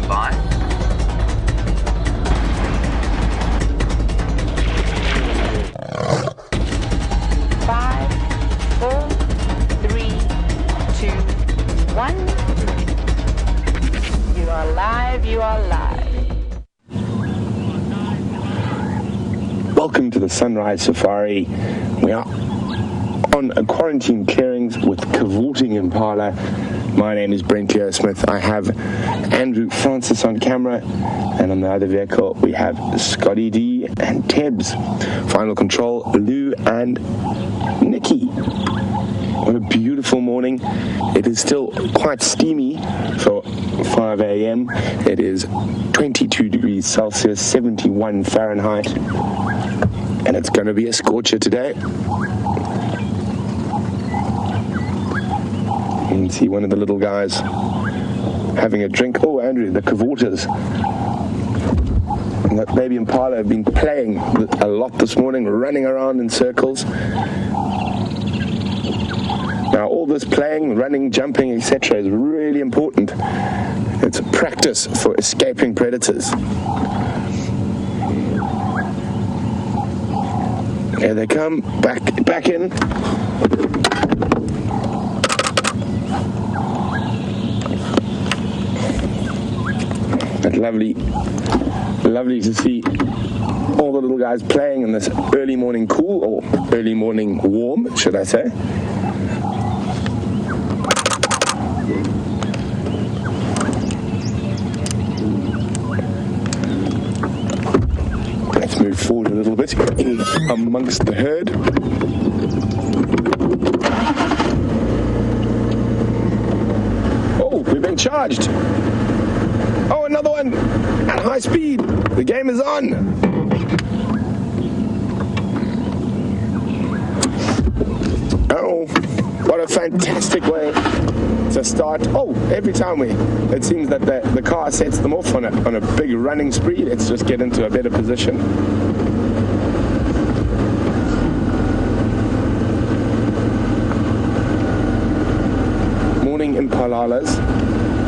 5. 5, 4, 3, 2, 1. You are live, you are live. Welcome to the Sunrise Safari. We are on a quarantine clearings with cavorting impala. My name is Brent Smith. I have Andrew Francis on camera, and on the other vehicle we have Scotty D and Tebs. Final control, Lou and Nikki. What a beautiful morning. It is still quite steamy for 5 a.m. It is 22 degrees Celsius, 71 Fahrenheit, and it's going to be a scorcher today. You can see one of the little guys having a drink. Oh, Andrew, the cavorters. And that baby impala have been playing a lot this morning, running around in circles. Now, all this playing, running, jumping, etc. is really important. It's a practice for escaping predators. Here they come, back in. But lovely to see all the little guys playing in this early morning cool, or early morning warm, should I say. Let's move forward a little bit in amongst the herd. Oh, we've been charged. Oh, another one at high speed. The game is on. Oh, what a fantastic way to start. Oh, every time it seems that the car sets them off on a big running spree. Let's just get into a better position. Morning Impalalas.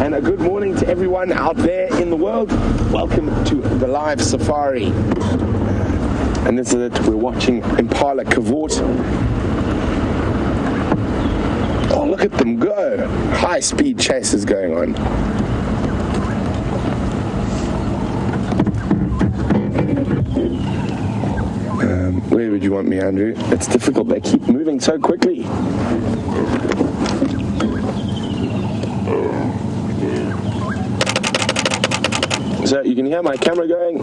And a good morning to everyone out there in the world. Welcome to the Live Safari. And this is it. We're watching impala cavort. Oh, look at them go. High-speed chases going on. Where would you want me, Andrew? It's difficult. They keep moving so quickly. So you can hear my camera going,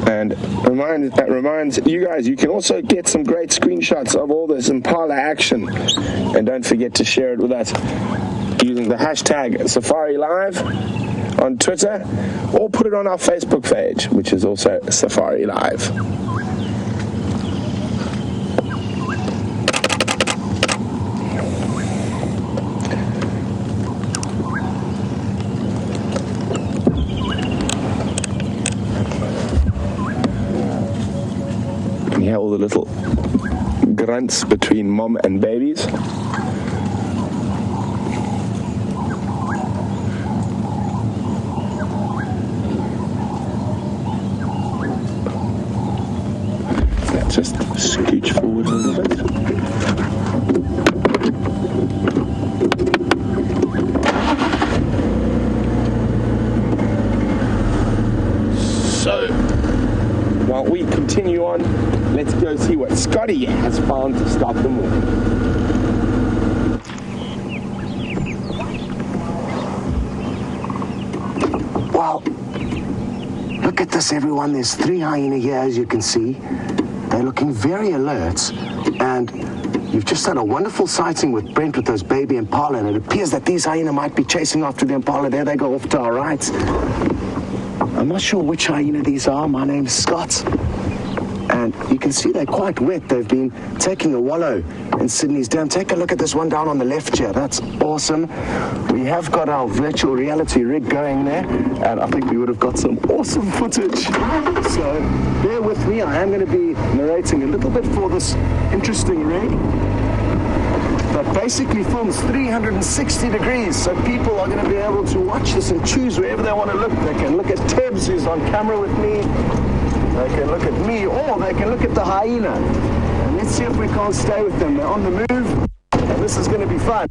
and that reminds you guys, you can also get some great screenshots of all this impala action, and don't forget to share it with us using the hashtag Safari Live on Twitter, or put it on our Facebook page, which is also Safari Live. Hear all the little grunts between mom and babies. Let's just scooch forward a little bit. So, while we continue on, let's go see what Scotty has found to start the morning. Wow, look at this, everyone. There's 3 hyena here, as you can see. They're looking very alert, and you've just had a wonderful sighting with Brent with those baby impala, and it appears that these hyena might be chasing after the impala. There they go off to our right. I'm not sure which hyena these are. My name's Scott. And you can see they're quite wet. They've been taking a wallow in Sydney's Dam. Take a look at this one down on the left here. That's awesome. We have got our virtual reality rig going there, and I think we would have got some awesome footage. So bear with me. I am going to be narrating a little bit for this interesting rig. that basically films 360 degrees, so people are going to be able to watch this and choose wherever they want to look. They can look at Tebs, who's on camera with me. They can look at me, or they can look at the hyena. And let's see if we can't stay with them. They're on the move, and this is going to be fun.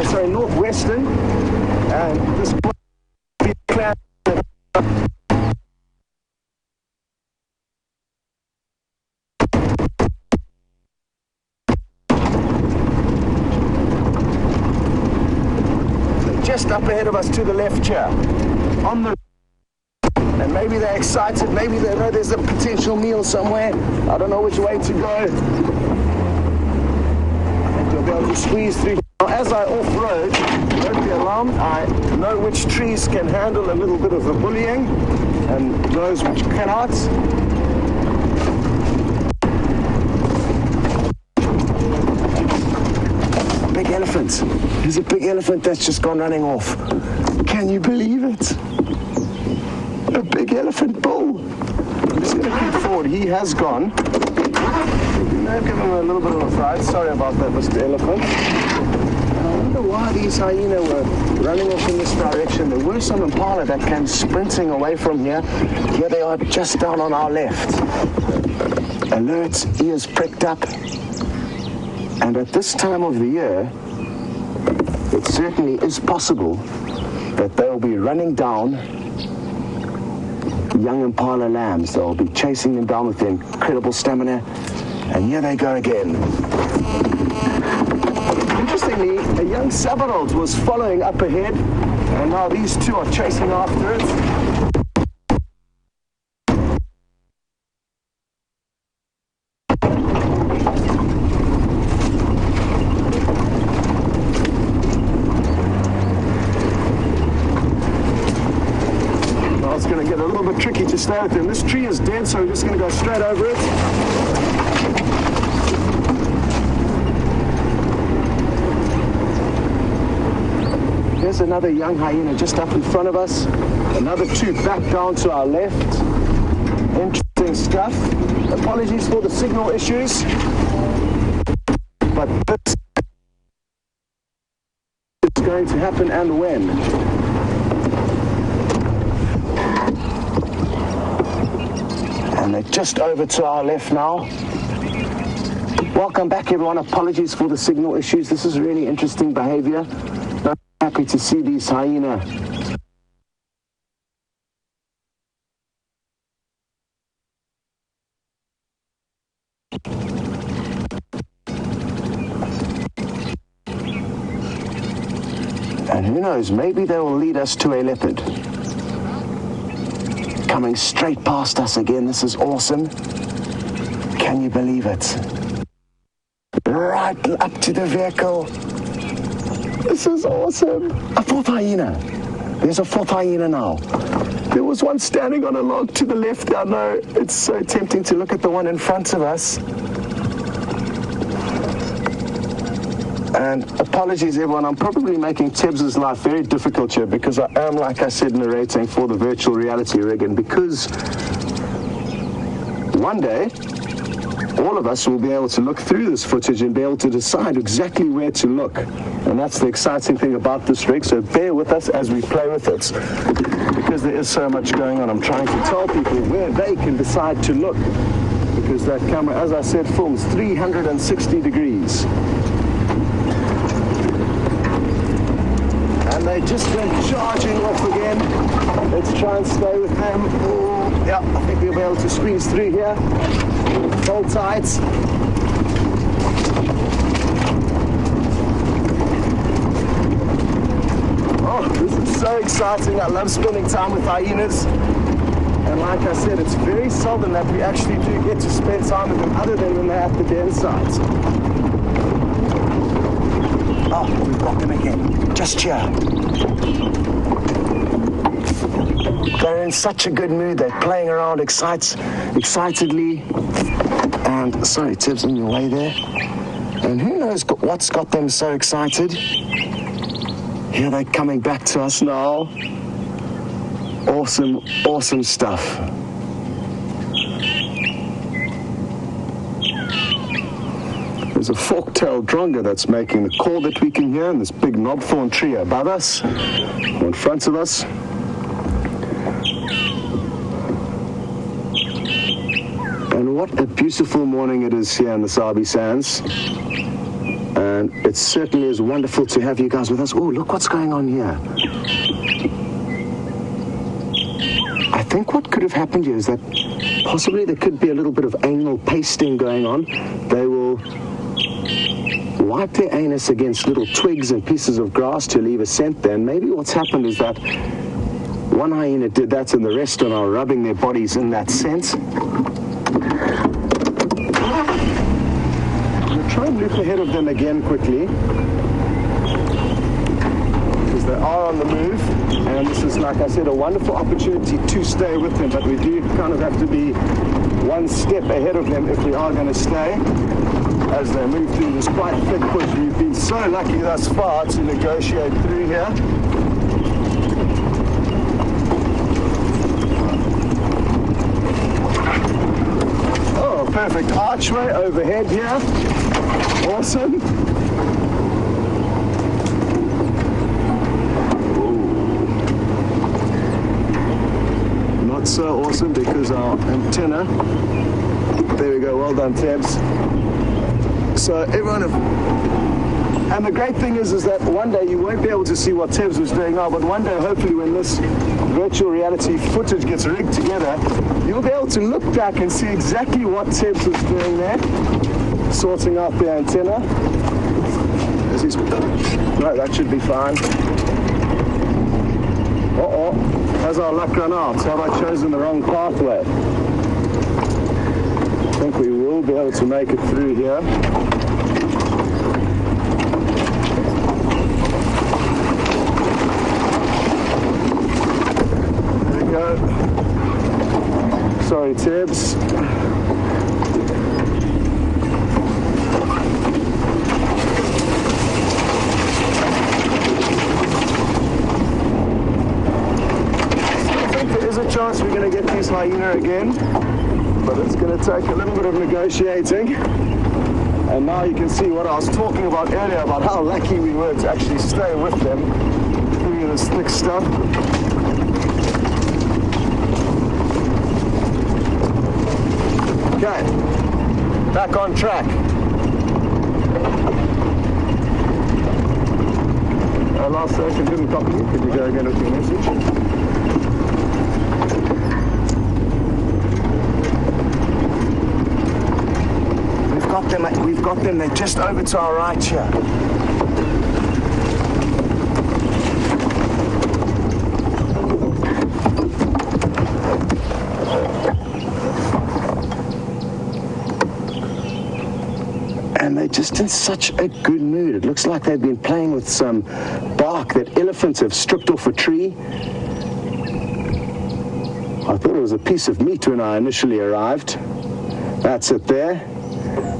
Sorry, northwestern, and this will be clear. Just up ahead of us to the left here, on the, and maybe they're excited, maybe they know there's a potential meal somewhere. I don't know which way to go. I think you'll be able to squeeze through. As I off-road, don't be alarmed, I know which trees can handle a little bit of the bullying and those which cannot. Big elephant. There's a big elephant that's just gone running off. Can you believe it? A big elephant bull. I'm just going to keep forward. He has gone. You may have given him a little bit of a fright. Sorry about that, Mr. Elephant. I wonder why these hyena were running off in this direction. There were some impala that came sprinting away from here. Here they are just down on our left. Alert, ears pricked up. And at this time of the year, it certainly is possible that they'll be running down young impala lambs. They'll be chasing them down with their incredible stamina. And here they go again. Interestingly, a young Sabarold was following up ahead, and now these two are chasing after it. Now it's going to get a little bit tricky to stay with them. This tree is dead, so we're just going to go straight over it. There's another young hyena just up in front of us. Another two back down to our left. Interesting stuff. Apologies for the signal issues. But this is going to happen, and when. And they're just over to our left now. Welcome back, everyone. Apologies for the signal issues. This is really interesting behavior. Happy to see these hyena. And who knows, maybe they will lead us to a leopard. Coming straight past us again. This is awesome. Can you believe it? Right up to the vehicle. This is awesome. A fourth hyena. There's a fourth hyena now. There was one standing on a log to the left. I know it's so tempting to look at the one in front of us. And apologies, everyone. I'm probably making Tebs' life very difficult here because I am, like I said, narrating for the virtual reality rig. And because one day, all of us will be able to look through this footage and be able to decide exactly where to look. And that's the exciting thing about this rig, so bear with us as we play with it. Because there is so much going on, I'm trying to tell people where they can decide to look. Because that camera, as I said, films 360 degrees. And they just went charging off again. Let's try and stay with them. Oh, yeah, I think we'll be able to squeeze through here. Hold tight. Oh, this is so exciting. I love spending time with hyenas. And like I said, it's very seldom that we actually do get to spend time with them other than when they're at the den site. Oh, we've got them again. Just here. They're in such a good mood. They're playing around excitedly. And sorry, Tib's in your way there. And who knows what's got them so excited? Here they're coming back to us now. Awesome, awesome stuff. There's a fork-tailed dronga that's making the call that we can hear, and this big knobthorn tree above us, or in front of us. And what a beautiful morning it is here in the Sabi Sands. And it certainly is wonderful to have you guys with us. Oh, look what's going on here. I think what could have happened here is that possibly there could be a little bit of anal pasting going on. They will wipe their anus against little twigs and pieces of grass to leave a scent there. And maybe what's happened is that one hyena did that and the rest are now rubbing their bodies in that scent. We'll try and loop ahead of them again quickly, because they are on the move, and this is, like I said, a wonderful opportunity to stay with them, but we do kind of have to be one step ahead of them if we are going to stay as they move through this quite thick bush. We've been so lucky thus far to negotiate through here. Oh, perfect archway overhead here. Awesome. Not so awesome because our antenna. There we go, well done, Tabs. So everyone, and the great thing is that one day you won't be able to see what Tabs was doing now, but one day, hopefully, when this virtual reality footage gets rigged together, you'll be able to look back and see exactly what Tabs was doing there, sorting out the antenna. No, that should be fine. Uh-oh, has our luck run out? Have I chosen the wrong pathway? I think we will be able to make it through here. There we go. Sorry, Tibbs. Chance we're going to get these hyena again, but it's going to take a little bit of negotiating. And now you can see what I was talking about earlier, about how lucky we were to actually stay with them through this thick stuff. Okay, back on track. Last session didn't copy you. Could you go again with your message? We've got them, they're just over to our right here. And they're just in such a good mood. It looks like they've been playing with some bark that elephants have stripped off a tree. I thought it was a piece of meat when I initially arrived. That's it there.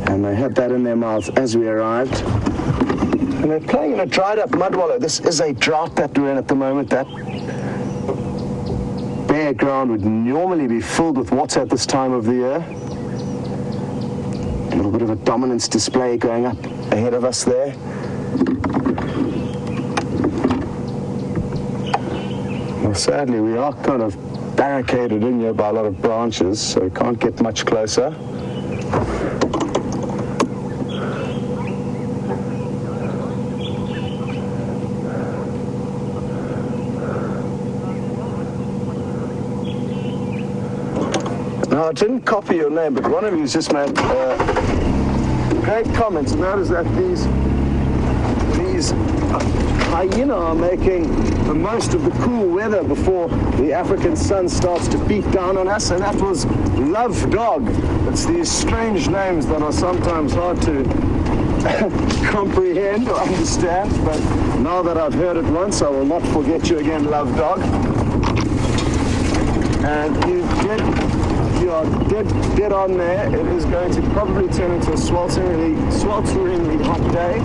And they had that in their mouths as we arrived. And they're playing in a dried up mud wallow. This is a drought that we're in at the moment. That bare ground would normally be filled with water at this time of the year. A little bit of a dominance display going up ahead of us there. Well, sadly, we are kind of barricaded in here by a lot of branches, so we can't get much closer. Now, I didn't copy your name, but one of you just made great comments, and that is that these hyena are making the most of the cool weather before the African sun starts to beat down on us, and that was Love Dog. It's these strange names that are sometimes hard to comprehend or understand, but now that I've heard it once, I will not forget you again, Love Dog. And you are dead on there. It is going to probably turn into a swelteringly hot day.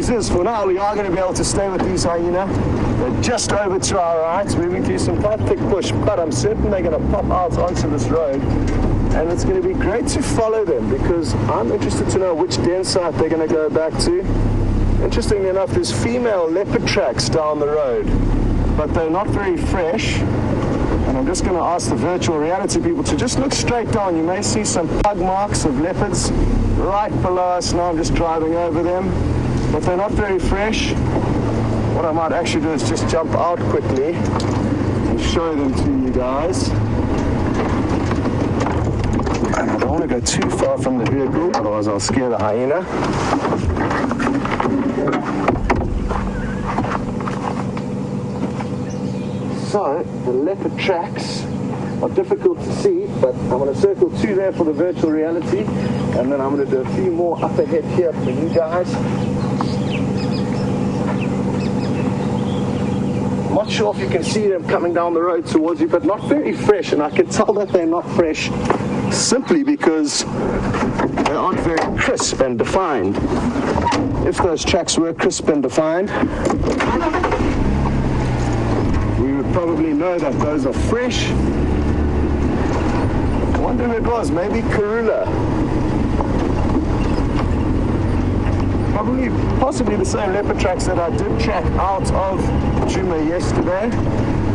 news is, for now, we are going to be able to stay with these hyena. They're just over to our right, moving through some quite thick bush, but I'm certain they're going to pop out onto this road. And it's going to be great to follow them because I'm interested to know which den site they're going to go back to. Interestingly enough, there's female leopard tracks down the road, but they're not very fresh. And I'm just going to ask the virtual reality people to just look straight down. You may see some pug marks of leopards right below us. Now I'm just driving over them, but they're not very fresh. What I might actually do is just jump out quickly and show them to you guys. And I don't want to go too far from the vehicle, otherwise I'll scare the hyena. So, the leopard tracks are difficult to see, but I'm going to circle 2 there for the virtual reality, and then I'm going to do a few more up ahead here for you guys. I'm not sure if you can see them coming down the road towards you, but not very fresh, and I can tell that they're not fresh simply because they aren't very crisp and defined. If those tracks were crisp and defined, we would probably know that those are fresh. I wonder who it was, maybe Karula. Possibly the same leopard tracks that I did track out of Juma yesterday.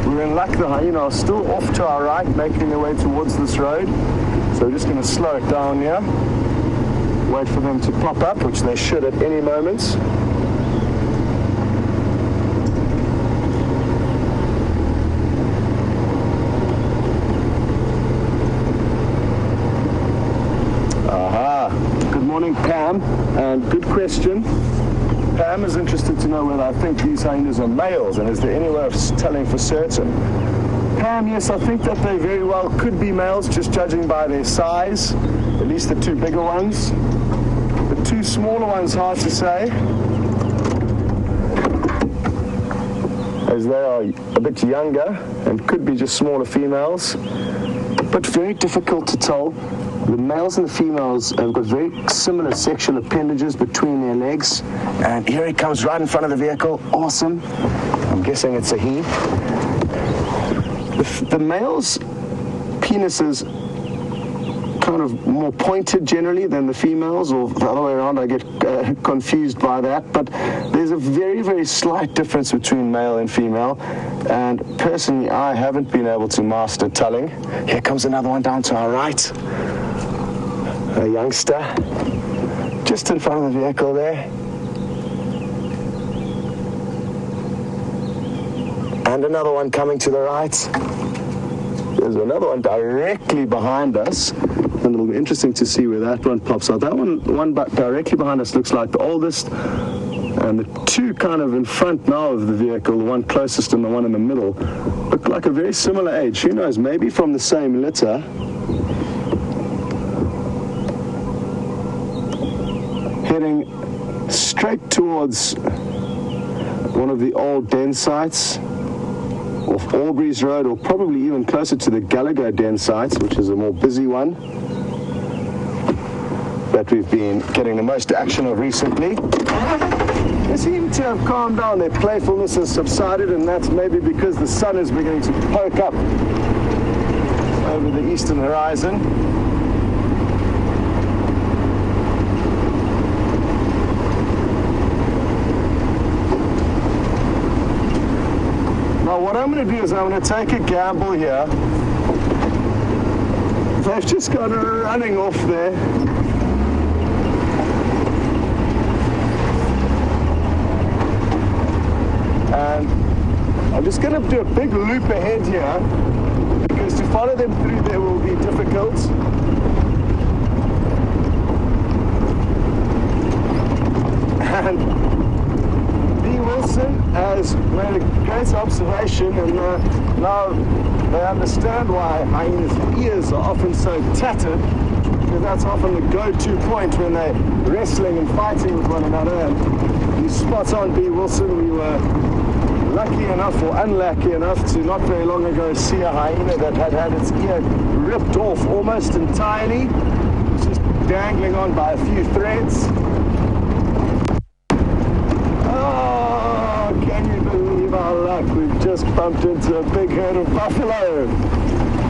We're in luck, the hyena are still off to our right, making their way towards this road. So we're just going to slow it down here. Wait for them to pop up, which they should at any moment. Good morning, Pam, and good question. Pam is interested to know whether I think these hyenas are males, and is there any way of telling for certain? Pam, yes, I think that they very well could be males, just judging by their size, at least the 2 bigger ones. The 2 smaller ones, hard to say, as they are a bit younger and could be just smaller females, but very difficult to tell. The males and the females have got very similar sexual appendages between their legs. And here he comes right in front of the vehicle. Awesome. I'm guessing it's a he. The male's penis is kind of more pointed generally than the females, or the other way around. I get confused by that. But there's a very, very slight difference between male and female. And personally, I haven't been able to master telling. Here comes another one down to our right. A youngster, just in front of the vehicle there. And another one coming to the right. There's another one directly behind us. And it'll be interesting to see where that one pops out. That one directly behind us looks like the oldest. And the 2 kind of in front now of the vehicle, the one closest and the one in the middle, look like a very similar age. Who knows, maybe from the same litter. Heading straight towards one of the old den sites off Aubrey's Road, or probably even closer to the Gallagher den sites, which is a more busy one that we've been getting the most action of recently. They seem to have calmed down. Their playfulness has subsided, and that's maybe because the sun is beginning to poke up over the eastern horizon. Now what I'm going to do is I'm going to take a gamble here. They've just gone running off there. And I'm just going to do a big loop ahead here, because to follow them through there will be difficult. And Wilson has made a great observation, and now they understand why hyenas' ears are often so tattered, because that's often the go-to point when they're wrestling and fighting with one another. And you spot on, B. Wilson. We were lucky enough or unlucky enough to not very long ago see a hyena that had its ear ripped off almost entirely, just dangling on by a few threads. just bumped into a big herd of buffalo.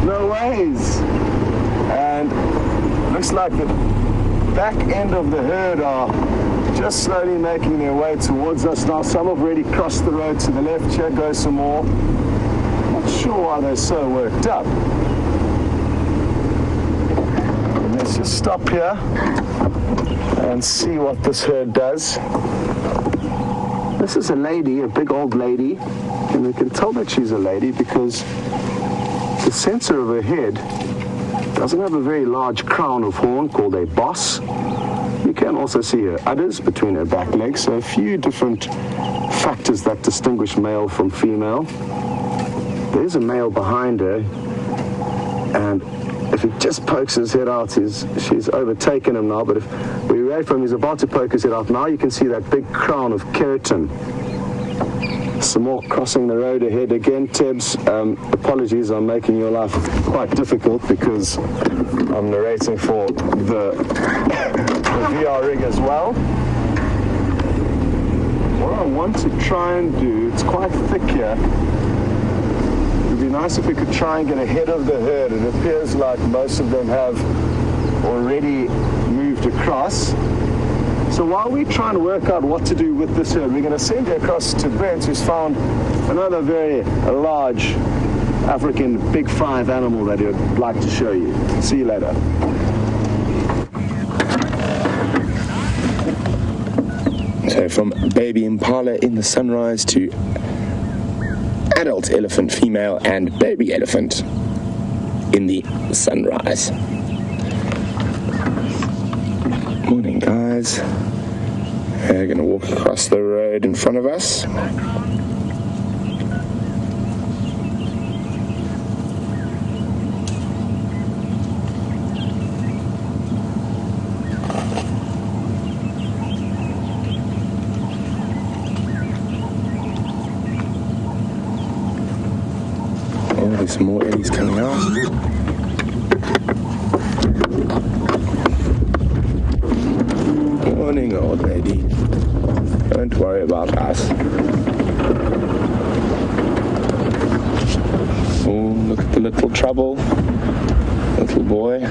No ways. And looks like the back end of the herd are just slowly making their way towards us now. Some have already crossed the road to the left. Here go some more. Not sure why they're so worked up. And let's just stop here and see what this herd does. This is a lady, a big old lady, and we can tell that she's a lady because the center of her head doesn't have a very large crown of horn called a boss. You can also see her udders between her back legs, so a few different factors that distinguish male from female. There's a male behind her, and if he just pokes his head out, she's overtaken him now, but if we wait for him, he's about to poke his head out. Now you can see that big crown of keratin. Some more crossing the road ahead again. Tebs, apologies, I'm making your life quite difficult because I'm narrating for the VR rig as well. What I want to try and do, it's quite thick here. It would be nice if we could try and get ahead of the herd. It appears like most of them have already moved across. So while we're trying to work out what to do with this herd, we're going to send her across to Brent, who's found another very large African big five animal that he would like to show you. See you later. So from baby impala in the sunrise to adult elephant female and baby elephant in the sunrise. Morning, guys. We're going to walk across the road in front of us. Oh, there's some more ellies coming out. Morning, old lady. Don't worry about us. Oh, look at the little trouble. Little boy.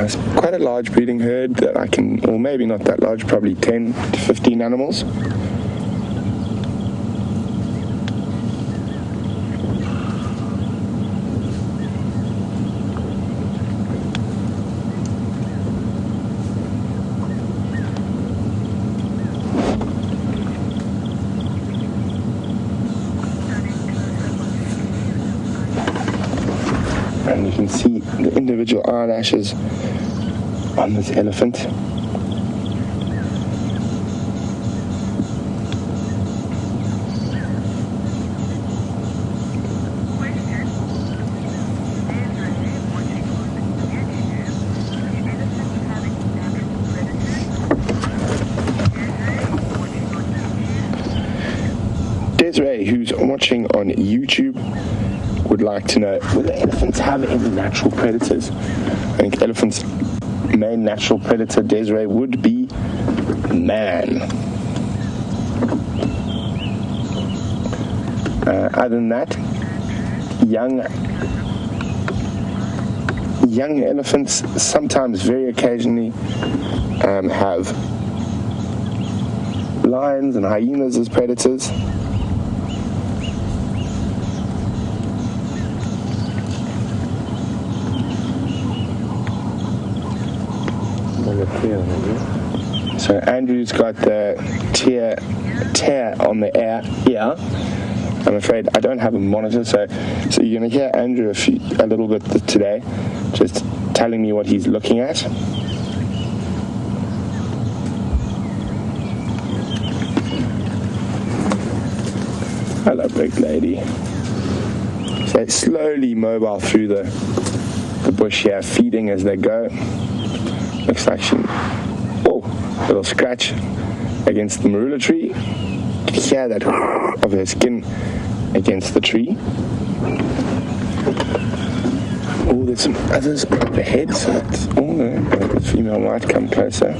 It's quite a large breeding herd that I can, or maybe not that large, probably 10 to 15 animals. And you can see the individual eyelashes on this elephant. Desiree, who's watching on YouTube, would like to know whether elephants have any natural predators. I think elephants' main natural predator, Desiree, would be man. Other than that, young elephants sometimes, very occasionally, have lions and hyenas as predators. So Andrew's got the tear on the ear here. I'm afraid I don't have a monitor, so you're going to hear Andrew a little bit today, just telling me what he's looking at. Hello, big lady. So slowly mobile through the bush here, feeding as they go. Looks like she, little scratch against the marula tree. You can hear that of her skin against the tree. Oh, there's some others up ahead, so it's all there. The female might come closer.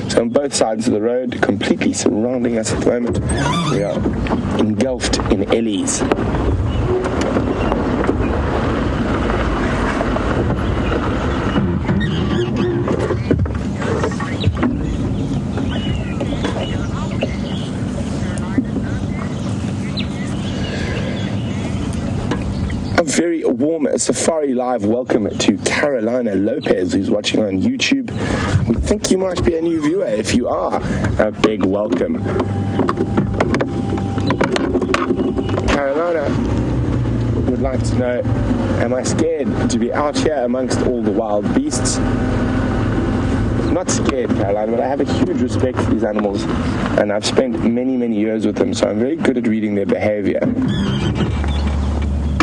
So on both sides of the road, completely surrounding us at the moment, we are engulfed in ellies. Very warm Safari Live welcome to Carolina Lopez, who's watching on YouTube. We think you might be a new viewer. If you are, a big welcome. Carolina would like to know, am I scared to be out here amongst all the wild beasts? Not scared, Carolina, but I have a huge respect for these animals, and I've spent many years with them, so I'm very good at reading their behavior.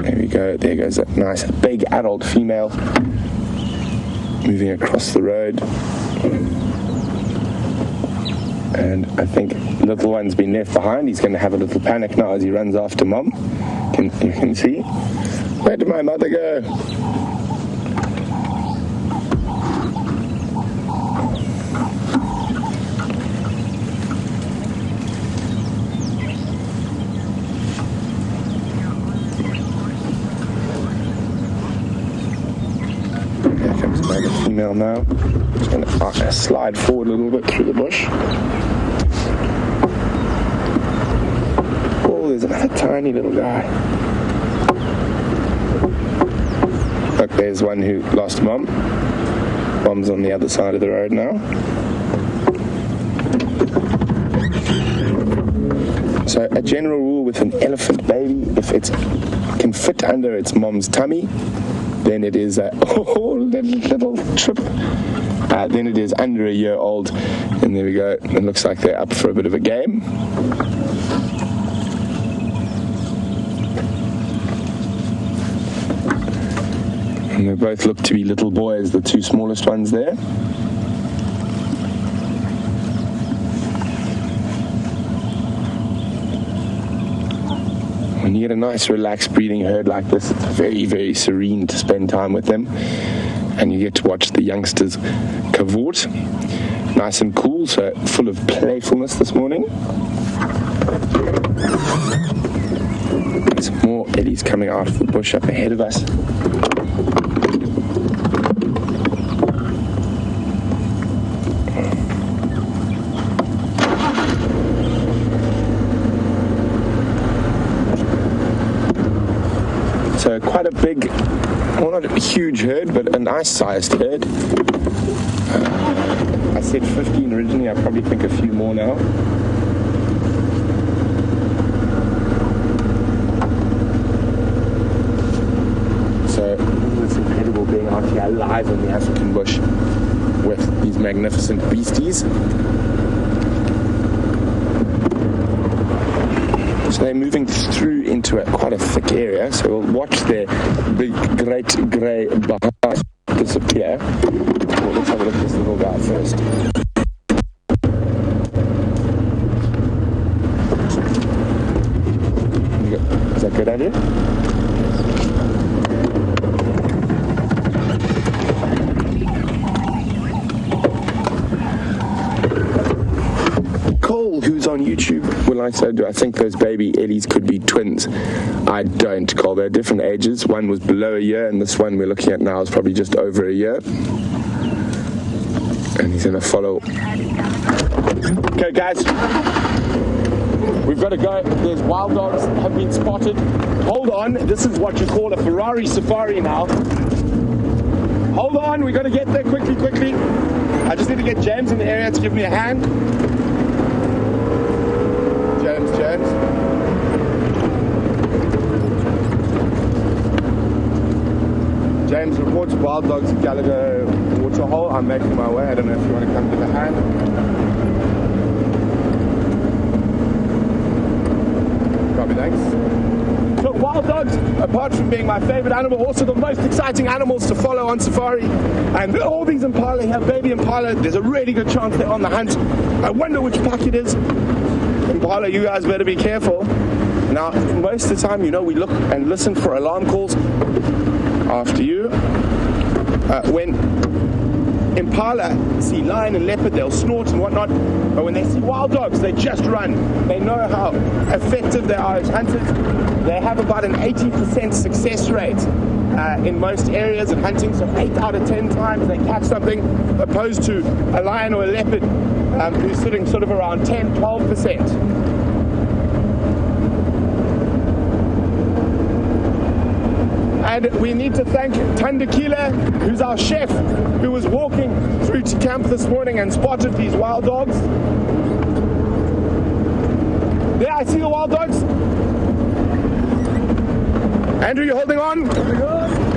There we go, there goes a nice big adult female moving across the road. And I think little one's been left behind. He's going to have a little panic now as he runs after mom. You can see. Where did my mother go? Female now. Just going to slide forward a little bit through the bush. Oh, there's another tiny little guy. Look, there's one who lost mom. Mom's on the other side of the road now. So a general rule with an elephant baby, if it can fit under its mom's tummy, then it is a little trip. Then it is under a year old, and there we go. It looks like they're up for a bit of a game. And they both look to be little boys, the two smallest ones there. When you get a nice relaxed breeding herd like this, it's very serene to spend time with them, and you get to watch the youngsters cavort. Nice and cool, so full of playfulness this morning. Some more ellies coming out of the bush up ahead of us. So quite a big, well, not a huge herd, but a nice sized herd. I said 15 originally, I probably think a few more now. So it's incredible being out here live in the African bush with these magnificent beasties. So they're moving through into quite a thick area, so we'll watch their big great grey bahas disappear. Well, let's have a look at this little guy first. Is that a good idea? Who's on YouTube would like to know, do I think those baby ellies could be twins? I don't, Cole. They're different ages. One was below a year, and this one we're looking at now is probably just over a year. And he's going to follow. Okay, guys. We've got to go. There's wild dogs have been spotted. Hold on. This is what you call a Ferrari safari now. Hold on. We've got to get there quickly. I just need to get James in the area to give me a hand. James reports wild dogs at Gallagher Waterhole. I'm making my way. I don't know if you want to come give a hand. Copy, thanks. So wild dogs, apart from being my favorite animal, also the most exciting animals to follow on safari. And all these impala here, baby impala, there's a really good chance they're on the hunt. I wonder which pack it is. Impala, you guys better be careful. Now, most of the time, you know, we look and listen for alarm calls after you. When impala see lion and leopard, they'll snort and whatnot, but when they see wild dogs, they just run. They know how effective they are as hunters. They have about an 80% success rate in most areas of hunting, so 8 out of 10 times they catch something, opposed to a lion or a leopard who's sitting sort of around 10-12%. And we need to thank Tandakila, who's our chef, who was walking through to camp this morning and spotted these wild dogs. There, I see the wild dogs. Andrew, you holding on?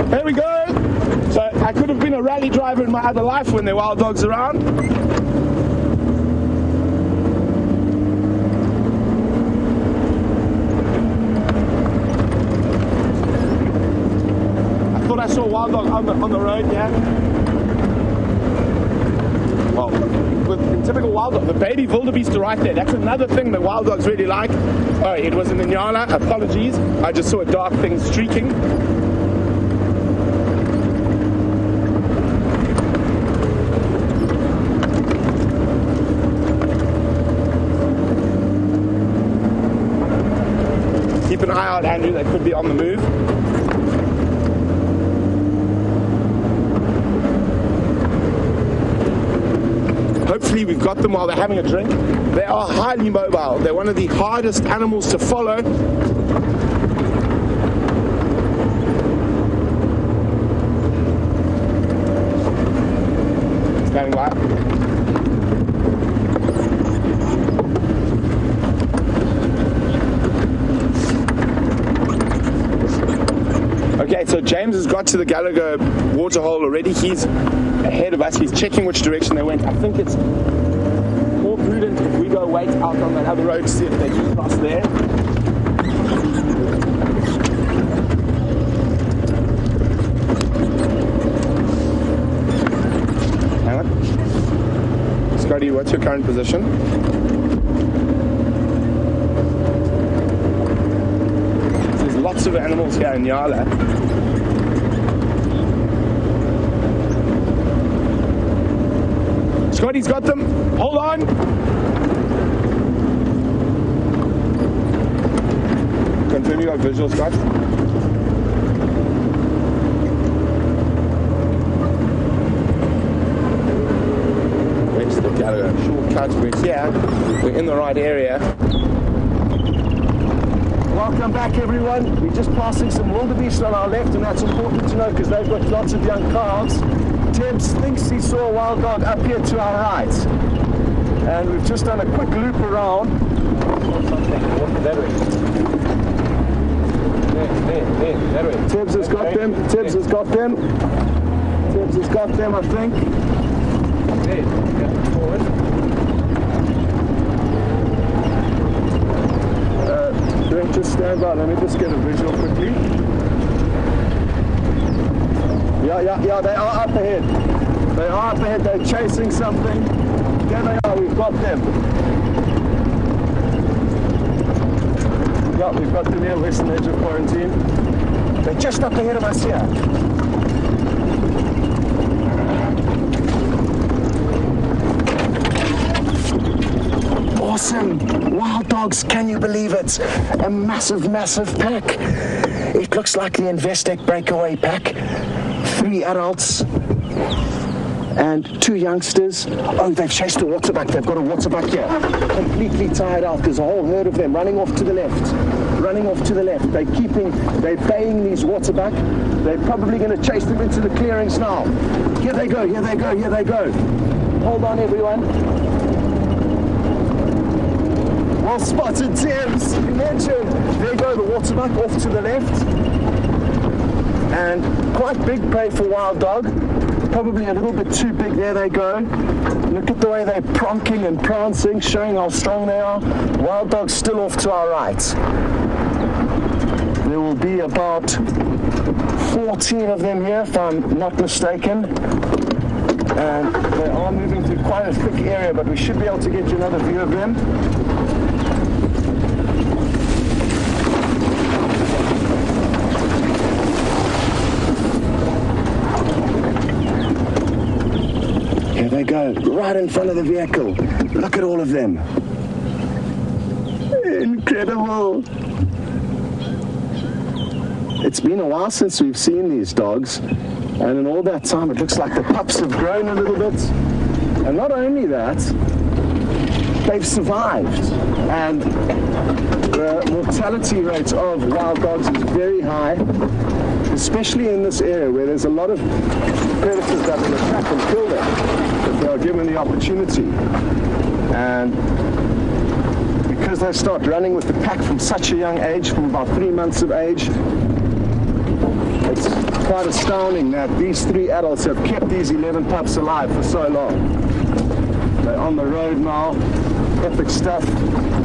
There we go. So I could have been a rally driver in my other life when there are wild dogs around. I saw a wild dog on the road, yeah. Well, in typical wild dog, the baby wildebeest are right there. That's another thing that wild dogs really like. Oh, it was in the Nyala. Apologies. I just saw a dark thing streaking. Keep an eye out, Andrew. They could be on the move. Hopefully we've got them while they're having a drink. They are highly mobile. They're one of the hardest animals to follow. Standing by. Okay, so James has got to the Gallagher waterhole already. He's ahead of us. He's checking which direction they went. I think it's more prudent if we go wait out on that other road to see if they just cross there. Hang on. Scotty, what's your current position? There's lots of animals here in Nyala. Scotty's got them. Hold on. Confirm you got visual, Scott. Where's the Gallagher? Shortcut. We're here. We're in the right area. Welcome back, everyone. We're just passing some wildebeest on our left, and that's important to know because they've got lots of young calves. Tibbs thinks he saw a wild dog up here to our right. And we've just done a quick loop around. That way. That way. Tibbs has got them. Tibbs has got them. Tibbs has got them, I think. Brent, just stand by. Let me just get a visual quickly. Yeah, they are up ahead. They are up ahead. They're chasing something. There they are. We've got them. Yeah, we've got them near western edge of quarantine. They're just up ahead of us here. Awesome. Wild dogs, can you believe it? A massive, massive pack. It looks like the Investec breakaway pack. 3 adults and 2 youngsters. Oh, they've chased a waterbuck. They've got a waterbuck here. Completely tired out. There's a whole herd of them running off to the left. Running off to the left. They're baying these waterbuck. They're probably going to chase them into the clearings now. Here they go, here they go, here they go. Hold on, everyone. Well spotted, Tibbs. Imagine. There go the waterbuck off to the left. And quite big prey for wild dog. Probably a little bit too big. There they go. Look at the way they're pronking and prancing, showing how strong they are. Wild dog's still off to our right. There will be about 14 of them here, if I'm not mistaken. And they are moving through quite a thick area, but we should be able to get you another view of them. go, right in front of the vehicle. Look at all of them. Incredible. It's been a while since we've seen these dogs, and in all that time it looks like the pups have grown a little bit. And not only that, they've survived. And the mortality rate of wild dogs is very high, especially in this area where there's a lot of predators that will attack and kill them if they are given the opportunity. And because they start running with the pack from such a young age, from about 3 months of age, it's quite astounding that these 3 adults have kept these 11 pups alive for so long. They're on the road now. Epic stuff.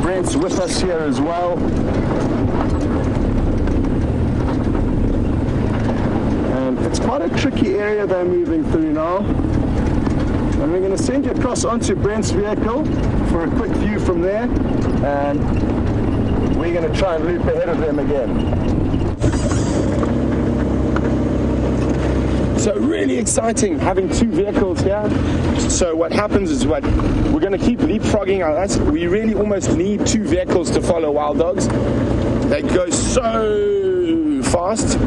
Brent's with us here as well. And it's quite a tricky area they're moving through now. And we're going to send you across onto Brent's vehicle for a quick view from there. And we're going to try and loop ahead of them again. So really exciting having 2 vehicles here. So what happens is we're going to keep leapfrogging our lights. We really almost need 2 vehicles to follow wild dogs. They go so fast.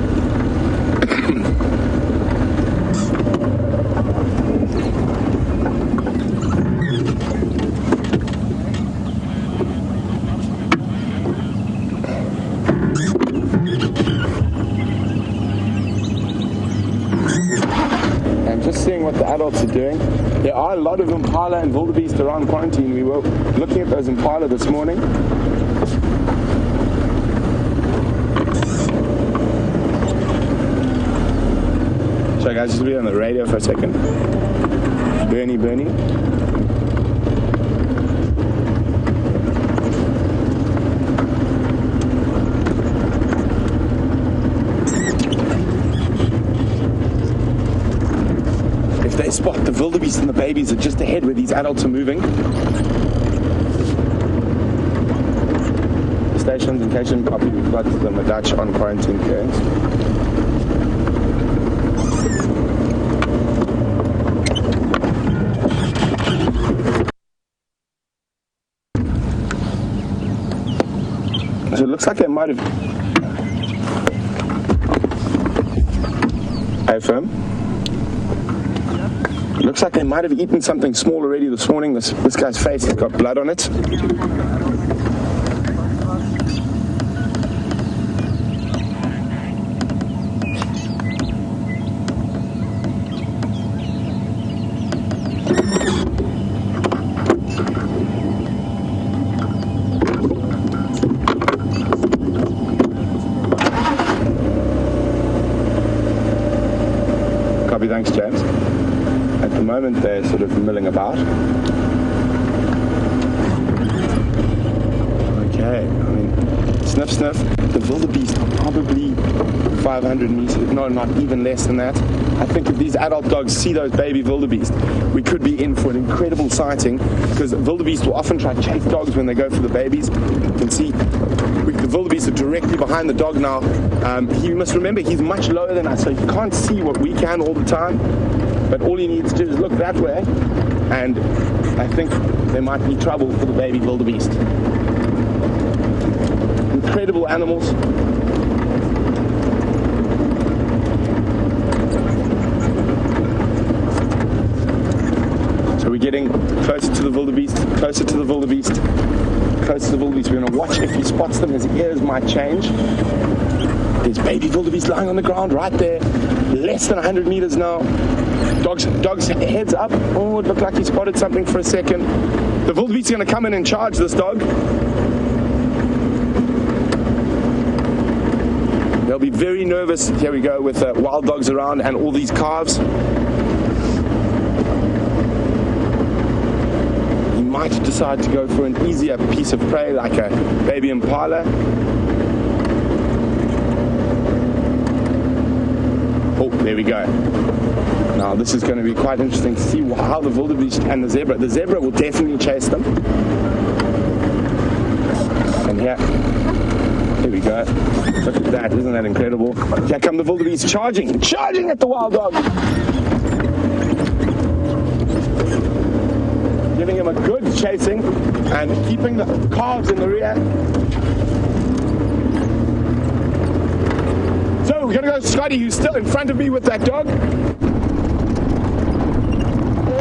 Seeing what the adults are doing. There are a lot of impala and wildebeest around quarantine. We were looking at those impala this morning. Sorry guys, just be on the radio for a second. Bernie. Spot the wildebeest and the babies are just ahead where these adults are moving. Stations in case you copy, we've got the Dutch on quarantine clearance. So it looks like they might have. Hey, firm. Looks like they might have eaten something small already this morning. This guy's face has got blood on it. Copy, thanks, James. At the moment they're sort of milling about. Okay, I mean, sniff. The wildebeest are probably 500 meters, no, not even less than that. I think if these adult dogs see those baby wildebeest, we could be in for an incredible sighting, because wildebeest will often try to chase dogs when they go for the babies. You can see the wildebeest are directly behind the dog now. You must remember he's much lower than us, so he can't see what we can all the time. But all he needs to do is look that way, and I think there might be trouble for the baby wildebeest. Incredible animals. So we're getting closer to the wildebeest, closer to the wildebeest, closer to the wildebeest. We're going to watch if he spots them. His ears might change. There's baby wildebeest lying on the ground right there, less than 100 meters now. Dog's heads up. Oh, it looked like he spotted something for a second. The wildebeest is going to come in and charge this dog. They'll be very nervous. Here we go with wild dogs around and all these calves. He might decide to go for an easier piece of prey like a baby impala. Oh, there we go. Now this is going to be quite interesting to see how the wildebeest and the zebra will definitely chase them. And here we go. Look at that, isn't that incredible? Here come the wildebeest charging at the wild dog. giving him a good chasing and keeping the calves in the rear. So we're going to go to Scotty, who's still in front of me with that dog.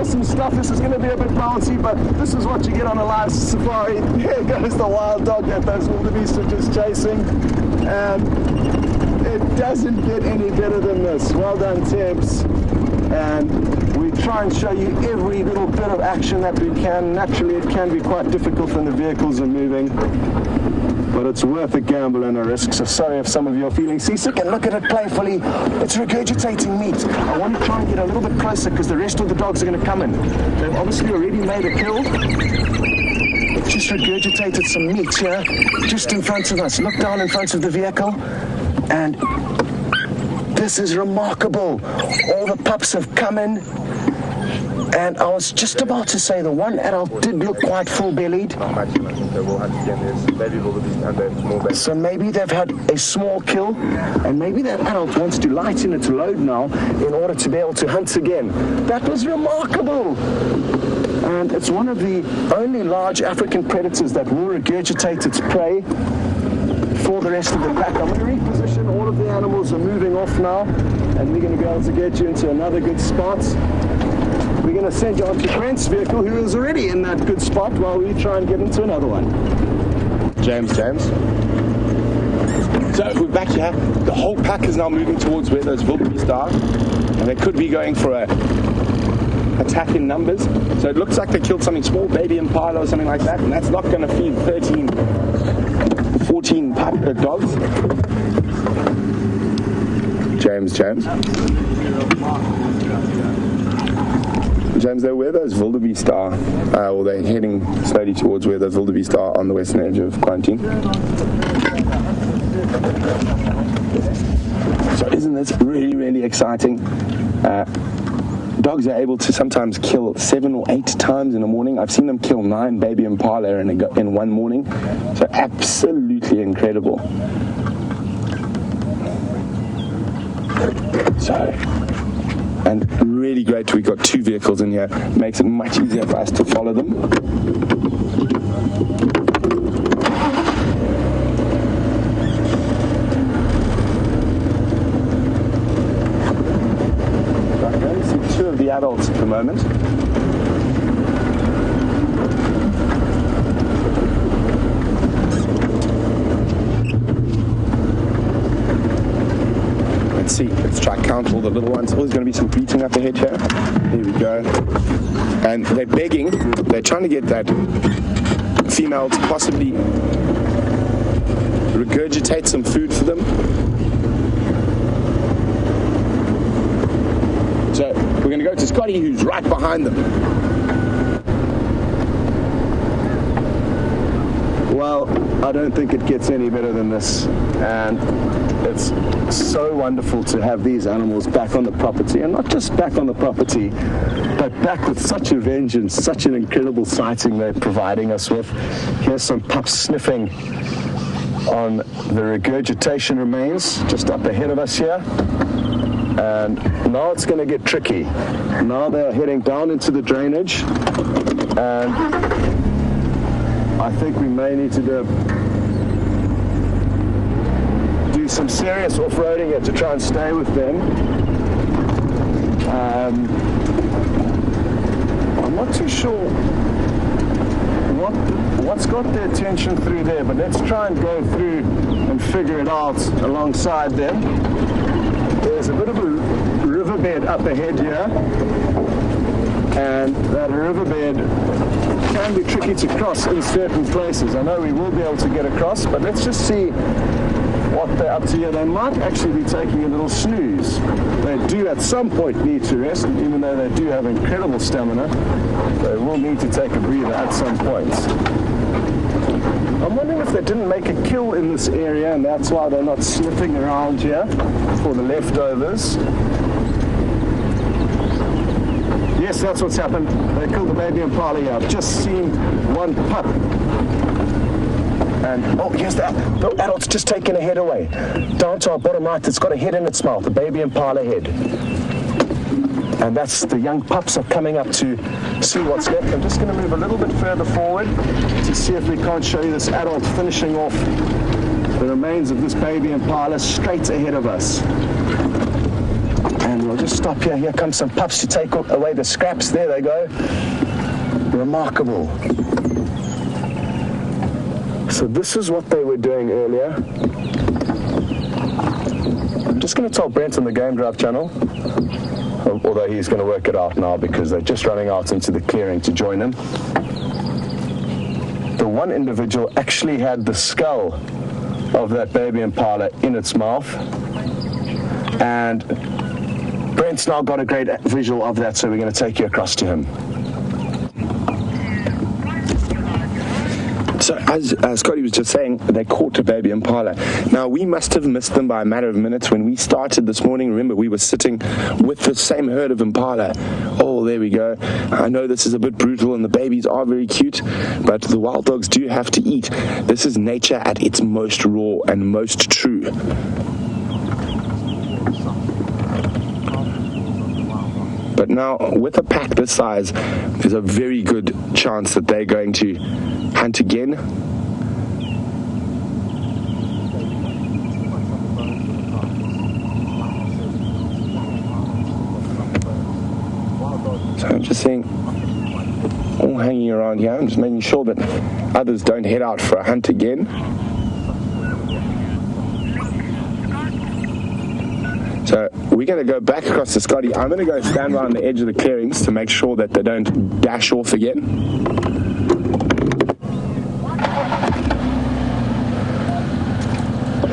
Awesome stuff. This is going to be a bit bouncy, but this is what you get on a live safari. There goes the wild dog that those wildebeest are just chasing. It doesn't get any better than this. Well done, Tibbs. And we try and show you every little bit of action that we can. Naturally, it can be quite difficult when the vehicles are moving, but it's worth a gamble and a risk. So sorry if some of you are feeling seasick, and look at it playfully. It's regurgitating meat. I want to try and get a little bit closer because the rest of the dogs are going to come in. They've obviously already made a kill. It just regurgitated some meat here, just in front of us. Look down in front of the vehicle, and this is remarkable. All the pups have come in, and I was just about to say the one adult did look quite full-bellied. So maybe they've had a small kill, and maybe that adult wants to lighten its load now in order to be able to hunt again. That was remarkable. And it's one of the only large African predators that will regurgitate its prey for the rest of the pack. I'm going to reposition. All of the animals are moving off now, and we're going to be able to get you into another good spot. We're going to send you onto Brent's vehicle, who is already in that good spot, while we try and get into another one. James. So we're back here. The whole pack is now moving towards where those wildebeest are, and they could be going for a attack in numbers. So it looks like they killed something small, baby impala or something like that, and that's not going to feed 14 dogs. James, they're where those wildebeest are, or they're heading slowly towards where those wildebeest are on the western edge of quarantine. So isn't this really, really exciting? Dogs are able to sometimes kill 7 or 8 times in a morning. I've seen them kill 9 baby impala in one morning. So absolutely incredible. And really great, we got 2 vehicles in here. Makes it much easier for us to follow them. I can only see 2 of the adults at the moment. Let's try to count all the little ones. Oh, there's going to be some beating up ahead here. Here we go. And they're begging. They're trying to get that female to possibly regurgitate some food for them. So we're going to go to Scotty, who's right behind them. Well, I don't think it gets any better than this. And it's so wonderful to have these animals back on the property, and not just back on the property, but back with such a vengeance, such an incredible sighting they're providing us with. Here's some pups sniffing on the regurgitation remains just up ahead of us here. And now it's going to get tricky. Now they're heading down into the drainage, and I think we may need to do some serious off-roading here to try and stay with them. I'm not too sure what's got their attention through there, but let's try and go through and figure it out alongside them. There's a bit of a riverbed up ahead here, and that riverbed can be tricky to cross in certain places. I know we will be able to get across, but let's just see what they're up to here. They might actually be taking a little snooze. They do at some point need to rest, and even though they do have incredible stamina, they will need to take a breather at some point. I'm wondering if they didn't make a kill in this area, and that's why they're not sniffing around here for the leftovers. Yes, that's what's happened. They killed the baby impala here. I've just seen one pup. And, oh, here's the adult's just taken a head away. Down to our bottom right, it's got a head in its mouth, a baby impala head. And that's the young pups are coming up to see what's left. I'm just going to move a little bit further forward to see if we can't show you this adult finishing off the remains of this baby impala straight ahead of us. And we'll just stop here. Here comes some pups to take away the scraps. There they go. Remarkable. So this is what they were doing earlier. I'm just going to tell Brent on the Game Drive channel, although he's going to work it out now because they're just running out into the clearing to join him. The one individual actually had the skull of that baby impala in its mouth, and Brent's now got a great visual of that, so we're going to take you across to him. So as Scotty was just saying, they caught a baby impala. Now, we must have missed them by a matter of minutes when we started this morning. Remember, we were sitting with the same herd of impala. Oh, there we go. I know this is a bit brutal and the babies are very cute, but the wild dogs do have to eat. This is nature at its most raw and most true. But now, with a pack this size, there's a very good chance that they're going to hunt again. So I'm just saying, all hanging around here. I'm just making sure that others don't head out for a hunt again. So we're going to go back across to Scotty. I'm going to go stand around the edge of the clearings to make sure that they don't dash off again.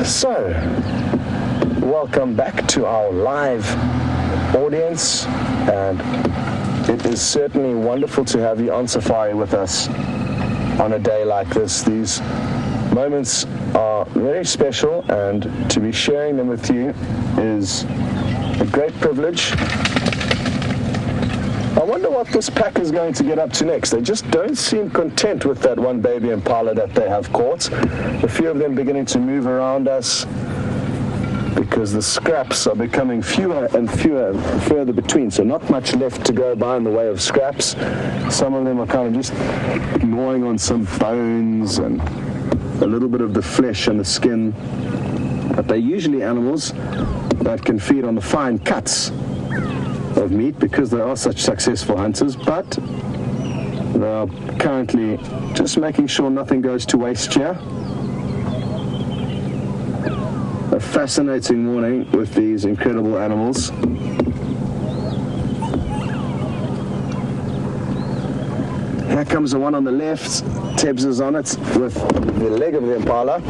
So, welcome back to our live audience, and it is certainly wonderful to have you on safari with us on a day like this. These moments are very special, and to be sharing them with you is a great privilege. I wonder what this pack is going to get up to next. They just don't seem content with that one baby impala that they have caught. A few of them beginning to move around us because the scraps are becoming fewer and fewer and further between, so not much left to go by in the way of scraps. Some of them are kind of just gnawing on some bones and a little bit of the flesh and the skin, but they're usually animals that can feed on the fine cuts of meat because they are such successful hunters, but they are currently just making sure nothing goes to waste here. A fascinating morning with these incredible animals. Here comes the one on the left. Tebs is on it with the leg of the impala.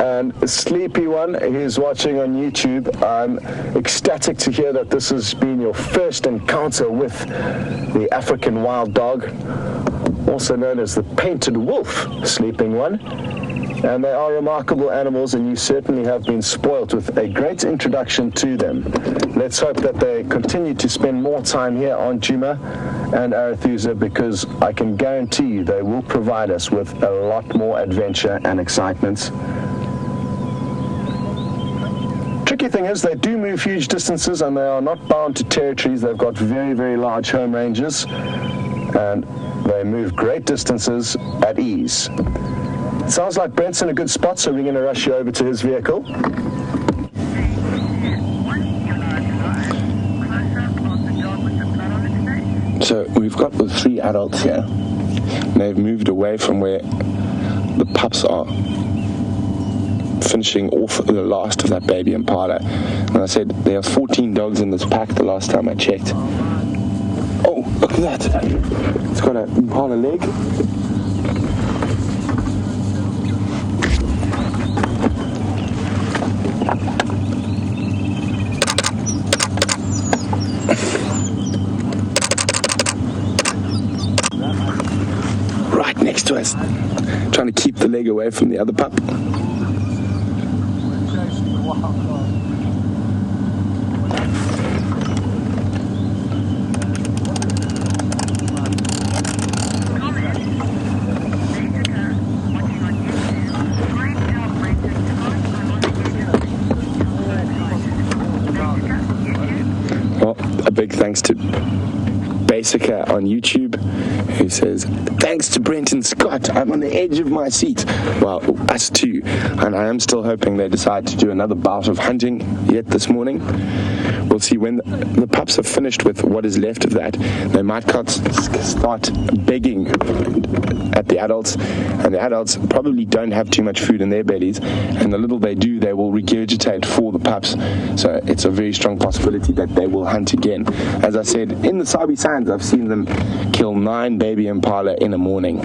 And a sleepy one, he's watching on YouTube. I'm ecstatic to hear that this has been your first encounter with the African wild dog, also known as the painted wolf, sleeping one. And they are remarkable animals, and you certainly have been spoilt with a great introduction to them. Let's hope that they continue to spend more time here on Djuma and Arathusa, because I can guarantee you they will provide us with a lot more adventure and excitement. Tricky thing is they do move huge distances and they are not bound to territories. They've got very, very large home ranges and they move great distances at ease. Sounds like Brent's in a good spot, so we're going to rush you over to his vehicle. So we've got the 3 adults here. They've moved away from where the pups are, finishing off the last of that baby impala. And I said there are 14 dogs in this pack the last time I checked. Oh, look at that. It's got an impala leg. Right next to us. Trying to keep the leg away from the other pup. big thanks to Basica on YouTube, who says, thanks to Brent and Scott, I'm on the edge of my seat. Well, us too. And I am still hoping they decide to do another bout of hunting yet this morning. We'll see when the pups are finished with what is left of that. They might start begging at the adults, and the adults probably don't have too much food in their bellies, and the little they do, they will regurgitate for the pups. So it's a very strong possibility that they will hunt again. As I said, in the Sabi Sands, I've seen them kill 9 baby impala in a morning.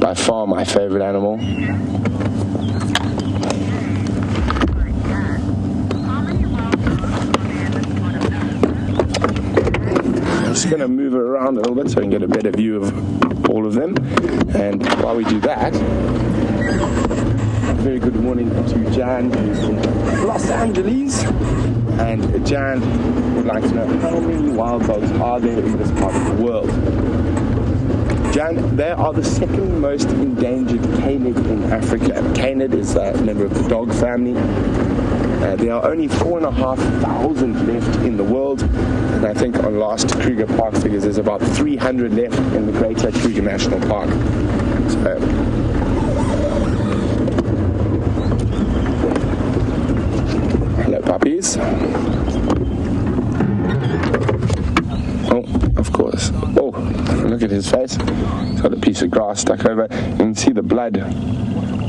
By far my favorite animal. I'm just going to move it around a little bit so I can get a better view of all of them. And while we do that, a very good morning to Jan, who's from Los Angeles. And Jan would like to know, how many wild dogs are there in this part of the world? Jan, they are the second most endangered canid in Africa. Canid is a member of the dog family. There are only 4,500 left in the world, and I think on last Kruger Park figures there's about 300 left in the Greater Kruger National Park. So, hello puppies. Oh, of course. Oh, look at his face. He's got a piece of grass stuck over. You can see the blood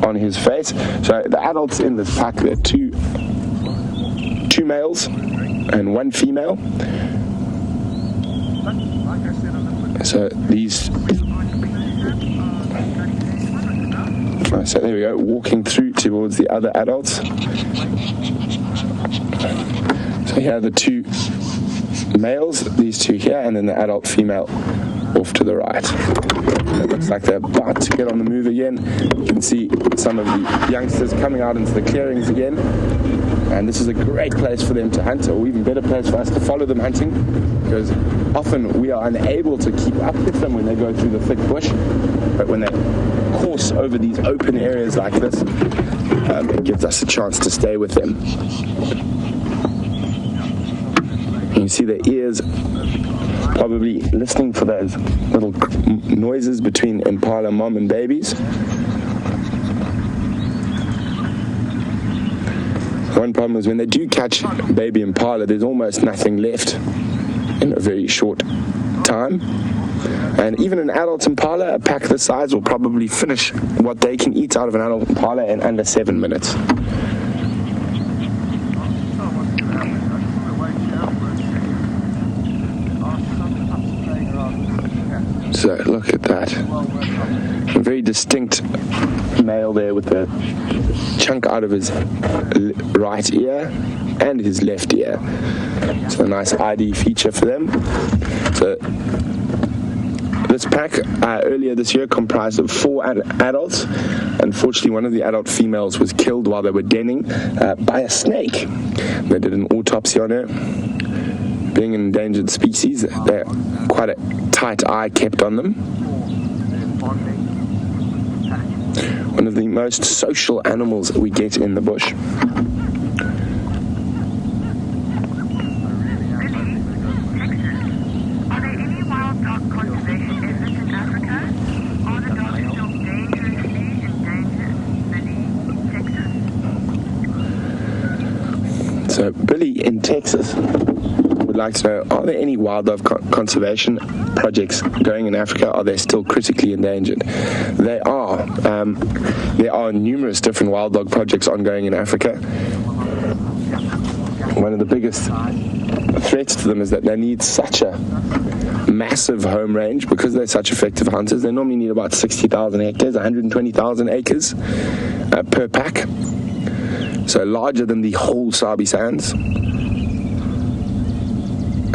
on his face. So the adults in this pack, there are two males and 1 female. So so there we go, walking through towards the other adults. So here are the 2 males, these 2 here, and then the adult female off to the right. It looks like they're about to get on the move again. You can see some of the youngsters coming out into the clearings again. And this is a great place for them to hunt, or even better place for us to follow them hunting, because often we are unable to keep up with them when they go through the thick bush. But when they course over these open areas like this, it gives us a chance to stay with them. You can see their ears probably listening for those little noises between impala mom and babies. One problem is when they do catch baby impala, there's almost nothing left in a very short time. And even an adult impala, a pack this size, will probably finish what they can eat out of an adult impala in under 7 minutes. So look at that. A very distinct male there with a chunk out of his right ear and his left ear. So a nice ID feature for them. So this pack earlier this year comprised of 4 adults. Unfortunately, one of the adult females was killed while they were denning by a snake. They did an autopsy on her. Being an endangered species, they're quite a tight eye kept on them. One of the most social animals we get in the bush. Are there any wild dog conservation efforts in Africa? Are the dogs still dangerously endangered in Texas? So Billy in Texas would like to know, are there any wildlife conservation projects going in Africa? Are they still critically endangered? They are. There are numerous different wild dog projects ongoing in Africa. One of the biggest threats to them is that they need such a massive home range because they're such effective hunters. They normally need about 60,000 hectares, 120,000 acres per pack. So larger than the whole Sabi Sands.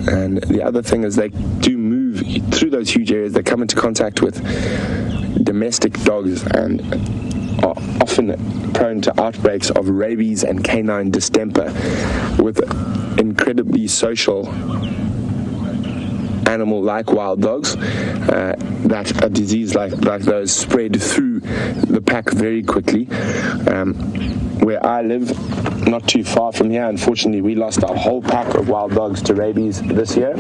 And the other thing is they do move through those huge areas. They come into contact with domestic dogs and are often prone to outbreaks of rabies and canine distemper, with incredibly social animal like wild dogs, that a disease like those spread through the pack very quickly. where I live, not too far from here. Unfortunately, we lost our whole pack of wild dogs to rabies this year.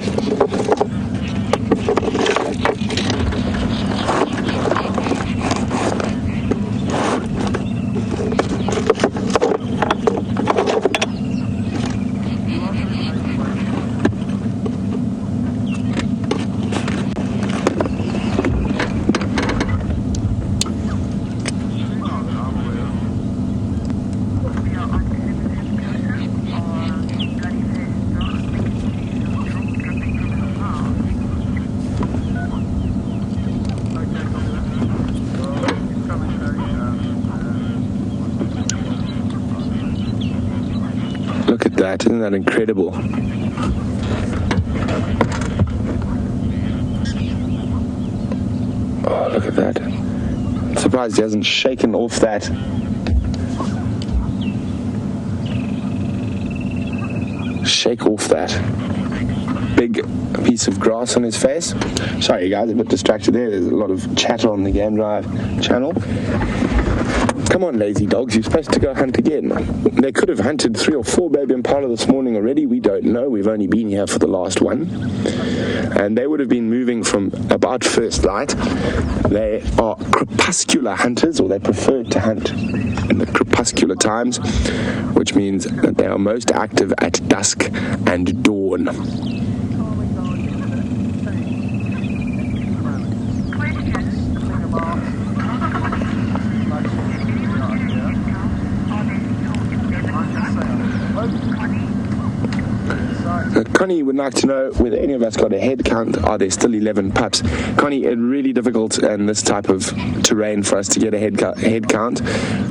Look at that, isn't that incredible? Oh, look at that. I'm surprised he hasn't shaken off that. Shake off that big piece of grass on his face. Sorry guys, a bit distracted there. There's a lot of chatter on the Game Drive channel. Come on, lazy dogs, you're supposed to go hunt again. They could have hunted 3 or 4 baby impala this morning already. We don't know. We've only been here for the last one. And they would have been moving from about first light. They are crepuscular hunters, or they prefer to hunt in the crepuscular times, which means that they are most active at dusk and dawn. Connie would like to know whether any of us got a head count. Are there still 11 pups? Connie, it's really difficult in this type of terrain for us to get a head count.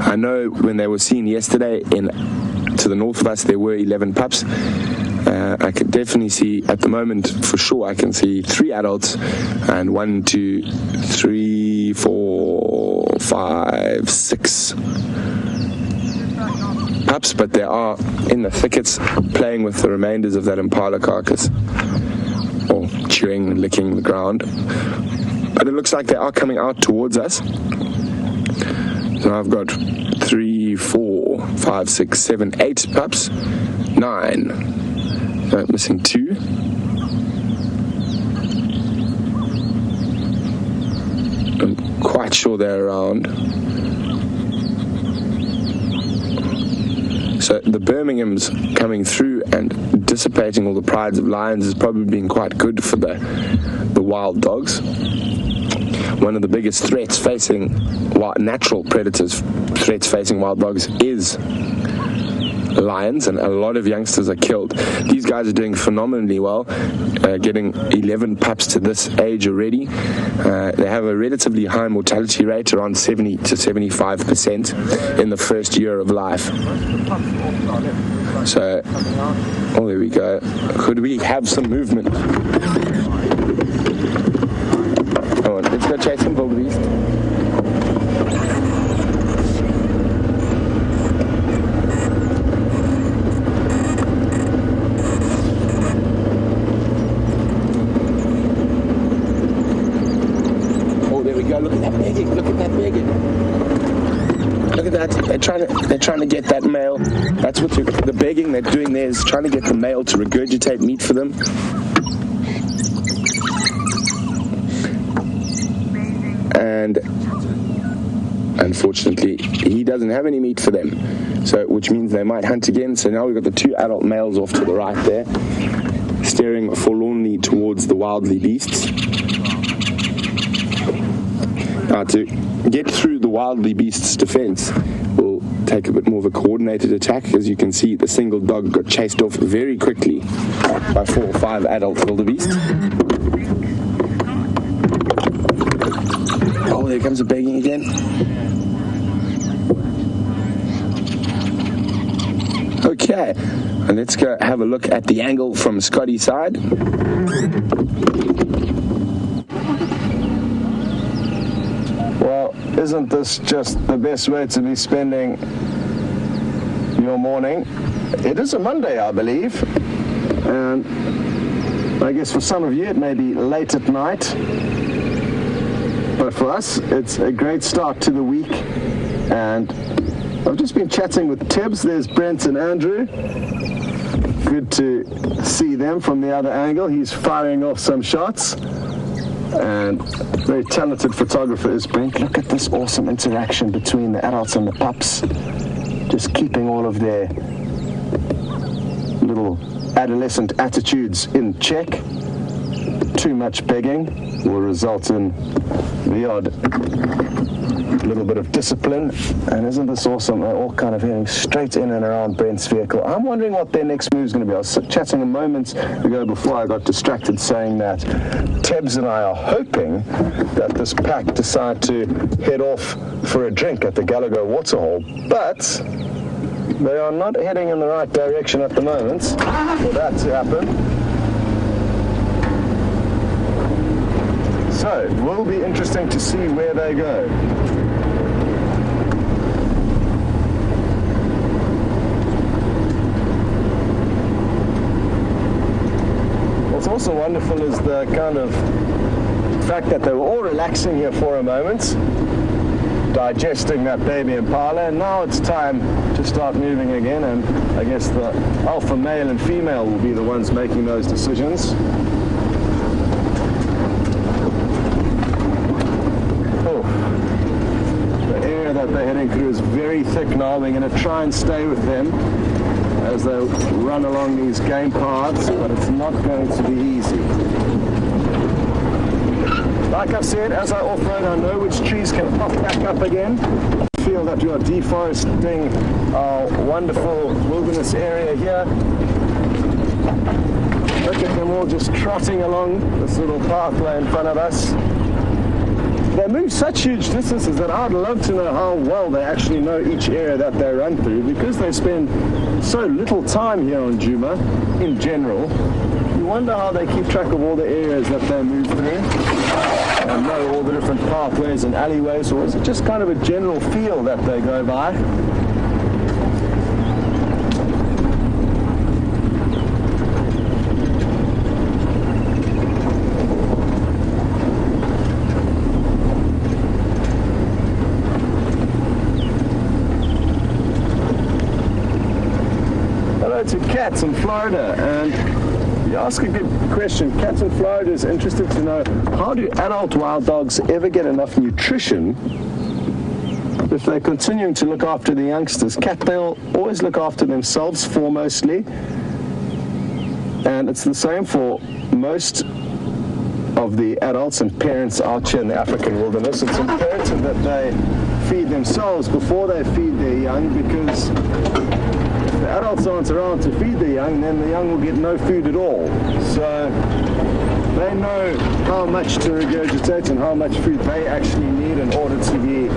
I know when they were seen yesterday to the north of us, there were 11 pups. I can definitely see, at the moment, for sure, I can see 3 adults and 1, 2, 3, 4, 5, 6 pups, but they are in the thickets playing with the remainders of that impala carcass, or chewing and licking the ground. But it looks like they are coming out towards us. So I've got 3, 4, 5, 6, 7, 8 pups, 9. So I'm missing 2. I'm quite sure they're around. So the Birmingham's coming through and dissipating all the prides of lions has probably been quite good for the wild dogs. One of the biggest threats facing natural predators, threats facing wild dogs is lions, and a lot of youngsters are killed. These guys are doing phenomenally well, getting 11 pups to this age already. They have a relatively high mortality rate, around 70 to 75% in the first year of life. So, oh, there we go. Could we have some movement? Come on, let's go chase some wildebeest. Look at that begging, look at that begging. Look at that, they're trying to get that male. That's what the begging they're doing there is trying to get the male to regurgitate meat for them. And unfortunately, he doesn't have any meat for them. So, which means they might hunt again. So now we've got the 2 adult males off to the right there, staring forlornly towards the wildly beasts. Now, to get through the wildly beast's defense, we'll take a bit more of a coordinated attack. As you can see, the single dog got chased off very quickly by 4 or 5 adult wildebeest. Oh, there comes a begging again. Okay, and let's go have a look at the angle from Scotty's side. Well, isn't this just the best way to be spending your morning? It is a Monday, I believe, and I guess for some of you it may be late at night, but for us it's a great start to the week, and I've just been chatting with Tibbs. There's Brent and Andrew. Good to see them from the other angle. He's firing off some shots. And very talented photographer is Brent. Look at this awesome interaction between the adults and the pups. Just keeping all of their little adolescent attitudes in check. Too much begging will result in the odd little bit of discipline. And isn't this awesome? They're all kind of heading straight in and around Brent's vehicle. I'm wondering what their next move is going to be. I was chatting a moment ago before I got distracted saying that Tibbs and I are hoping that this pack decide to head off for a drink at the Gallagher waterhole, but they are not heading in the right direction at the moment for that to happen. So it will be interesting to see where they go. What's also wonderful is the kind of fact that they were all relaxing here for a moment, digesting that baby impala, and now it's time to start moving again, and I guess the alpha male and female will be the ones making those decisions. Oh, the area that they're heading through is very thick now. We're going to try and stay with them as they run along these game paths, but it's not going to be easy. Like I've said, as I off-road, I know which trees can pop back up again. I feel that we are deforesting our wonderful wilderness area here. Look at them all just trotting along this little pathway in front of us. They move such huge distances that I'd love to know how well they actually know each area that they run through, because they spend so little time here on Djuma in general. You wonder how they keep track of all the areas that they move through and know all the different pathways and alleyways, or is it just kind of a general feel that they go by? To cats in Florida, and you ask a good question. Cats in Florida is interested to know, how do adult wild dogs ever get enough nutrition if they're continuing to look after the youngsters? They'll always look after themselves foremostly, and it's the same for most of the adults and parents out here in the African wilderness. It's imperative that they feed themselves before they feed their young, because the adults aren't around to feed the young, then the young will get no food at all. So they know how much to regurgitate and how much food they actually need in order to be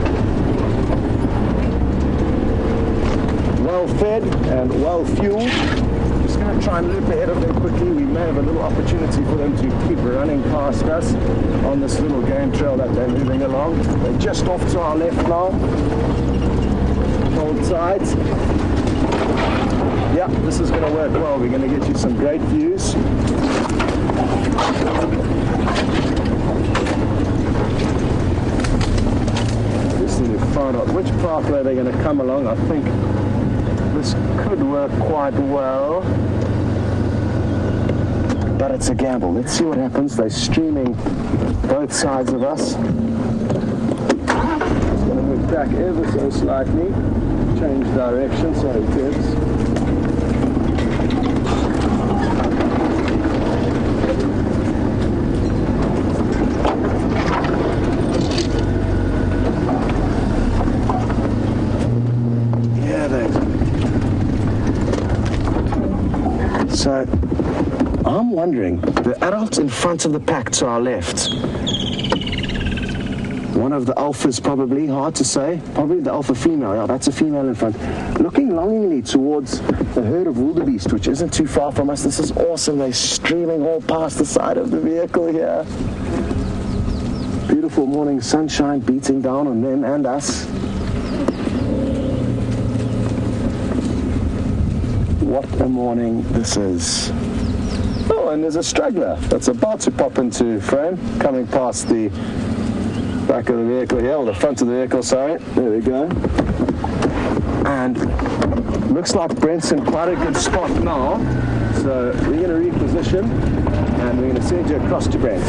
well fed and well fueled. Just going to try and loop ahead of them quickly. We may have a little opportunity for them to keep running past us on this little game trail that they're moving along. They're just off to our left now. Hold tight. Yeah, this is going to work well. We're going to get you some great views. Just need to find out which pathway they're going to come along. I think this could work quite well, but it's a gamble. Let's see what happens. They're streaming both sides of us. Just going to move back ever so slightly. Change direction. Sorry, Tibbs. So I'm wondering, the adults in front of the pack to our left, one of the alphas probably, hard to say, probably the alpha female. Yeah, that's a female in front, looking longingly towards the herd of wildebeest, which isn't too far from us. This is awesome. They're streaming all past the side of the vehicle here. Beautiful morning sunshine beating down on them and us. What a morning this is. Oh, and there's a straggler that's about to pop into frame, coming past the back of the vehicle here, or the front of the vehicle, sorry. There we go. And looks like Brent's in quite a good spot now. So we're going to reposition and we're going to send you across to Brent.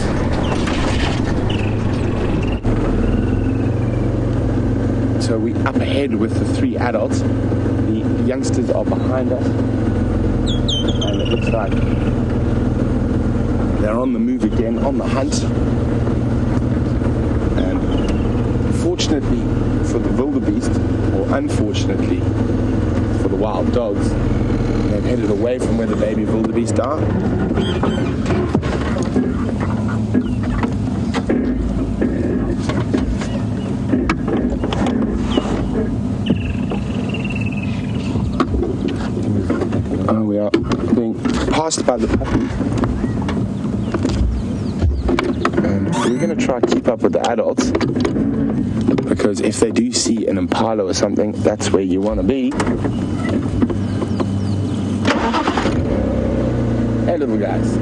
So we're up ahead with the 3 adults. The youngsters are behind us. And it looks like they're on the move again, on the hunt. And fortunately for the wildebeest, or unfortunately for the wild dogs, they've headed away from where the baby wildebeest are. We are being passed by the puppies, and we're going to try to keep up with the adults, because if they do see an impala or something, that's where you want to be. Hey little guys.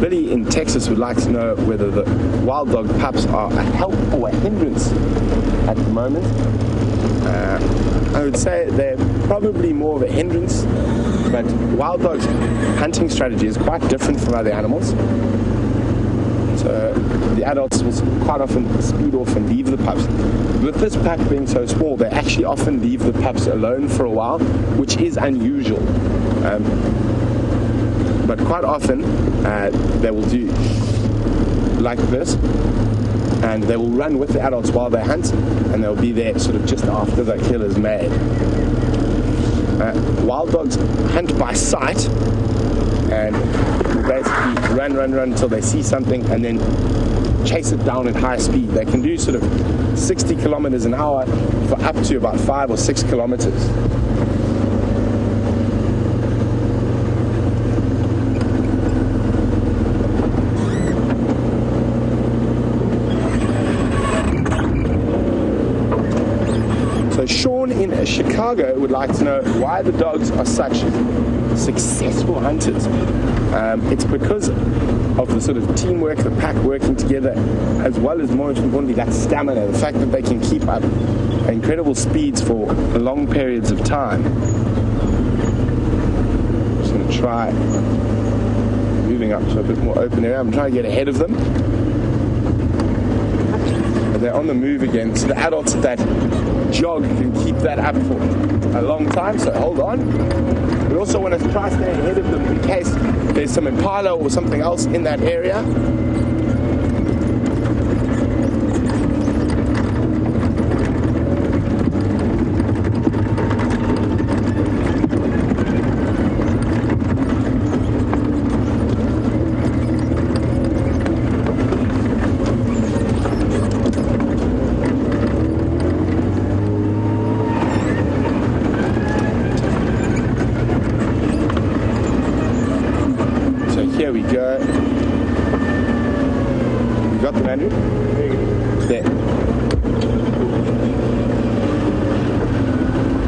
Billy in Texas would like to know whether the wild dog pups are a help or a hindrance at the moment. I would say they're probably more of a hindrance, but wild dogs' hunting strategy is quite different from other animals. So the adults will quite often speed off and leave the pups. With this pack being so small, they actually often leave the pups alone for a while, which is unusual. But quite often they will do like this, and they will run with the adults while they hunt, and they'll be there sort of just after the kill is made. Wild dogs hunt by sight, and will basically run until they see something and then chase it down at high speed. They can do sort of 60 kilometers an hour for up to about 5 or 6 kilometers. Sean in Chicago would like to know why the dogs are such successful hunters. It's because of the sort of teamwork, the pack working together, as well as, more importantly, that stamina, the fact that they can keep up incredible speeds for long periods of time. I'm just going to try moving up to a bit more open area. I'm trying to get ahead of them. But they're on the move again, so the adults at that jog can keep that up for a long time, so hold on. We also want to try to stay ahead of them in case there's some impala or something else in that area. Here we go. You got them, Andrew? There.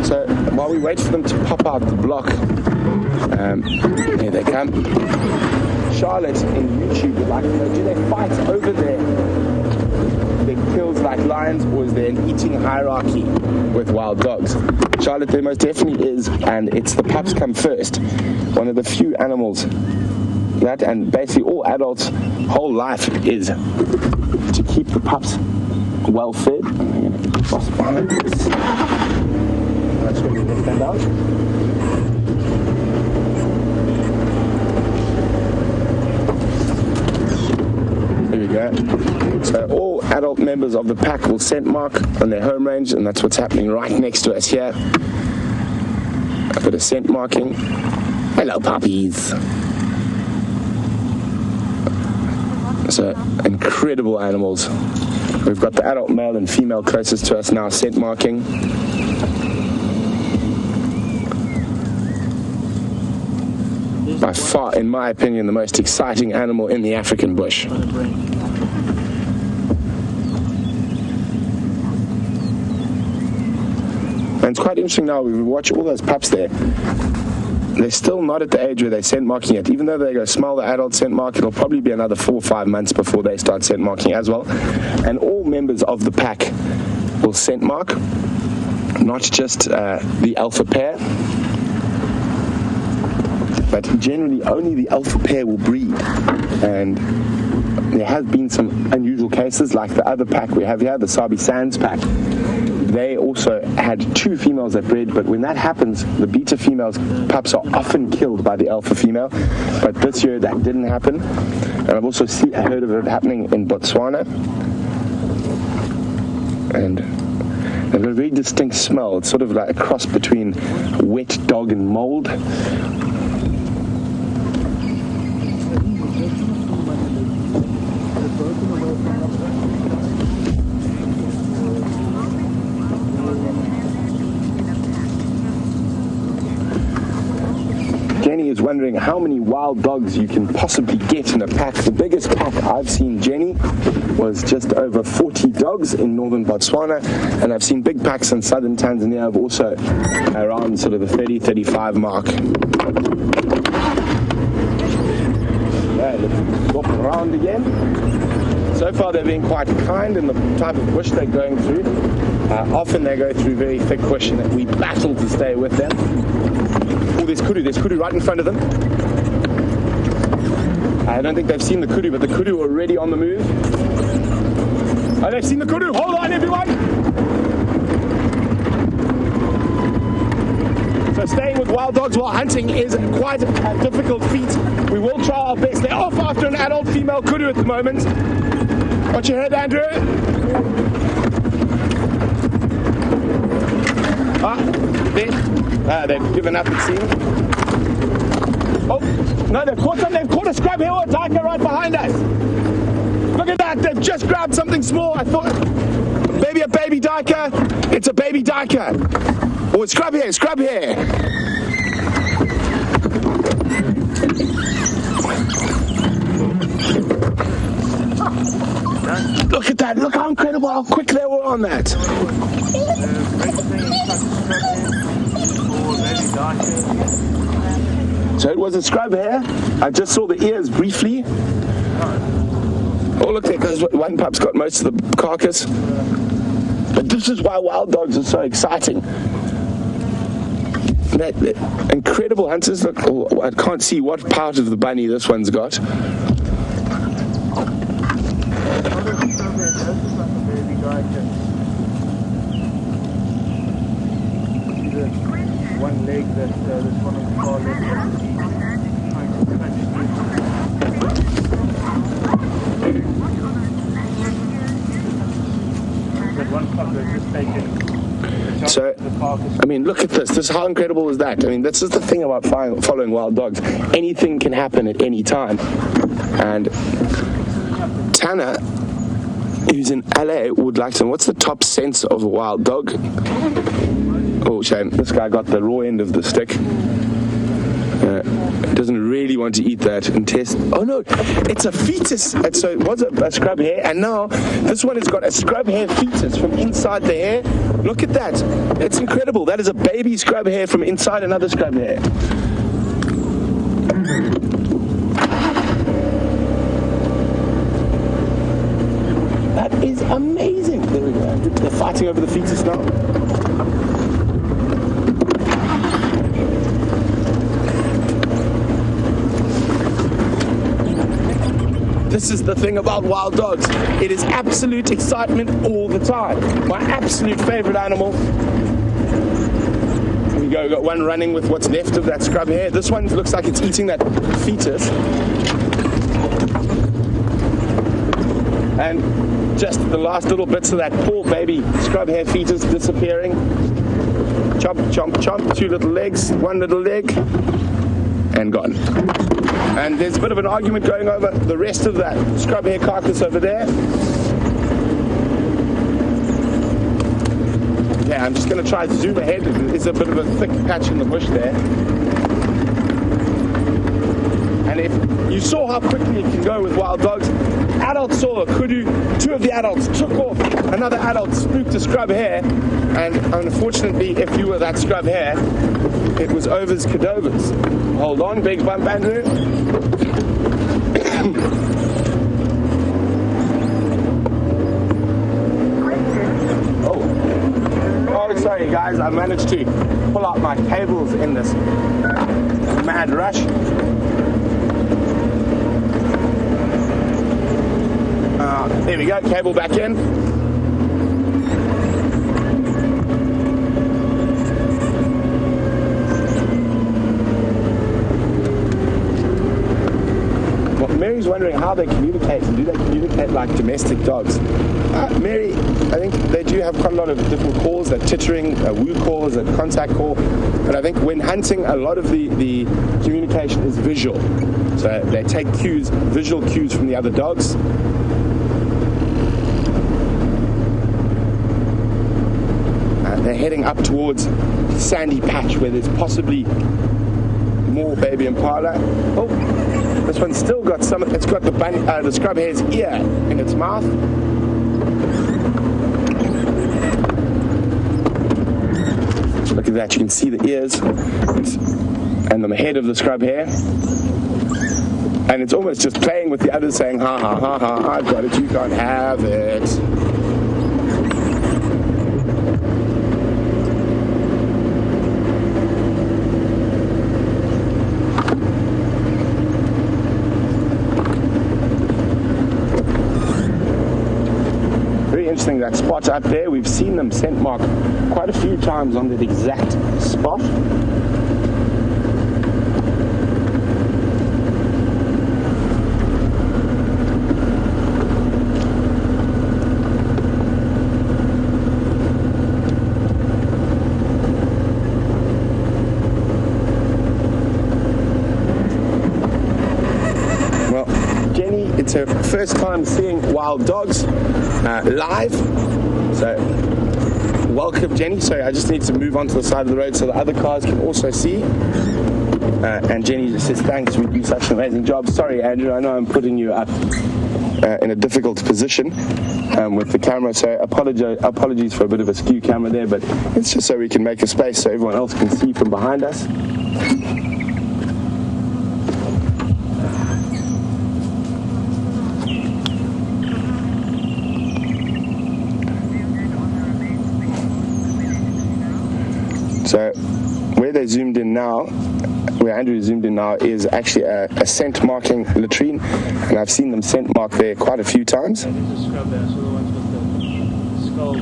So while we wait for them to pop out the block, here they come. Charlotte in YouTube would like to know, do they fight over their kills like lions, or is there an eating hierarchy with wild dogs? Charlotte, there most definitely is, and it's the pups come first. One of the few animals that, and basically all adults' whole life, is to keep the pups well fed. I'm going to get across behind this. That's where we can stand out. There we go. So all adult members of the pack will scent mark on their home range, and that's what's happening right next to us here. A bit of scent marking. Hello, puppies. So incredible animals. We've got the adult male and female closest to us now scent marking. By far, in my opinion, the most exciting animal in the African bush. And it's quite interesting now, we watch all those pups there. They're still not at the age where they're scent marking yet. Even though they go smell the adult scent mark, it'll probably be another 4 or 5 months before they start scent marking as well. And all members of the pack will scent mark, not just the alpha pair, but generally only the alpha pair will breed. And there have been some unusual cases, like the other pack we have here, the Sabi Sands pack. They also had 2 females that bred, but when that happens, the beta females pups are often killed by the alpha female. But this year that didn't happen, and I've also heard of it happening in Botswana. And they've got a very distinct smell. It's sort of like a cross between wet dog and mold. Jenny is wondering how many wild dogs you can possibly get in a pack. The biggest pack I've seen, Jenny, was just over 40 dogs in northern Botswana, and I've seen big packs in southern Tanzania of also around sort of the 30-35 mark. Okay, let's walk around again. So far they're being quite kind in the type of bush they're going through. Often they go through very thick bush and we battle to stay with them. Oh, there's kudu right in front of them. I don't think they've seen the kudu, but the kudu are already on the move. Oh, they've seen the kudu. Hold on, everyone. So staying with wild dogs while hunting is quite a difficult feat. We will try our best. They're off after an adult female kudu at the moment. Watch your head, Andrew. They've given up, it seems. Oh, no, they've caught something. They've caught a scrub here or a tiger right behind us. Look at that. They've just grabbed something small. I thought maybe a baby duiker. It's a baby duiker. Oh, it's scrub here, scrub here. Look at that. Look how incredible, how quick they were on that. So it was a scrub hair. I just saw the ears briefly. Oh, look there, because one pup's got most of the carcass. But this is why wild dogs are so exciting. That incredible hunters. Look, oh, I can't see what part of the bunny this one's got. One leg that this one is called. That one pup that's just taken. So, I mean, look at this. This, how incredible is that? I mean, this is the thing about following wild dogs. Anything can happen at any time. And Tana, who's in LA, would like to know, what's the top sense of a wild dog? Oh, shame. This guy got the raw end of the stick. Doesn't really want to eat that and test. Oh, no. It's a fetus. So it was a scrub hair. And now this one has got a scrub hair fetus from inside the hair. Look at that. It's incredible. That is a baby scrub hair from inside another scrub hair. That is amazing. There we go. They're fighting over the fetus now. This is the thing about wild dogs. It is absolute excitement all the time. My absolute favorite animal. We got one running with what's left of that scrub hair. This one looks like it's eating that fetus. And just the last little bits of that poor baby scrub hair fetus disappearing. Chomp, chomp, chomp. 2 little legs, 1 little leg, and gone. And there's a bit of an argument going over the rest of that scrub hair carcass over there. Yeah, I'm just going to try to zoom ahead. There's a bit of a thick patch in the bush there. And if you saw how quickly it can go with wild dogs, adult saw a kudu, 2 of the adults took off, another adult spooked a scrub hare, and unfortunately, if you were that scrub hare, it was Over's cadavers. Hold on, big bump, Andrew. Oh, sorry guys, I managed to pull out my cables in this mad rush. There we go, cable back in. Well, Mary's wondering how they communicate, and do they communicate like domestic dogs? Mary, I think they do have quite a lot of different calls. That tittering, a woo call is a contact call, and I think when hunting, a lot of the communication is visual. So they take cues, visual cues from the other dogs. They're heading up towards Sandy Patch where there's possibly more baby impala. Oh, this one's still got some. It's got the scrub hare's ear in its mouth. Look at that! You can see the ears and the head of the scrub hare, and it's almost just playing with the others, saying, "Ha ha ha ha! I've got it. You can't have it." Interesting, that spot up there, we've seen them scent mark quite a few times on that exact spot. It's her first time seeing wild dogs live, so welcome Jenny. Sorry, I just need to move onto the side of the road so the other cars can also see. And Jenny just says thanks, we do such an amazing job. Sorry Andrew, I know I'm putting you up in a difficult position with the camera, so apologies for a bit of a skew camera there, but it's just so we can make a space so everyone else can see from behind us. So where they zoomed in now, where Andrew zoomed in now, is actually a scent marking latrine, and I've seen them scent mark there quite a few times. There's a scrub there, so the ones with the skull.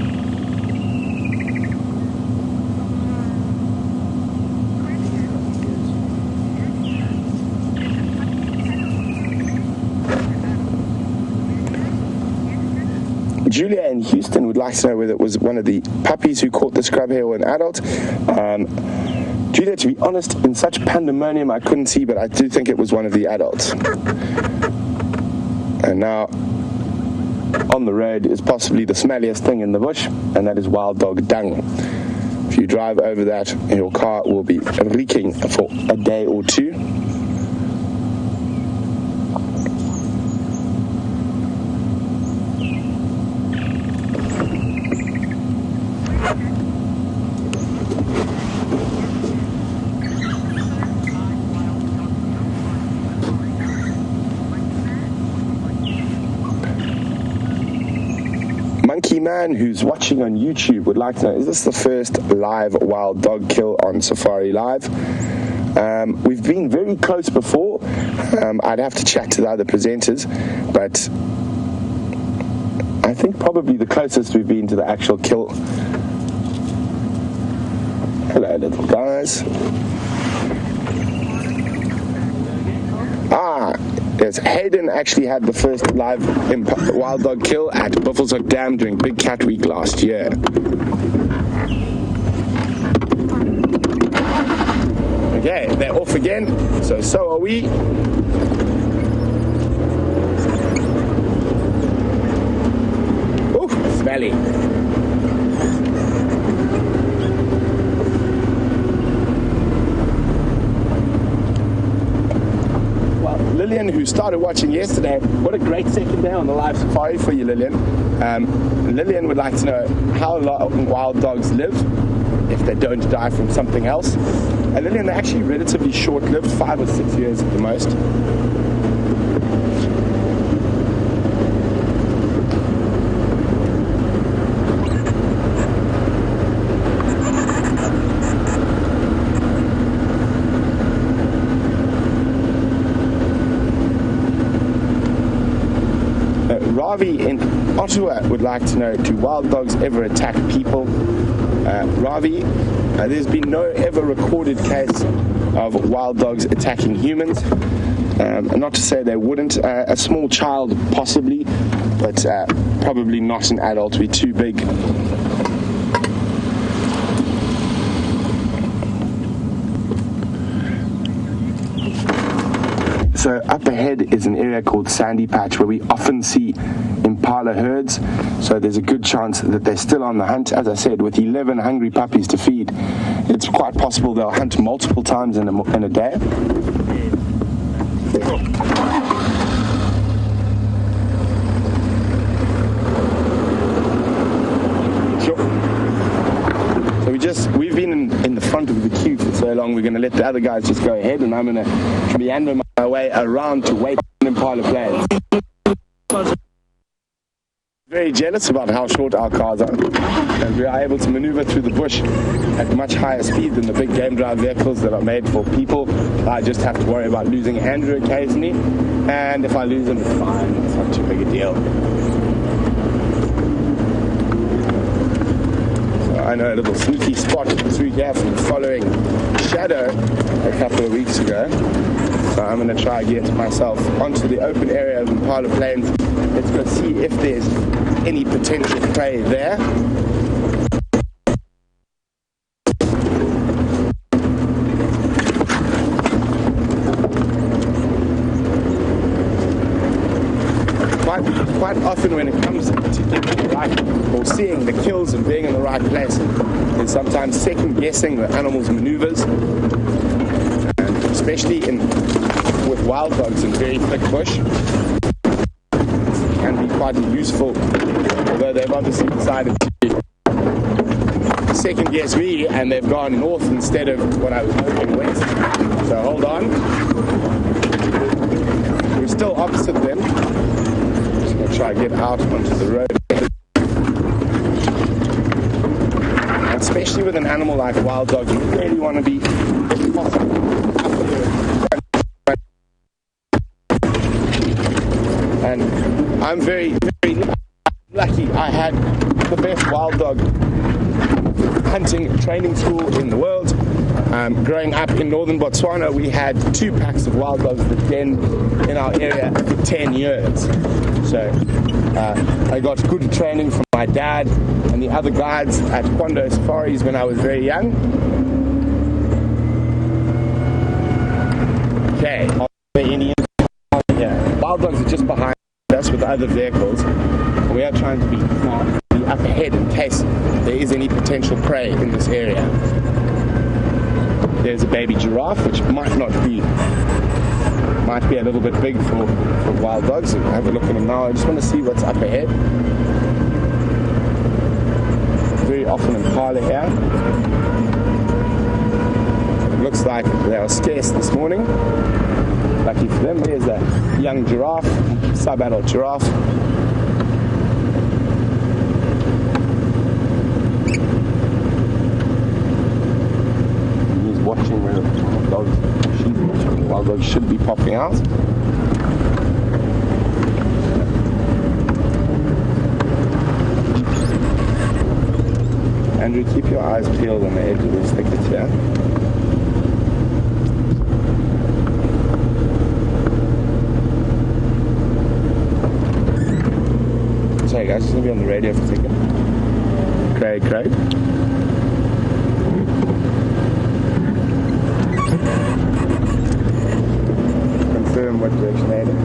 Julia in Houston would like to know whether it was one of the puppies who caught the scrub hare or an adult. Julia, to be honest, in such pandemonium I couldn't see, but I do think it was one of the adults. And now on the road is possibly the smelliest thing in the bush, and that is wild dog dung. If you drive over that, your car will be reeking for a day or two. Man who's watching on YouTube would like to know, is this the first live wild dog kill on Safari Live? We've been very close before. I'd have to chat to the other presenters, but I think probably the closest we've been to the actual kill. Hello little guys. Yes, Hayden actually had the first live wild dog kill at Buffelshoek Dam during Big Cat Week last year. Okay, they're off again, so are we. Ooh, smelly. Lillian, who who started watching yesterday, what a great second day on the LiveSafari for you, Lillian. Lillian would like to know how long wild dogs live if they don't die from something else. Lillian, they're actually relatively short-lived, 5 or 6 years at the most. Ravi in Ottawa would like to know, do wild dogs ever attack people? Ravi, there's been no ever recorded case of wild dogs attacking humans. Not to say they wouldn't. A small child possibly, but probably not an adult to be too big. So up ahead is an area called Sandy Patch where we often see impala herds. So there's a good chance that they're still on the hunt. As I said, with 11 hungry puppies to feed, it's quite possible they'll hunt multiple times in a day. So we've been in the front of the queue for so long, we're going to let the other guys just go ahead, and I'm going to meander my way around to wait on impala plains. Very jealous about how short our cars are, and we are able to maneuver through the bush at much higher speed than the big game drive vehicles that are made for people. I just have to worry about losing Andrew occasionally, and if I lose him, it's fine, it's not too big a deal. I know a little sneaky spot through here from following Shadow a couple of weeks ago. So I'm going to try and get myself onto the open area of Impala Plains. Let's go see if there's any potential prey there. Quite often when it comes to getting the right, or seeing the kills and being in the right place, it's sometimes second guessing the animal's maneuvers, and especially with wild dogs in very thick bush, it can be quite useful, although they've obviously decided to second guess me and they've gone north instead of what I was hoping west. So hold on, we're still opposite them. Try to get out onto the road, and especially with an animal like wild dogs, you really want to be, if possible, and I'm very, very lucky. I had the best wild dog hunting training school in the world. Growing up in northern Botswana, we had 2 packs of wild dogs that denned in our area for 10 years. So I got good training from my dad and the other guides at Quando Safaris when I was very young. Okay, wild dogs are just behind us with the other vehicles. We are trying to be up ahead in case there is any potential prey in this area. There's a baby giraffe, which might be a little bit big for wild dogs. And have a look at them now. I just want to see what's up ahead. Very often impala here. It looks like they are scarce this morning. Lucky for them. There's a young giraffe, sub-adult giraffe. Watching where wild dogs should be popping out. Andrew, keep your eyes peeled on the edge of this thicket here. Sorry guys, just going to be on the radio for a second. Craig. Confirm what direction they're heading.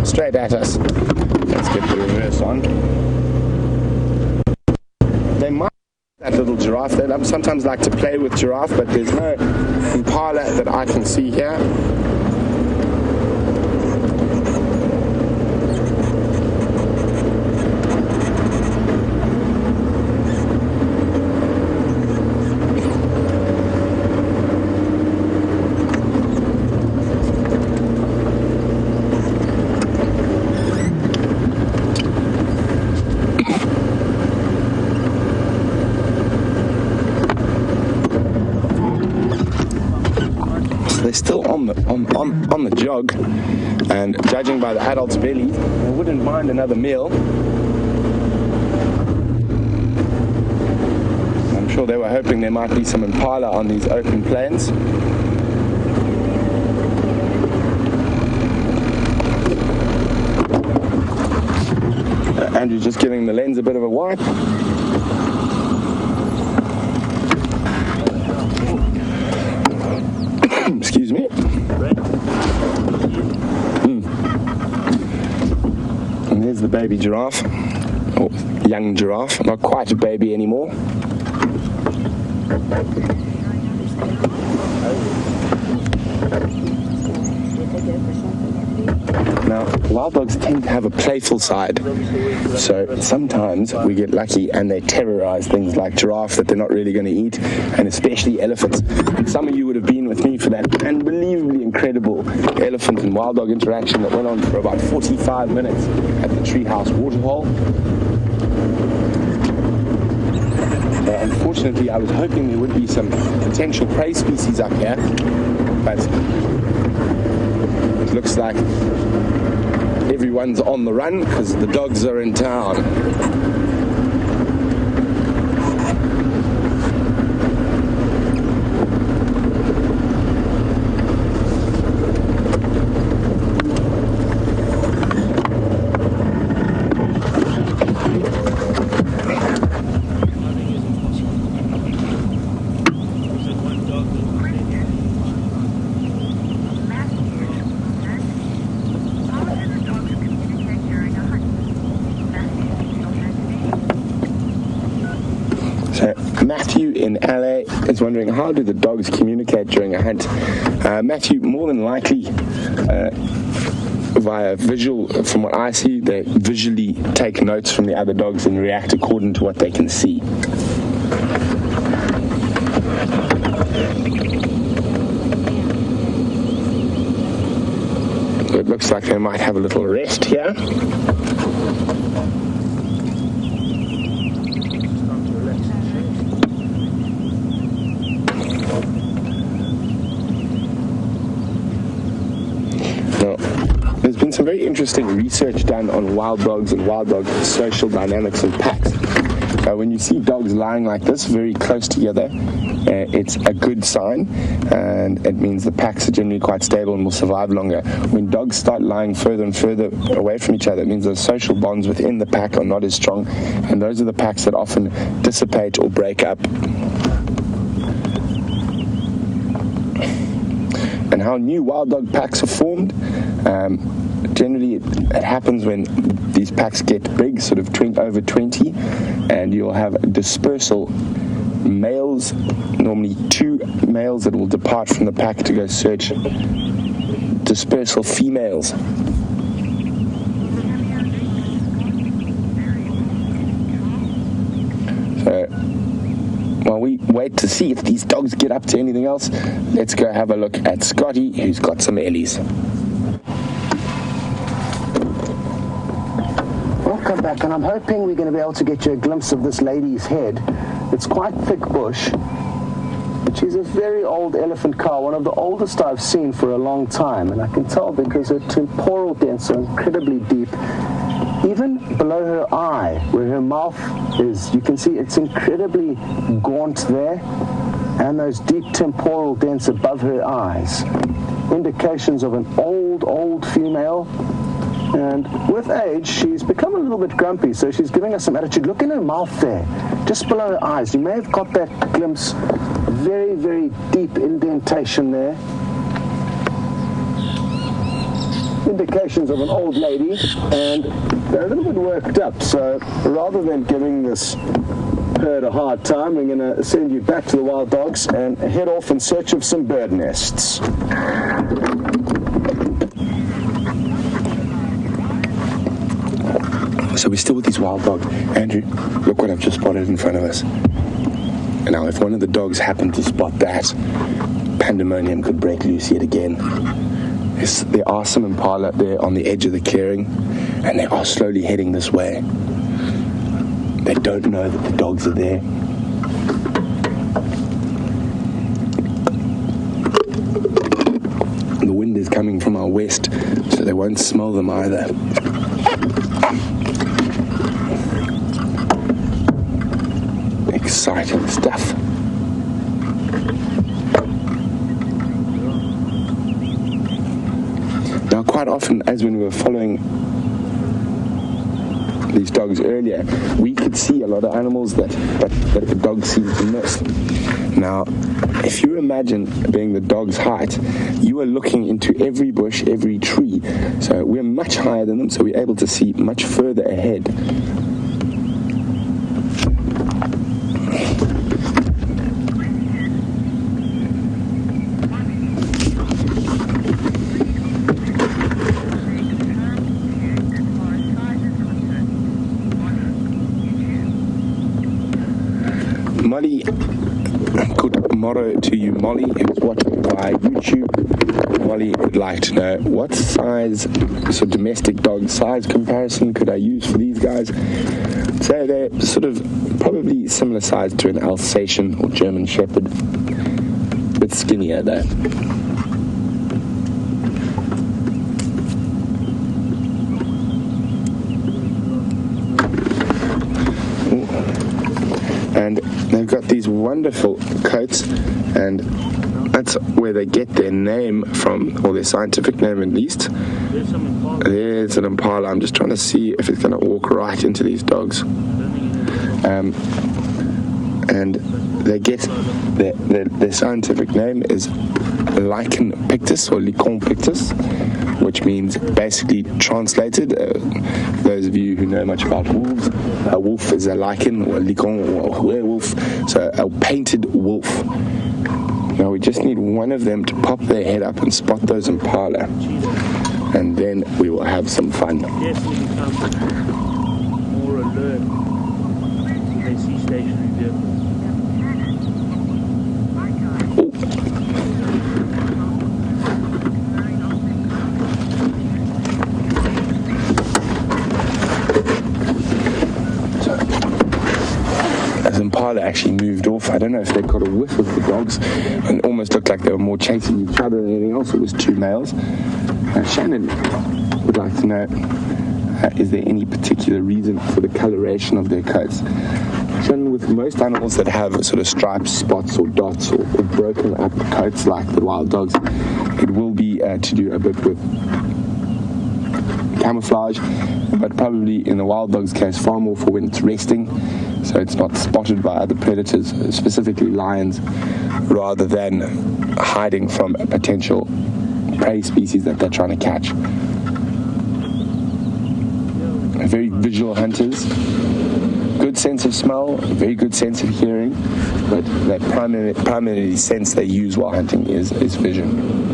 straight at us. Let's get the reverse on. They might that little giraffe. They sometimes like to play with giraffe, but there's no impala that I can see here. They're still on the jog, and judging by the adult's belly, they wouldn't mind another meal. I'm sure they were hoping there might be some impala on these open plains. Andrew's just giving the lens a bit of a wipe. Excuse me. And there's the baby giraffe, or young giraffe, not quite a baby anymore. Now, wild dogs tend to have a playful side, so sometimes we get lucky and they terrorize things like giraffe that they're not really going to eat, and especially elephants. Some of you would have been with me for that unbelievably incredible elephant and wild dog interaction that went on for about 45 minutes at the Treehouse Waterhole. Unfortunately, I was hoping there would be some potential prey species up here, but it looks like everyone's on the run because the dogs are in town. Matthew in LA is wondering, how do the dogs communicate during a hunt? Matthew, more than likely via visual. From what I see, they visually take notes from the other dogs and react according to what they can see. So it looks like they might have a little rest here. There's been some very interesting research done on wild dogs and wild dog social dynamics in packs. When you see dogs lying like this, very close together, it's a good sign, and it means the packs are generally quite stable and will survive longer. When dogs start lying further and further away from each other, it means those social bonds within the pack are not as strong, and those are the packs that often dissipate or break up. And how new wild dog packs are formed, generally it happens when these packs get big, sort of over 20, and you'll have dispersal males, normally 2 males that will depart from the pack to go search dispersal females. So while we wait to see if these dogs get up to anything else, let's go have a look at Scotty, who's got some ellies. Welcome back, and I'm hoping we're going to be able to get you a glimpse of this lady's head. It's quite thick bush. She's a very old elephant cow, one of the oldest I've seen for a long time, and I can tell because her temporal dents are incredibly deep. Even below her eye, where her mouth is, you can see it's incredibly gaunt there, and those deep temporal dents above her eyes. Indications of an old female, and with age, she's become a little bit grumpy, so she's giving us some attitude. Look in her mouth there, just below her eyes. You may have got that glimpse, very, very deep indentation there. indications of an old lady, and they're a little bit worked up. So rather than giving this herd a hard time, we're going to send you back to the wild dogs and head off in search of some bird nests. So we're still with these wild dogs. Andrew, look what I've just spotted in front of us. And now if one of the dogs happened to spot that, pandemonium could break loose yet again. There are some impala there on the edge of the clearing, and they are slowly heading this way. They don't know that the dogs are there. The wind is coming from our west, so they won't smell them either. Exciting stuff. Now, quite often, as when we were following these dogs earlier, we could see a lot of animals that the dogs seem to miss. Now, if you imagine being the dog's height, you are looking into every bush, every tree. So we're much higher than them, so we're able to see much further ahead. Molly, good morrow to you, Molly, who's watching via YouTube. Molly would like to know what size, so domestic dog size comparison could I use for these guys? So they're sort of probably similar size to an Alsatian or German Shepherd, a bit skinnier though. And they've got these wonderful coats, and that's where they get their name from, or their scientific name at least. There's an impala. I'm just trying to see if it's going to walk right into these dogs. And they get their scientific name is Lichen pictus or Lichen pictus, which means basically translated, those of you who know much about wolves, a wolf is a lichen or a lichen or a werewolf, so a painted wolf. Now we just need one of them to pop their head up and spot those impala, and then we will have some fun. Definitely become more alert when they see stationary vehicles. Impala actually moved off. I don't know if they got a whiff of the dogs, and it almost looked like they were more chasing each other than anything else. It was two males. Shannon would like to know, is there any particular reason for the coloration of their coats? Shannon, with most animals that have sort of stripes, spots or dots or broken up coats like the wild dogs, it will be to do a bit with camouflage, but probably in the wild dog's case far more for when it's resting, so it's not spotted by other predators, specifically lions, rather than hiding from a potential prey species that they're trying to catch. Very visual hunters, good sense of smell, very good sense of hearing, but that primary sense they use while hunting is vision.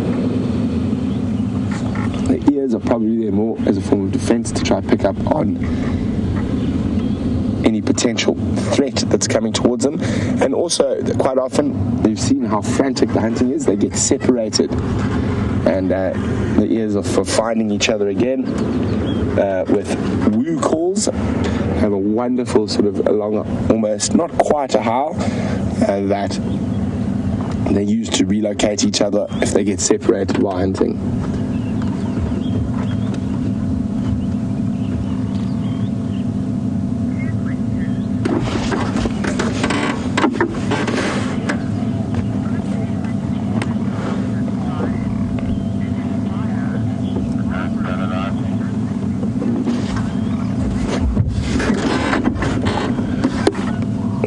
The ears are probably there more as a form of defense to try to pick up on any potential threat that's coming towards them. And also, quite often, they've seen how frantic the hunting is. They get separated, and the ears are for finding each other again with woo calls. Have a wonderful sort of almost not quite a howl that they use to relocate each other if they get separated while hunting.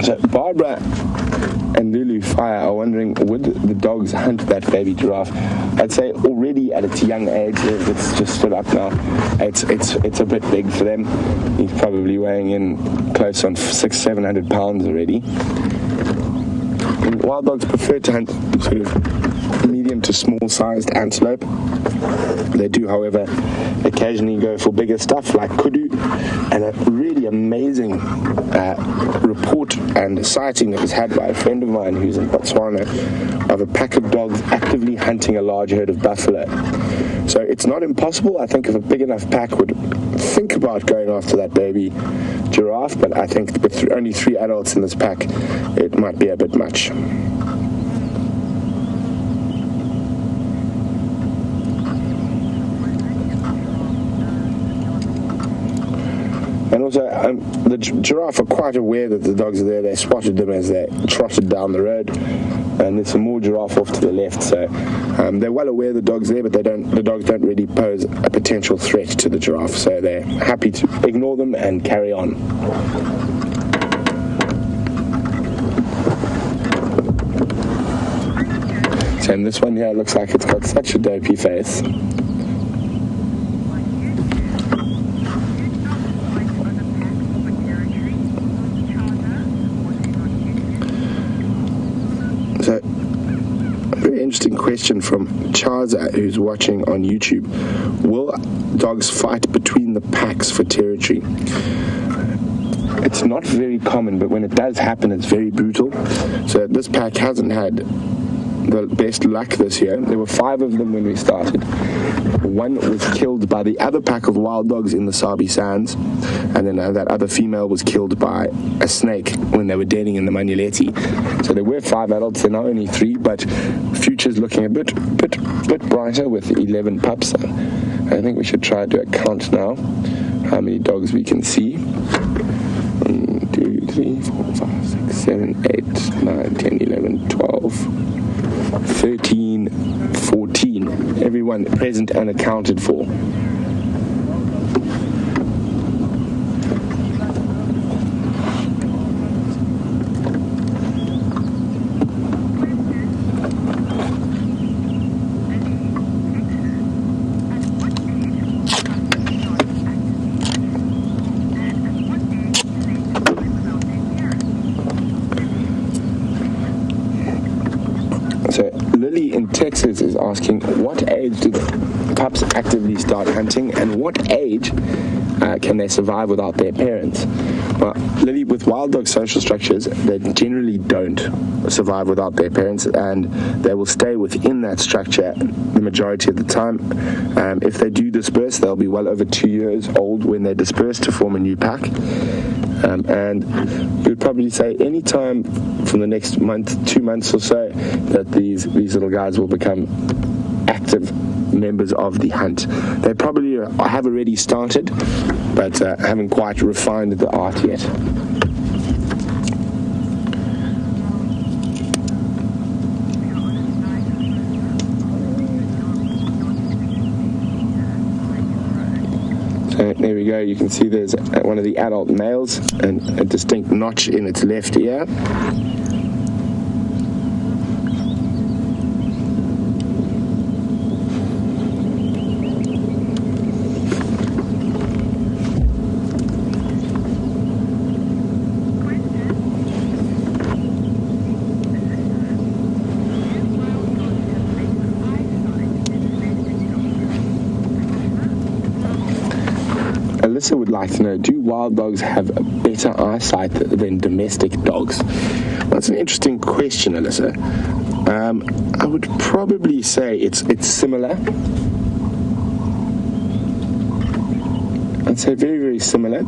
So Barbara and Lulu Fire are wondering, would the dogs hunt that baby giraffe? I'd say already at its young age, it's just stood up now, it's a bit big for them. He's probably weighing in close on 600-700 pounds already. And wild dogs prefer to hunt sort of medium to small sized antelope. They do, however, occasionally go for bigger stuff like kudu, and a really amazing report and sighting that was had by a friend of mine who's in Botswana of a pack of dogs actively hunting a large herd of buffalo. So it's not impossible. I think if a big enough pack would think about going after that baby giraffe, but I think with only 3 adults in this pack, it might be a bit much. And also, the giraffe are quite aware that the dogs are there. They spotted them as they trotted down the road, and there's some more giraffe off to the left. So they're well aware the dog's there, but the dogs don't really pose a potential threat to the giraffe. So they're happy to ignore them and carry on. So and this one here looks like it's got such a dopey face. So, a very interesting question from Chaza, who's watching on YouTube. Will dogs fight between the packs for territory? It's not very common, but when it does happen, it's very brutal. So this pack hasn't had the best luck this year. There were 5 of them when we started. One was killed by the other pack of wild dogs in the Sabi Sands, and then that other female was killed by a snake when they were denning in the Manyeleti. So there were 5 adults, there are now only 3, but future's looking a bit brighter with 11 pups. I think we should try to do a count now, how many dogs we can see. 1, 2, 3, 4, 5, 6, 7, 8, 9, 10, 11, 12, 13, 14. Everyone present and accounted for. So Lily in Texas is asking, what age do the pups actively start hunting, and what age can they survive without their parents? Well, Lily, with wild dog social structures, they generally don't survive without their parents, and they will stay within that structure the majority of the time. If they do disperse, they'll be well over 2 years old when they disperse to form a new pack. And we'd probably say any time from the next month, 2 months or so, that these little guys will become active members of the hunt. They probably have already started, but haven't quite refined the art yet. So there we go, you can see there's one of the adult males and a distinct notch in its left ear. Alyssa would like to know, do wild dogs have a better eyesight than domestic dogs? That's an interesting question, Alyssa. I would probably say it's similar. I'd say very, very similar.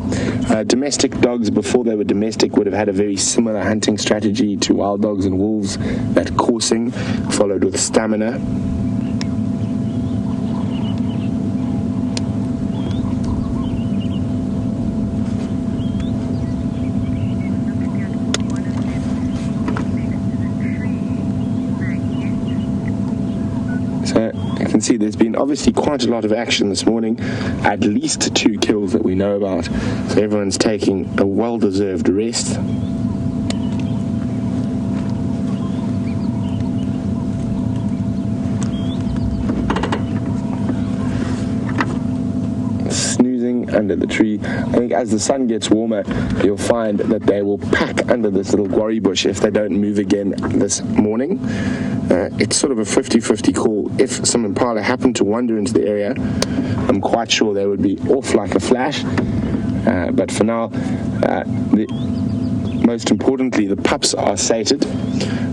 Domestic dogs, before they were domestic, would have had a very similar hunting strategy to wild dogs and wolves, that coursing followed with stamina. So you can see there's been obviously quite a lot of action this morning, at least 2 kills that we know about. So everyone's taking a well-deserved rest. under the tree. I think as the sun gets warmer, you'll find that they will pack under this little guarri bush if they don't move again this morning. It's sort of a 50-50 call. If some impala happen to wander into the area, I'm quite sure they would be off like a flash. But for now, most importantly, the pups are sated,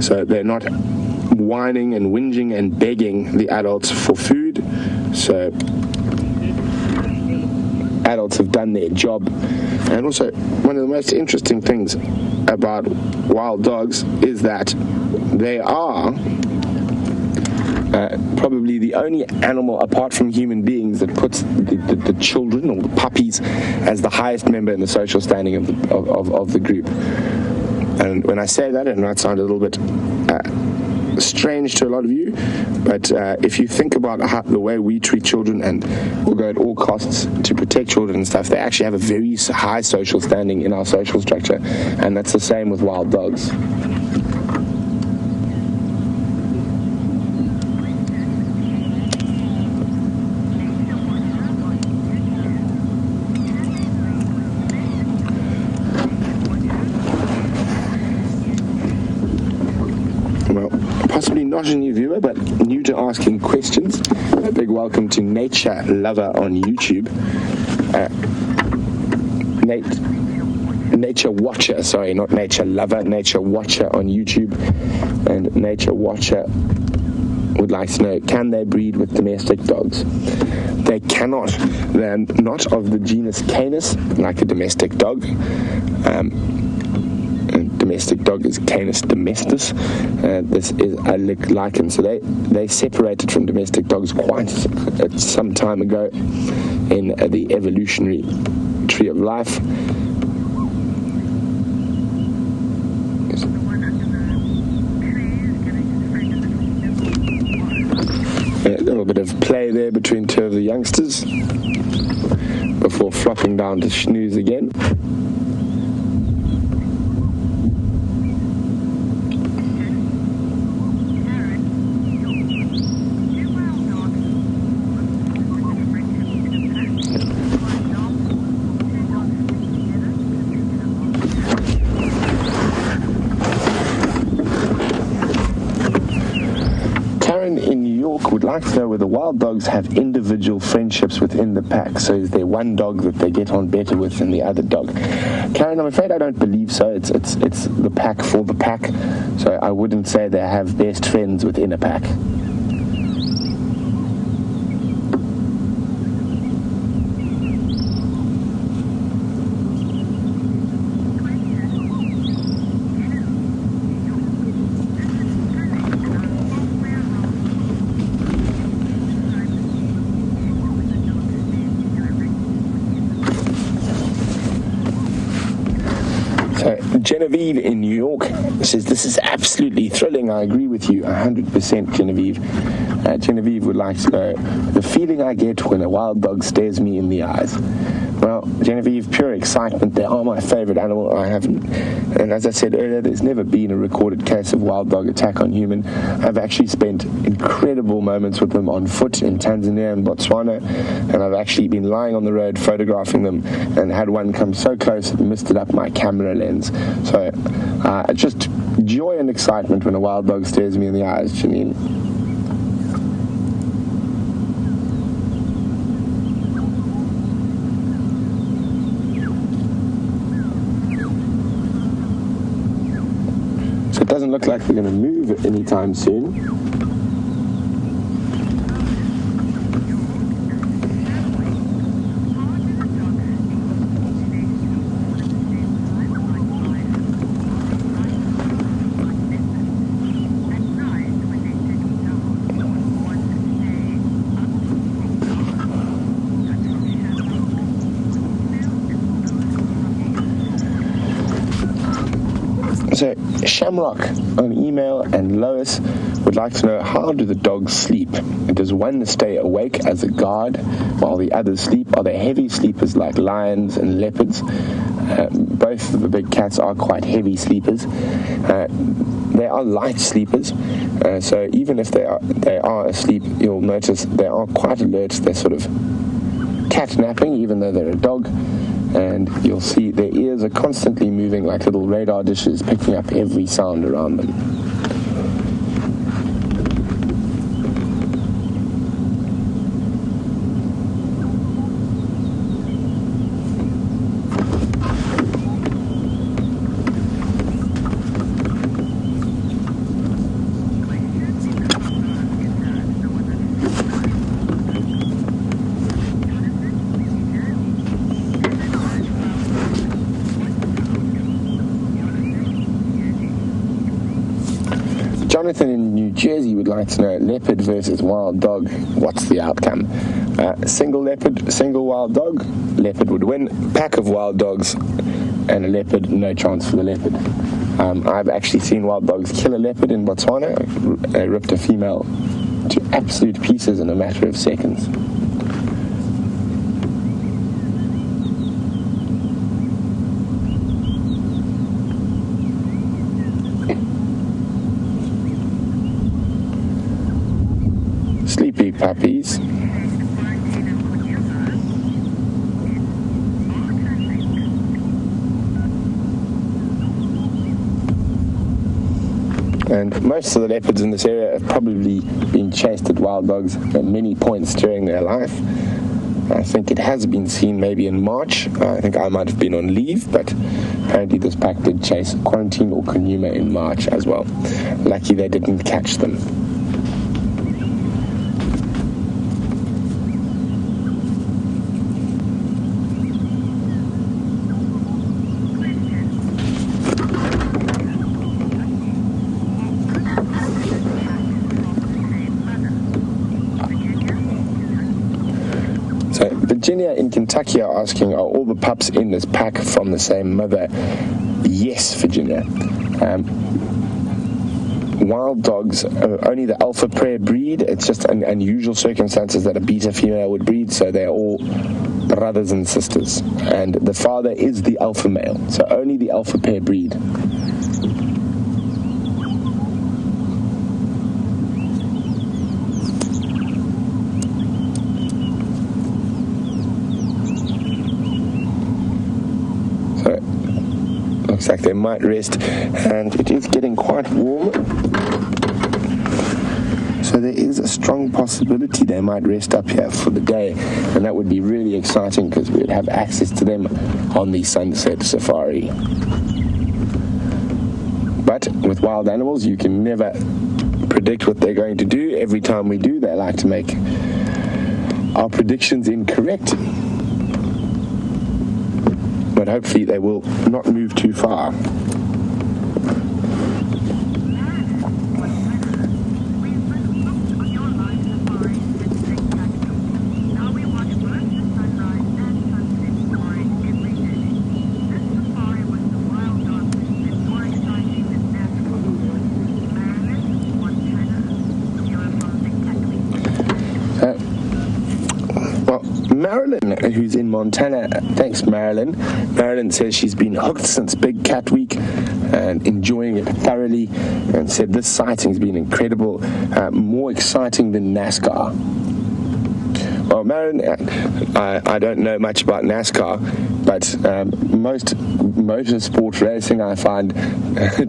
so they're not whining and whinging and begging the adults for food. So adults have done their job. And also, one of the most interesting things about wild dogs is that they are probably the only animal apart from human beings that puts the children or the puppies as the highest member in the social standing of the group. And when I say that, it might sound a little bit strange to a lot of you, but if you think about the way we treat children and we'll go at all costs to protect children and stuff, they actually have a very high social standing in our social structure, and that's the same with wild dogs. Possibly not a new viewer, but new to asking questions. A big welcome to Nature Lover on YouTube. Nature Watcher, sorry, not Nature Lover, Nature Watcher on YouTube. And Nature Watcher would like to know, can they breed with domestic dogs? They cannot. They're not of the genus Canis, like a domestic dog. Domestic dog is Canis domestus. This is a lichen. So they separated from domestic dogs quite some time ago in the evolutionary tree of life. A little bit of play there between two of the youngsters before flopping down to snooze again. Would like to know whether wild dogs have individual friendships within the pack. So is there one dog that they get on better with than the other dog? Karen, I'm afraid I don't believe so. It's the pack for the pack. So I wouldn't say they have best friends within a pack. Genevieve in New York says, this is absolutely thrilling. I agree with you 100%, Genevieve. Genevieve would like to know the feeling I get when a wild dog stares me in the eyes. Well, Genevieve, pure excitement. They are my favorite animal. And as I said earlier, there's never been a recorded case of wild dog attack on human. I've actually spent incredible moments with them on foot in Tanzania and Botswana, and I've actually been lying on the road photographing them and had one come so close it misted up my camera lens. So just joy and excitement when a wild dog stares me in the eyes, Janine. It doesn't look like they're going to move anytime soon. So Shamrock on email and Lois would like to know, how do the dogs sleep? Does one stay awake as a guard while the others sleep? Are they heavy sleepers like lions and leopards? Both of the big cats are quite heavy sleepers. They are light sleepers, so even if they are asleep, you'll notice they are quite alert. They sort of catnapping, even though they're a dog. And you'll see their ears are constantly moving like little radar dishes, picking up every sound around them. Jonathan in New Jersey would like to know, leopard versus wild dog, what's the outcome? Single leopard, single wild dog, leopard would win. Pack of wild dogs and a leopard, no chance for the leopard. I've actually seen wild dogs kill a leopard in Botswana. They ripped a female to absolute pieces in a matter of seconds. Sleepy puppies. And most of the leopards in this area have probably been chased at wild dogs at many points during their life. I think it has been seen maybe in March. I think I might have been on leave, but apparently this pack did chase Quarantine or Kunuma in March as well. Lucky they didn't catch them. So Virginia in Kentucky are asking, are all the pups in this pack from the same mother? Yes, Virginia. Wild dogs are only the alpha pair breed. It's just unusual circumstances that a beta female would breed, so they're all brothers and sisters. And the father is the alpha male, so only the alpha pair breed. Looks like they might rest, and it is getting quite warm, so there is a strong possibility they might rest up here for the day, and that would be really exciting because we would have access to them on the sunset safari. But with wild animals, you can never predict what they're going to do. Every time we do, they like to make our predictions incorrect. But hopefully they will not move too far. Marilyn, who's in Montana, thanks Marilyn. Marilyn says she's been hooked since Big Cat Week and enjoying it thoroughly, and said this sighting's been incredible, more exciting than NASCAR. Well, Marilyn, I don't know much about NASCAR, but most motorsport racing I find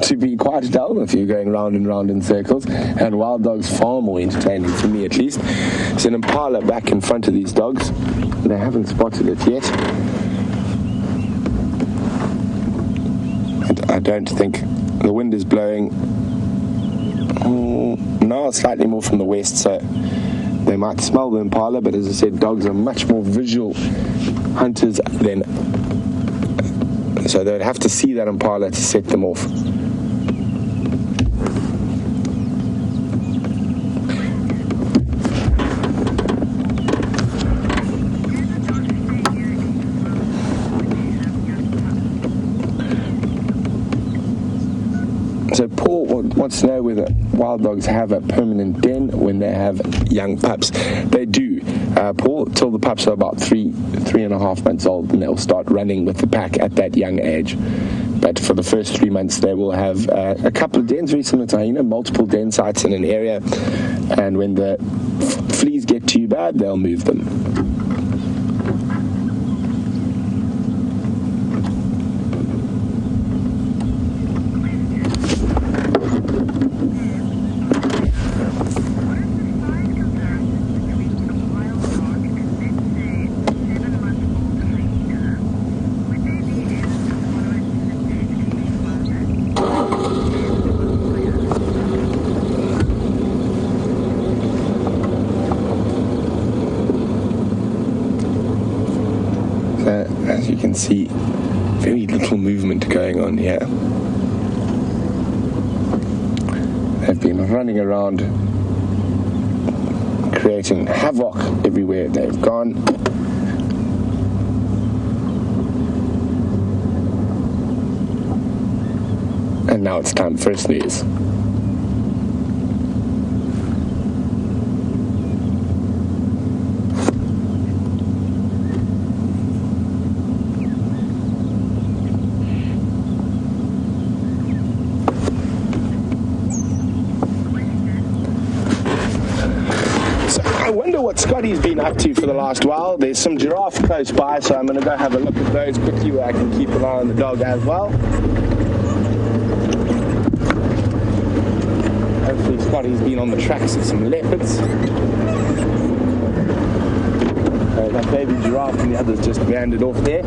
to be quite dull if you're going round and round in circles, and wild dogs far more entertaining, for me at least. There's an impala back in front of these dogs. They haven't spotted it yet. And I don't think the wind is blowing now slightly more from the west, so they might smell the impala, but as I said, dogs are much more visual hunters than, so they would have to see that impala to set them off. So Paul wants to know whether wild dogs have a permanent den when they have young pups. They do, Paul, till the pups are about 3.5 months old, and they'll start running with the pack at that young age. But for the first 3 months, they will have a couple of dens, very similar to hyena, multiple den sites in an area, and when the fleas get too bad, they'll move them. see very little movement going on here. They've been running around, creating havoc everywhere they've gone. And now it's time for a snooze. I wonder what Scotty's been up to for the last while. There's some giraffe close by, so I'm going to go have a look at those quickly where I can keep an eye on the dog as well. Hopefully Scotty's been on the tracks of some leopards. That baby giraffe and the others just meandered off there.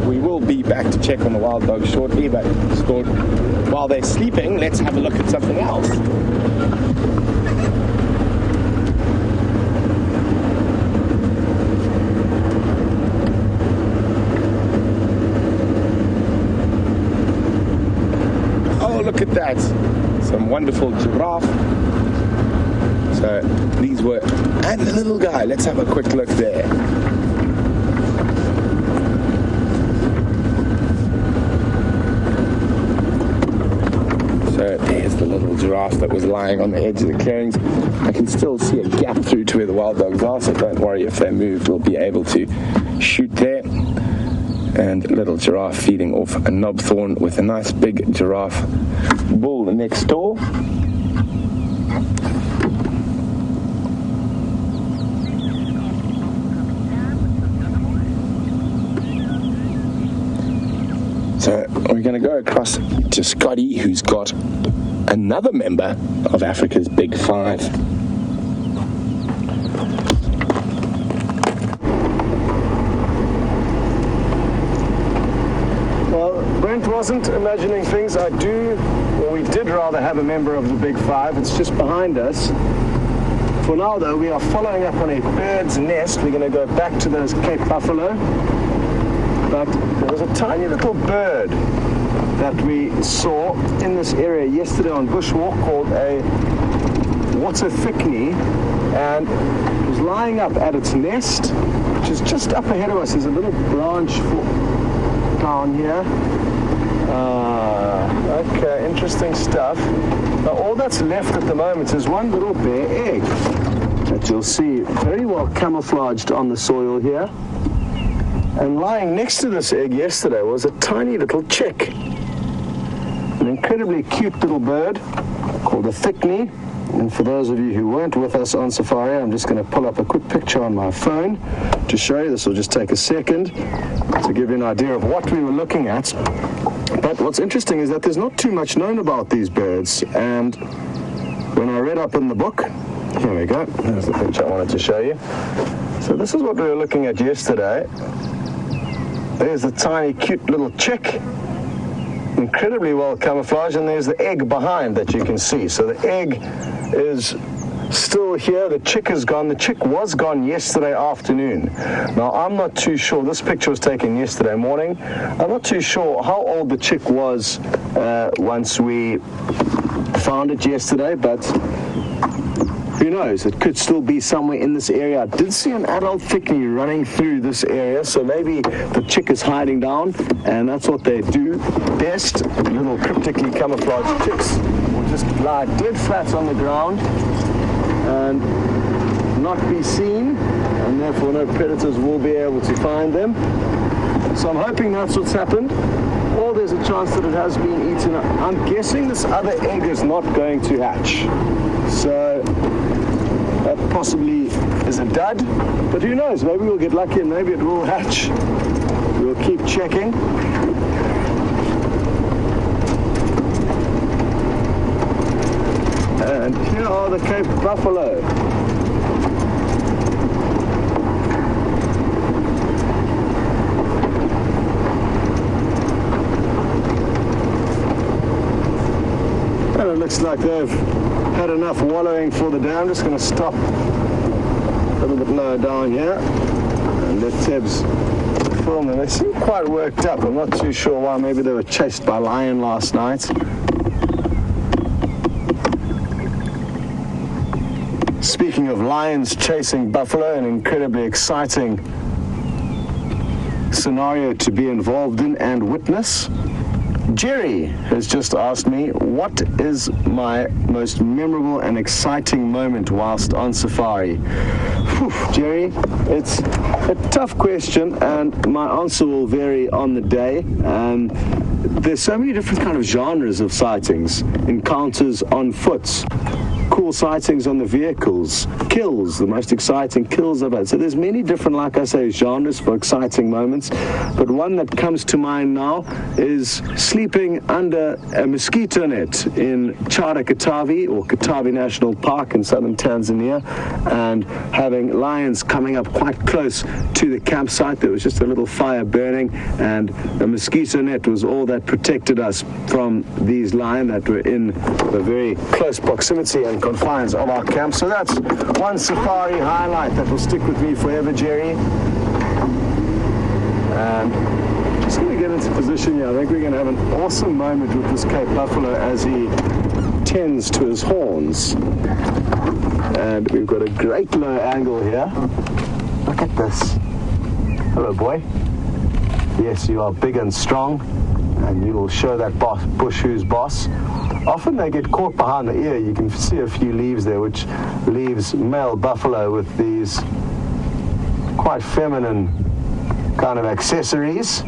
We will be back to check on the wild dogs shortly, but while they're sleeping, let's have a look at something else. Look at that, some wonderful giraffe. So these were, and the little guy, let's have a quick look there. So there's the little giraffe that was lying on the edge of the clearings. I can still see a gap through to where the wild dogs are, so don't worry, if they move, we'll be able to shoot there. And little giraffe feeding off a knob thorn with a nice big giraffe bull next door. So we're going to go across to Scotty, who's got another member of Africa's Big Five. Brent wasn't imagining things. We did rather have a member of the Big Five. It's just behind us. For now, though, we are following up on a bird's nest. We're going to go back to those Cape Buffalo. But there was a tiny little bird that we saw in this area yesterday on bushwalk called a waterbuck, and it was lying up at its nest, which is just up ahead of us. There's a little branch down here. Okay, interesting stuff. Now, all that's left at the moment is one little bare egg that you'll see very well camouflaged on the soil here. And lying next to this egg yesterday was a tiny little chick. An incredibly cute little bird called a thickney. And for those of you who weren't with us on safari, I'm just going to pull up a quick picture on my phone to show you. This will just take a second to give you an idea of what we were looking at. But what's interesting is that there's not too much known about these birds. And when I read up in the book, here we go, there's the picture I wanted to show you. So this is what we were looking at yesterday. There's the tiny cute little chick, incredibly well camouflaged, and there's the egg behind that you can see. So the egg is still here. The chick is gone. The chick was gone yesterday afternoon. Now, I'm not too sure. This picture was taken yesterday morning. I'm not too sure how old the chick was once we found it yesterday, but who knows? It could still be somewhere in this area. I did see an adult thickney running through this area, so maybe the chick is hiding down, and that's what they do best. Little cryptically camouflaged chicks will just lie dead flat on the ground and not be seen, and therefore no predators will be able to find them. So I'm hoping that's what's happened, or there's a chance that it has been eaten. I'm guessing this other egg is not going to hatch. So that possibly is a dud, but who knows, maybe we'll get lucky and maybe it will hatch. We'll keep checking. And here are the Cape Buffalo. And it looks like they've had enough wallowing for the day. I'm just going to stop a little bit lower down here and let Tebs film them. They seem quite worked up. I'm not too sure why. Maybe they were chased by a lion last night. Speaking of lions chasing buffalo, an incredibly exciting scenario to be involved in and witness. Jerry has just asked me, what is my most memorable and exciting moment whilst on safari? Whew, Jerry, it's a tough question, and my answer will vary on the day. There's so many different kind of genres of sightings. Encounters on foot, cool sightings on the vehicles, kills, the most exciting kills I've had. So there's many different, like I say, genres for exciting moments. But one that comes to mind now is sleeping under a mosquito net in Chada Katavi, or Katavi National Park in southern Tanzania, and having lions coming up quite close to the campsite. There was just a little fire burning, and a mosquito net was all that protected us from these lions that were in a very close proximity and confines of our camp. So that's one safari highlight that will stick with me forever, Jerry. And just going to get into position here. I think we're going to have an awesome moment with this Cape Buffalo as he tends to his horns. And we've got a great low angle here. Look at this. Hello, boy. Yes, you are big and strong, and you will show that bush who's boss. Often they get caught behind the ear. You can see a few leaves there, which leaves male buffalo with these quite feminine kind of accessories.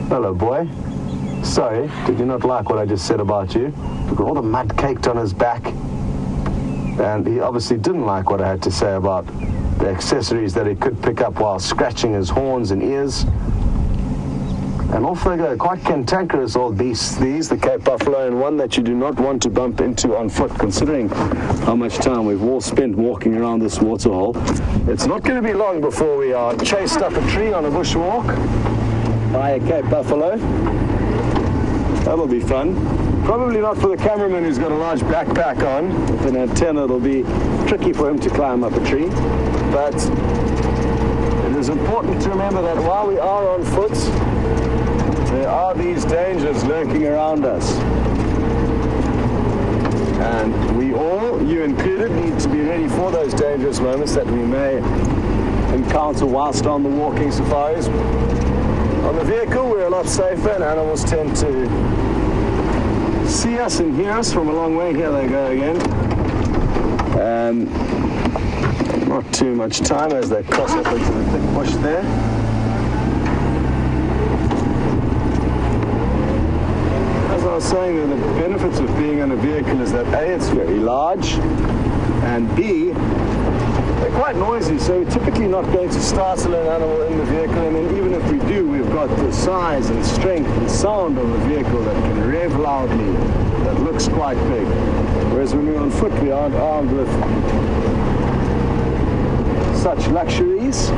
Hello, boy. Sorry, did you not like what I just said about you? Look at all the mud caked on his back. And he obviously didn't like what I had to say about the accessories that he could pick up while scratching his horns and ears. And off they go, quite cantankerous old beasts these, the Cape Buffalo, and one that you do not want to bump into on foot, considering how much time we've all spent walking around this waterhole. It's not going to be long before we are chased up a tree on a bushwalk by a Cape Buffalo. That'll be fun. Probably not for the cameraman who's got a large backpack on. With an antenna, it'll be tricky for him to climb up a tree. But it is important to remember that while we are on foot, there are these dangers lurking around us. And we all, you included, need to be ready for those dangerous moments that we may encounter whilst on the walking safaris. On the vehicle, we're a lot safer, and animals tend to see us and hear us from a long way. Here they go again. Not too much time as they cross up into the thick bush there. As I was saying, the benefits of being on a vehicle is that A, it's very large, and B, they're quite noisy, so we're typically not going to startle an animal in the vehicle, and then even if we do, we've got the size and strength and sound of a vehicle that can rev loudly, that looks quite big. Whereas when we're on foot, we aren't armed with such luxuries.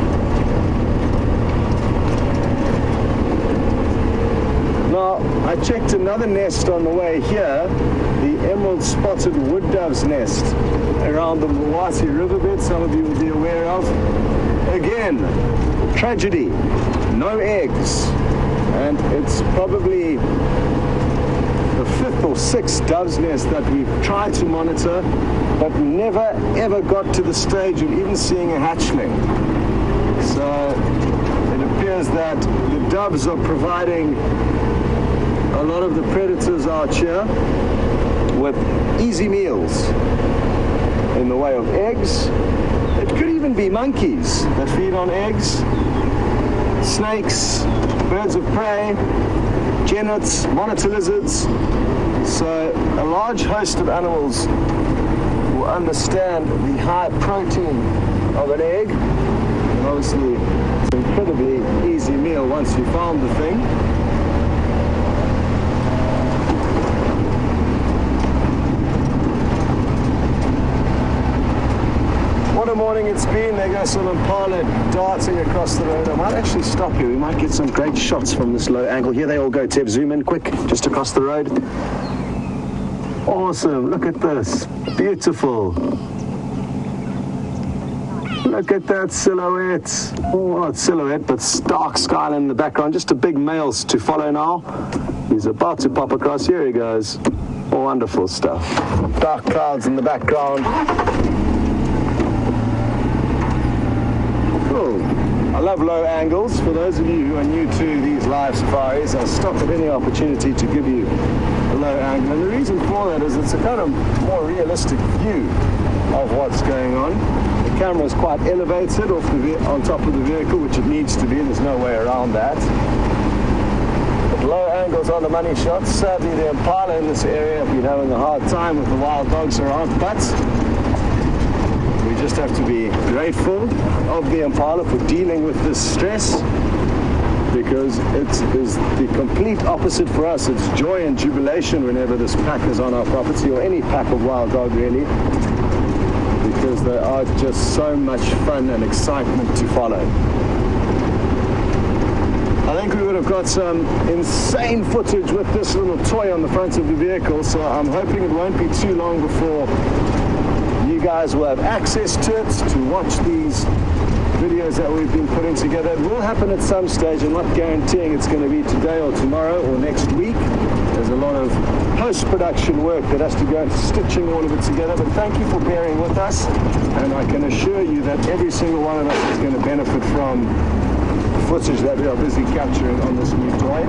Now, I checked another nest on the way here, the emerald spotted wood dove's nest around the Mwasi riverbed, some of you will be aware of. Again, tragedy, no eggs, and it's probably the 5th or 6th dove's nest that we've tried to monitor, but never ever got to the stage of even seeing a hatchling. So it appears that the doves are providing a lot of the predators out here with easy meals in the way of eggs. It could even be monkeys that feed on eggs, snakes, birds of prey, genets, monitor lizards. So a large host of animals will understand the high protein of an egg, and obviously it's an incredibly easy meal once you found the thing. What a morning it's been. There goes some impala darting across the road. I might actually stop here. We might get some great shots from this low angle. Here they all go. Teb, zoom in quick, just across the road. Awesome. Look at this. Beautiful. Look at that silhouette. Oh, not silhouette, but stark skyline in the background. Just a big male to follow now. He's about to pop across. Here he goes. Wonderful stuff. Dark clouds in the background. Cool. I love low angles. For those of you who are new to these live safaris, I'll stop at any opportunity to give you a low angle. And the reason for that is it's a kind of more realistic view of what's going on. The camera is quite elevated on top of the vehicle, which it needs to be. There's no way around that. But low angles on the money shots. Sadly, the impala in this area have been having a hard time with the wild dogs around, but we just have to be grateful of the impala for dealing with this stress, because it is the complete opposite for us. It's joy and jubilation whenever this pack is on our property, or any pack of wild dog really, because they are just so much fun and excitement to follow. I think we would have got some insane footage with this little toy on the front of the vehicle, so I'm hoping it won't be too long before you guys will have access to it, to watch these videos that we've been putting together. It will happen at some stage. I'm not guaranteeing it's going to be today or tomorrow or next week. There's a lot of post-production work that has to go into stitching all of it together, but thank you for bearing with us, and I can assure you that every single one of us is going to benefit from footage that we are busy capturing on this new toy.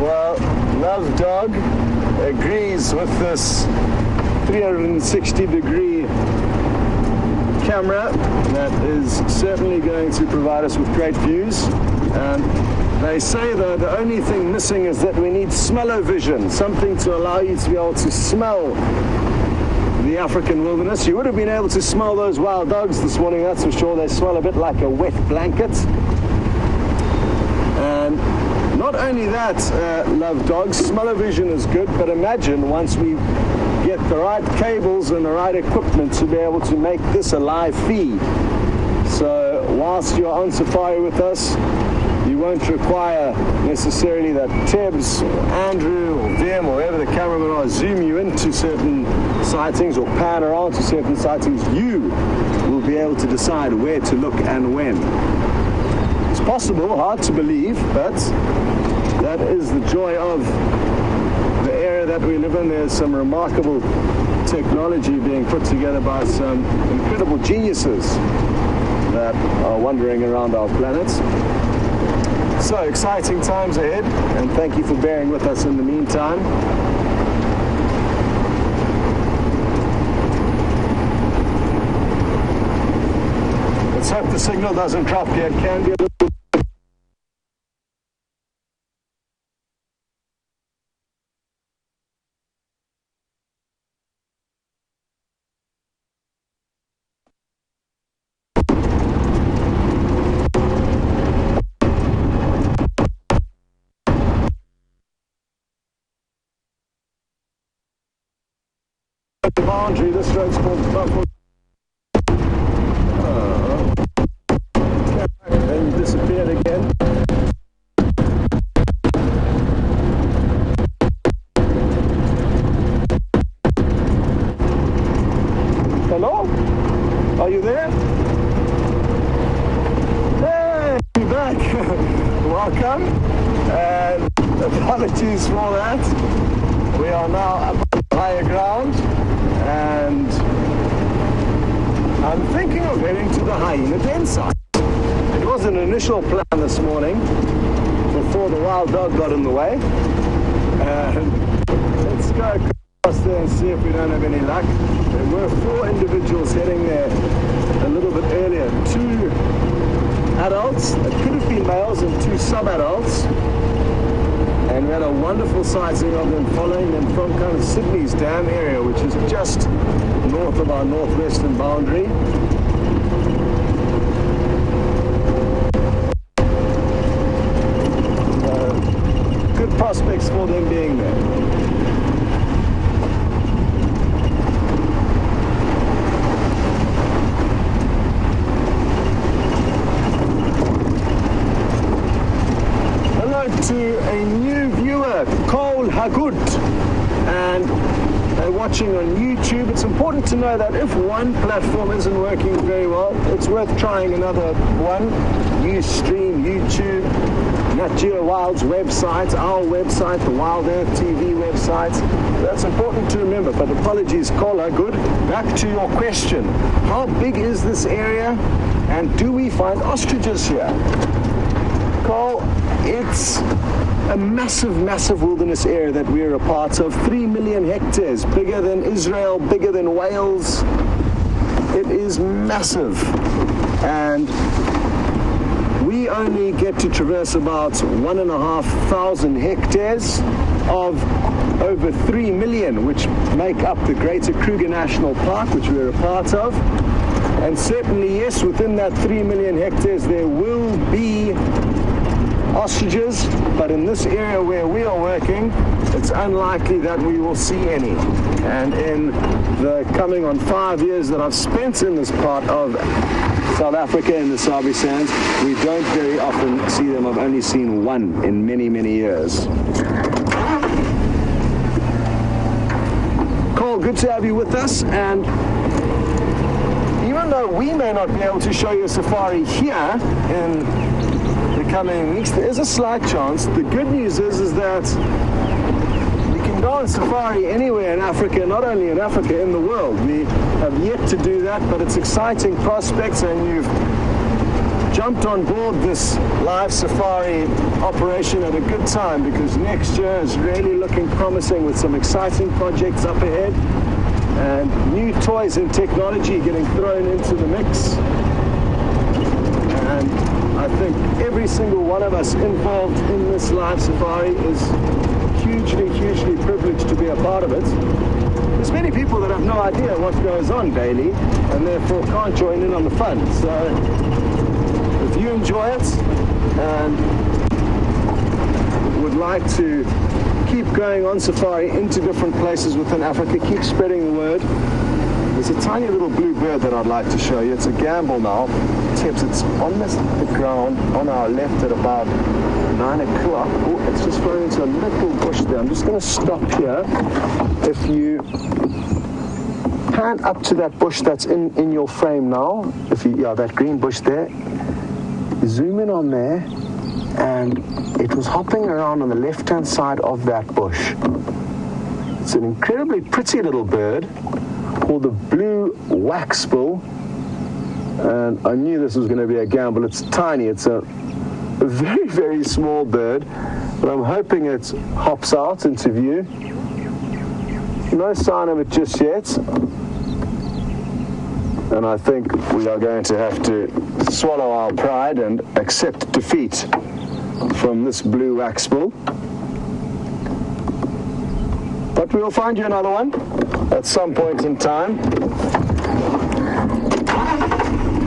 Well, Love Dog agrees with this 360-degree camera that is certainly going to provide us with great views. They say that the only thing missing is that we need smell-o-vision, something to allow you to be able to smell the African wilderness. You would have been able to smell those wild dogs this morning, that's for sure. They smell a bit like a wet blanket. And not only that, Love Dogs, smell-o-vision is good, but imagine once we get the right cables and the right equipment to be able to make this a live feed. So whilst you're on safari with us, you won't require necessarily that Tibbs or Andrew or them or whoever the cameraman are zoom you into certain sightings or pan around to certain sightings. You will be able to decide where to look and when. It's possible, hard to believe, but that is the joy of the area that we live in. There's some remarkable technology being put together by some incredible geniuses that are wandering around our planet. So exciting times ahead, and thank you for bearing with us in the meantime. Let's hope the signal doesn't drop yet. It can be a little the boundary. This road's called Buffalo. Then you disappeared again. Hello? Are you there? Hey, you're back. Welcome. And apologies for that. We are now up on higher ground, and I'm thinking of heading to the hyena den site. It was an initial plan this morning before the wild dog got in the way. Let's go across there and see if we don't have any luck. There were 4 individuals heading there a little bit earlier. 2 adults, it could have been males, and 2 sub-adults. And we had a wonderful sighting of them following them from kind of Sydney's Dam area, which is just north of our northwestern boundary. Good prospects for them being there. Kol Hagud, and they're watching on YouTube. It's important to know that if one platform isn't working very well, it's worth trying another one. Ustream, YouTube, Nat Geo Wild's website, our website, the WildEarth TV website. That's important to remember, but apologies, Kola. Good. Back to your question. How big is this area, and do we find ostriches here? Carl, it's a massive, massive wilderness area that we're a part of. 3 million hectares, bigger than Israel, bigger than Wales. It is massive. And we only get to traverse about 1,500 hectares of over 3 million, which make up the Greater Kruger National Park, which we're a part of. And certainly, yes, within that 3 million hectares, there will be ostriches, but in this area where we are working, it's unlikely that we will see any. And in the coming on 5 years that I've spent in this part of South Africa in the Sabi Sands, we don't very often see them. I've only seen one in many, many years. Cole, good to have you with us. And even though we may not be able to show you a safari here in the coming weeks, there is a slight chance. The good news is that you can go on safari anywhere in Africa, not only in Africa, in the world. We have yet to do that, but it's exciting prospects, and you've jumped on board this LiveSafari operation at a good time, because next year is really looking promising with some exciting projects up ahead and new toys and technology getting thrown into the mix. And I think every single one of us involved in this LiveSafari is hugely, hugely privileged to be a part of it. There's many people that have no idea what goes on daily and therefore can't join in on the fun. So if you enjoy it and would like to keep going on safari into different places within Africa, keep spreading the word. There's a tiny little blue bird that I'd like to show you. It's a gamble now. It's on the ground on our left at about 9 o'clock. Oh, it's just flown into a little bush there. I'm just going to stop here. If you pan up to that bush that's in your frame now, that green bush there, zoom in on there, and it was hopping around on the left-hand side of that bush. It's an incredibly pretty little bird called the blue waxbill, and I knew this was going to be a gamble. It's tiny. It's a very, very small bird, but I'm hoping it hops out into view. No sign of it just yet, and I think we are going to have to swallow our pride and accept defeat from this blue waxbill. But we'll find you another one at some point in time.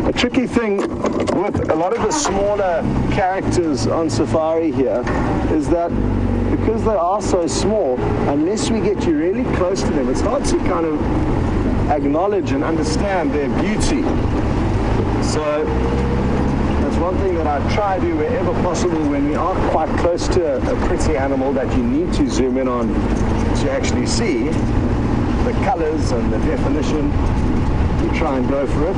A tricky thing with a lot of the smaller characters on safari here is that because they are so small, unless we get you really close to them, it's hard to kind of acknowledge and understand their beauty. So that's one thing that I try to do wherever possible when we are quite close to a pretty animal that you need to zoom in on to actually see the colors and the definition. We try and go for it.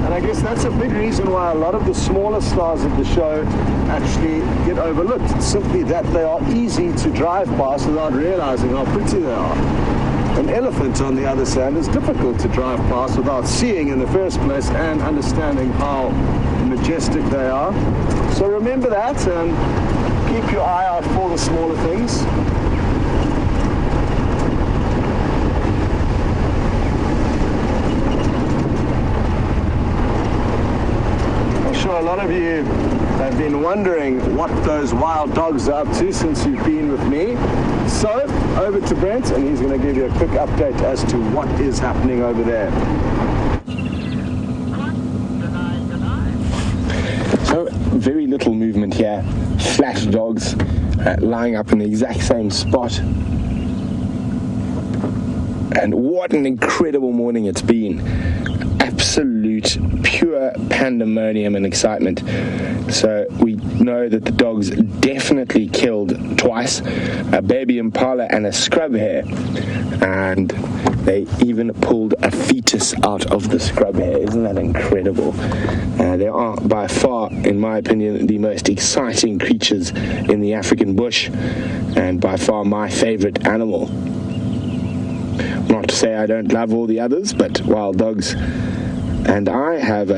And I guess that's a big reason why a lot of the smaller stars of the show actually get overlooked. It's simply that they are easy to drive past without realizing how pretty they are. An elephant, on the other hand, is difficult to drive past without seeing in the first place and understanding how majestic they are. So remember that and keep your eye out for the smaller things. A lot of you have been wondering what those wild dogs are up to since you've been with me. So, over to Brent, and he's going to give you a quick update as to what is happening over there. So, very little movement here. Flat dogs lying up in the exact same spot. And what an incredible morning it's been. Absolute pure pandemonium and excitement. So we know that the dogs definitely killed twice, a baby impala and a scrub hare, and they even pulled a fetus out of the scrub hare. Isn't that incredible? They are by far, in my opinion, the most exciting creatures in the African bush, and by far my favorite animal. Not to say I don't love all the others, but wild dogs and I have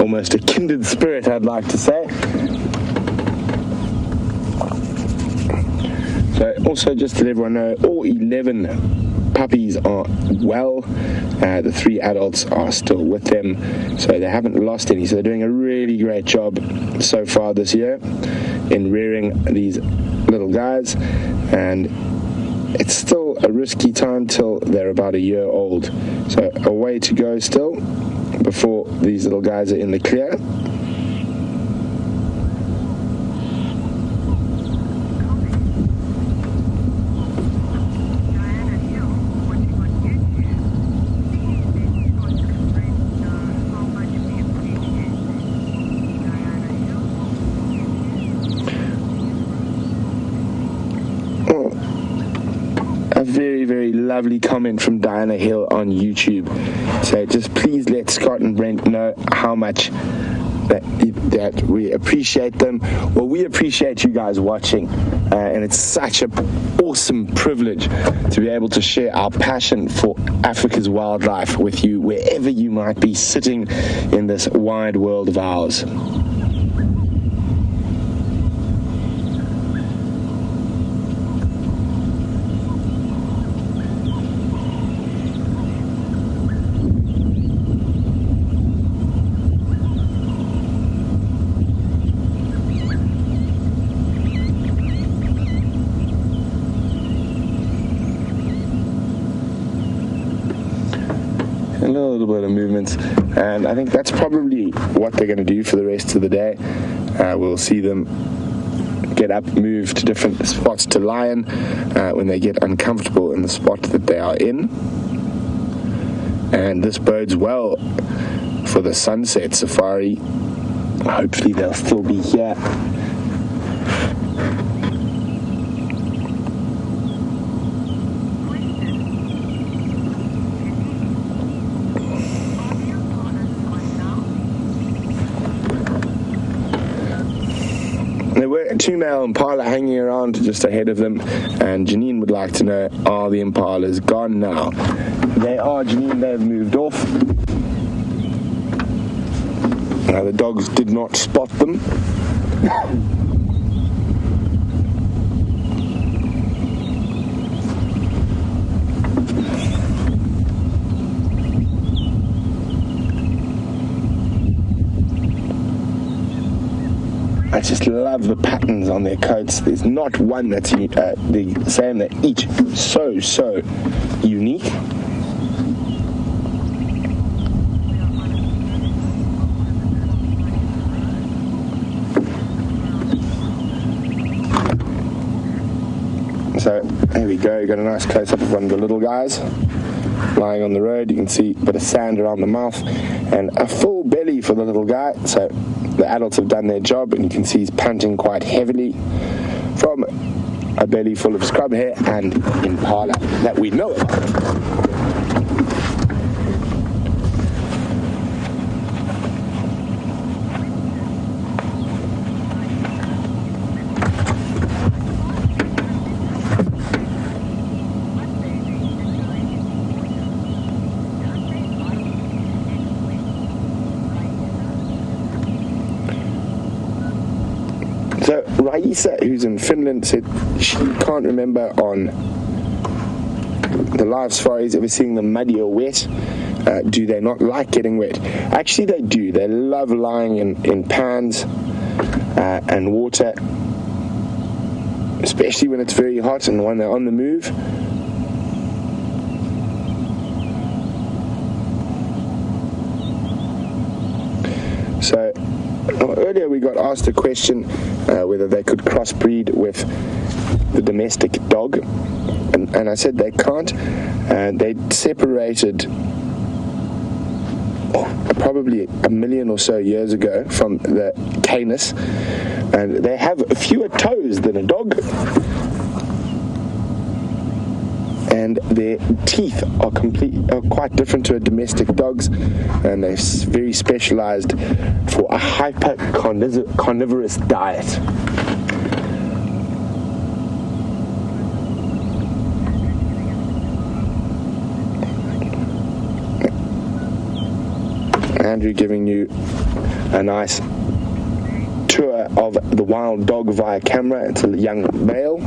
almost a kindred spirit, I'd like to say. So also, just to let everyone know, all 11 puppies are well. The 3 adults are still with them, so they haven't lost any. So they're doing a really great job so far this year in rearing these little guys, and it's still a risky time till they're about a year old. So a way to go still before these little guys are in the clear. A very, very lovely comment from Diana Hill on YouTube. So just please let Scott and Brent know how much that we appreciate them. Well, we appreciate you guys watching, and it's such an awesome privilege to be able to share our passion for Africa's wildlife with you, wherever you might be sitting in this wide world of ours. A little bit of movements, and I think that's probably what they're going to do for the rest of the day. We'll see them get up, move to different spots to lie in when they get uncomfortable in the spot that they are in, and this bodes well for the sunset safari. Hopefully they'll still be here. There were 2 male impala hanging around just ahead of them, and Janine would like to know, are the impalas gone now? They are, Janine, they've moved off. Now the dogs did not spot them. I just love the patterns on their coats. There's not one that's the same. They're each so unique. So there we go. Got a nice close up of one of the little guys lying on the road. You can see a bit of sand around the mouth and a full belly for the little guy. So the adults have done their job, and you can see he's panting quite heavily from a belly full of scrub hare and impala that we know of. So Raisa, who's in Finland, said she can't remember on the live safaris ever seeing them muddy or wet. Do they not like getting wet? Actually, they do. They love lying in pans and water, especially when it's very hot and when they're on the move. So earlier we got asked a question whether they could crossbreed with the domestic dog, and I said they can't. They separated probably 1 million or so years ago from the hyenas, and they have fewer toes than a dog, and their teeth are quite different to a domestic dog's, and they're very specialized for a hyper carnivorous diet. Andrew giving you a nice tour of the wild dog via camera. It's a young male.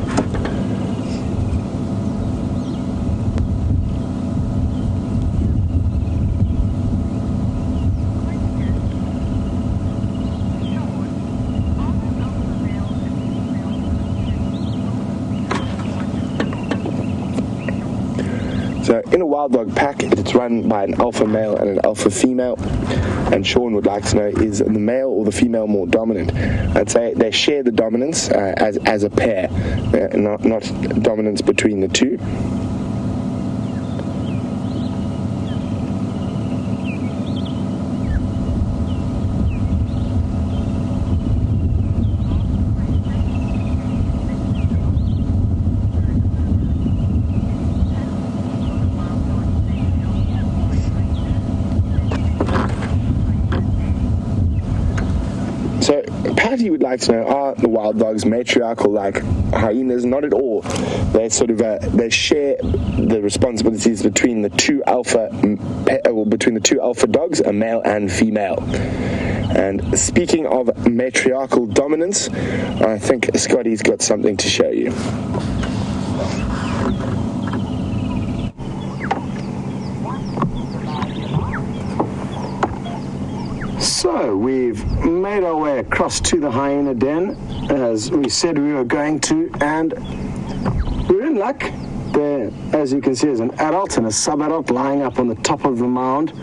So in a wild dog pack, it's run by an alpha male and an alpha female. And Sean would like to know, is the male or the female more dominant? I'd say they share the dominance as a pair, not dominance between the two. So Patty would like to know, are the wild dogs matriarchal like hyenas? Not at all. They sort of they share the responsibilities between the two alpha dogs, a male and female. And speaking of matriarchal dominance, I think Scotty's got something to show you. So we've made our way across to the hyena den, as we said we were going to, and we're in luck. There, as you can see, is an adult and a sub-adult lying up on the top of the mound.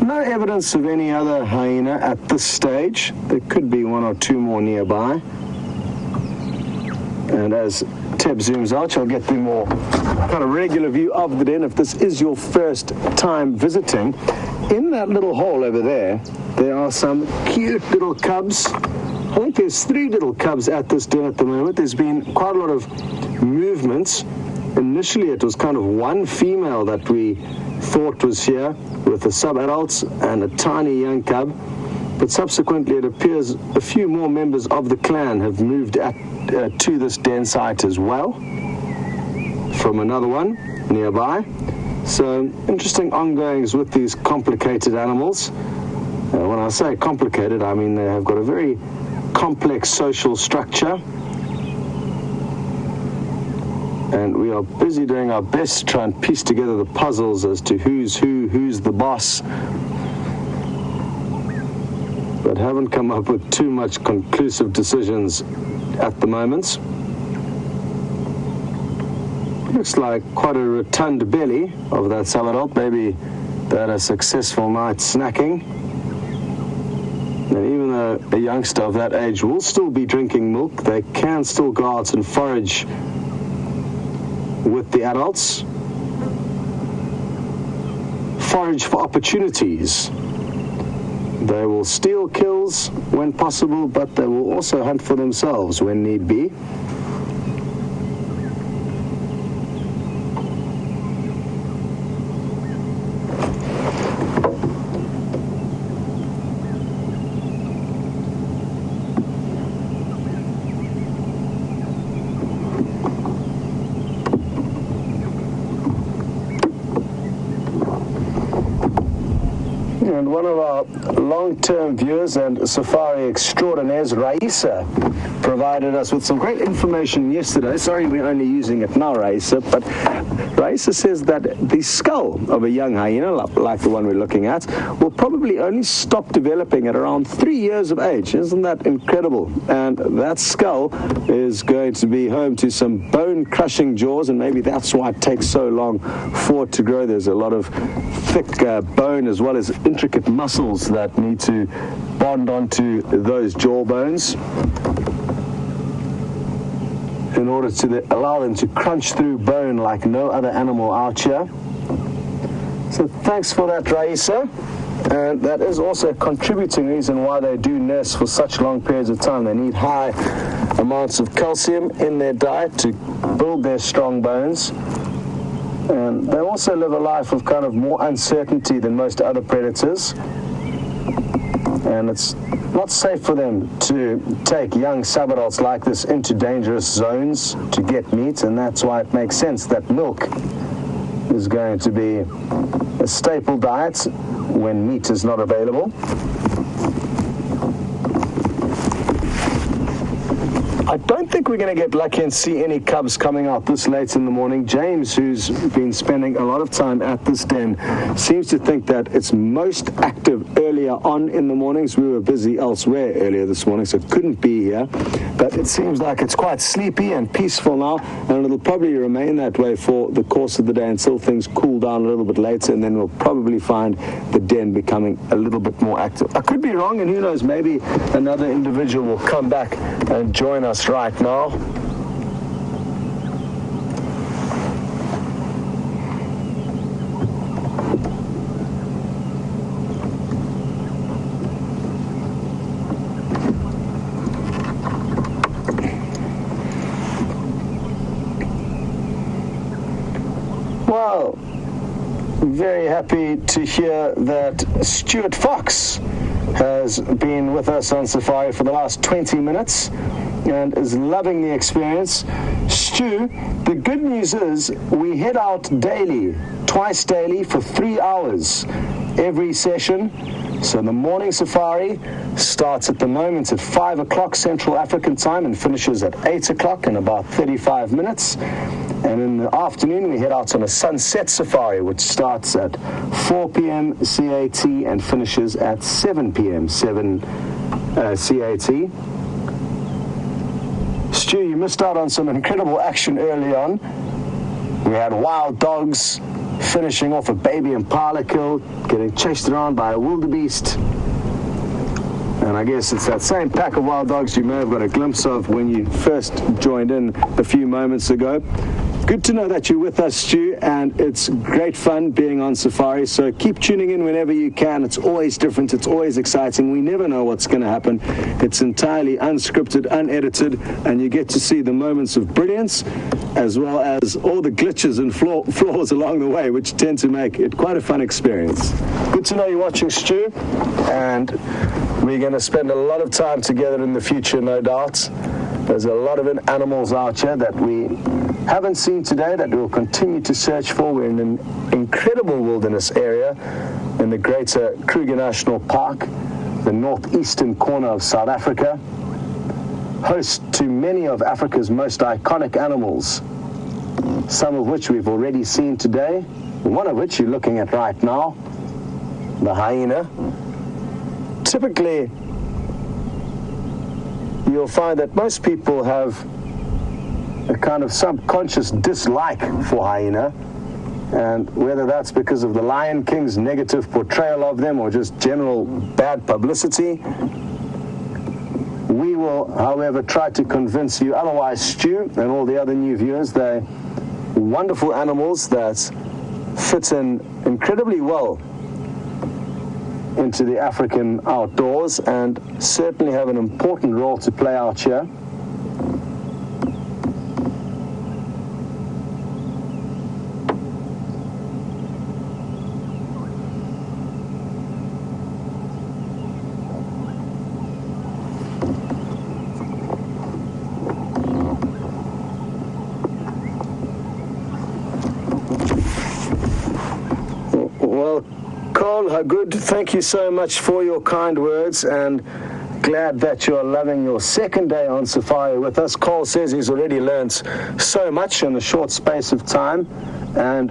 No evidence of any other hyena at this stage. There could be one or two more nearby. And as Teb zooms out, you'll get the more kind of regular view of the den. If this is your first time visiting, in that little hole over there, there are some cute little cubs. I think there's 3 little cubs at this den at the moment. There's been quite a lot of movements. Initially, it was kind of one female that we thought was here with the sub-adults and a tiny young cub. But subsequently, it appears a few more members of the clan have moved to this den site as well from another one nearby. So interesting ongoings with these complicated animals. When I say complicated, I mean they have got a very complex social structure. And we are busy doing our best to try and piece together the puzzles as to who's who, who's the boss. But haven't come up with too much conclusive decisions at the moment. Looks like quite a rotund belly of that sub-adult. Maybe they had a successful night snacking. And even a youngster of that age will still be drinking milk. They can still go out and forage with the adults. Forage for opportunities. They will steal kills when possible, but they will also hunt for themselves when need be. And one of our long-term viewers and safari extraordinaires, Raisa, provided us with some great information yesterday. Sorry, we're only using it now, Raisa, but Raisa says that the skull of a young hyena, like the one we're looking at, will probably only stop developing at around 3 years of age. Isn't that incredible? And that skull is going to be home to some bone-crushing jaws, and maybe that's why it takes so long for it to grow. There's a lot of thick bone as well as intricate muscles that need to bond onto those jaw bones in order to allow them to crunch through bone like no other animal out here. So thanks for that, Raisa. And that is also a contributing reason why they do nurse for such long periods of time. They need high amounts of calcium in their diet to build their strong bones. And they also live a life of kind of more uncertainty than most other predators. And it's not safe for them to take young subadults like this into dangerous zones to get meat, and that's why it makes sense that milk is going to be a staple diet when meat is not available. I don't think we're going to get lucky and see any cubs coming out this late in the morning. James, who's been spending a lot of time at this den, seems to think that it's most active earlier on in the mornings. We were busy elsewhere earlier this morning, so it couldn't be here. But it seems like it's quite sleepy and peaceful now, and it'll probably remain that way for the course of the day until things cool down a little bit later, and then we'll probably find the den becoming a little bit more active. I could be wrong, and who knows, maybe another individual will come back and join us right now. Well, very happy to hear that Stuart Fox has been with us on safari for the last 20 minutes and is loving the experience. Stu, the good news is we head out daily, twice daily for 3 hours every session. So the morning safari starts at the moment at 5 o'clock Central African time and finishes at 8 o'clock in about 35 minutes. And in the afternoon, we head out on a sunset safari, which starts at 4 p.m. CAT and finishes at 7 p.m. CAT. Stu, you missed out on some incredible action early on. We had wild dogs finishing off a baby impala kill, getting chased around by a wildebeest. And I guess it's that same pack of wild dogs you may have got a glimpse of when you first joined in a few moments ago. Good to know that you're with us, Stu, and it's great fun being on safari, so keep tuning in whenever you can. It's always different, it's always exciting. We never know what's going to happen. It's entirely unscripted, unedited, and you get to see the moments of brilliance as well as all the glitches and flaws along the way, which tend to make it quite a fun experience. Good to know you're watching, Stu, and we're going to spend a lot of time together in the future, no doubt. There's a lot of animals out here that we haven't seen today that we'll continue to search for. We're in an incredible wilderness area in the greater Kruger National Park, the northeastern corner of South Africa, host to many of Africa's most iconic animals, some of which we've already seen today, one of which you're looking at right now, the hyena. Typically, you'll find that most people have a kind of subconscious dislike for hyena, and whether that's because of the Lion King's negative portrayal of them or just general bad publicity, we will, however, try to convince you otherwise, Stu, and all the other new viewers. They're wonderful animals that fit in incredibly well into the African outdoors and certainly have an important role to play out here. Well, Carl, how good. Thank you so much for your kind words, and glad that you're loving your second day on safari with us. Carl says he's already learned so much in a short space of time, and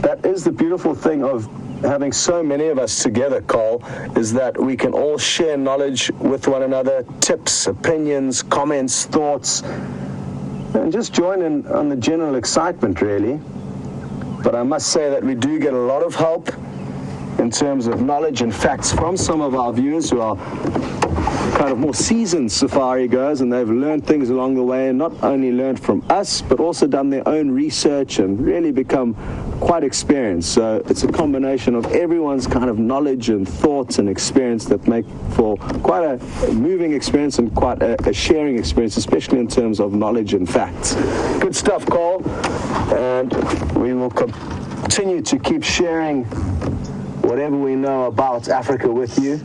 that is the beautiful thing of having so many of us together, Carl, is that we can all share knowledge with one another, tips, opinions, comments, thoughts, and just join in on the general excitement, really. But I must say that we do get a lot of help in terms of knowledge and facts from some of our viewers who are kind of more seasoned safari goers, and they've learned things along the way, and not only learned from us, but also done their own research and really become quite experienced. So it's a combination of everyone's kind of knowledge and thoughts and experience that make for quite a moving experience and quite a sharing experience, especially in terms of knowledge and facts. Good stuff, Cole, and we will continue to keep sharing whatever we know about Africa with you.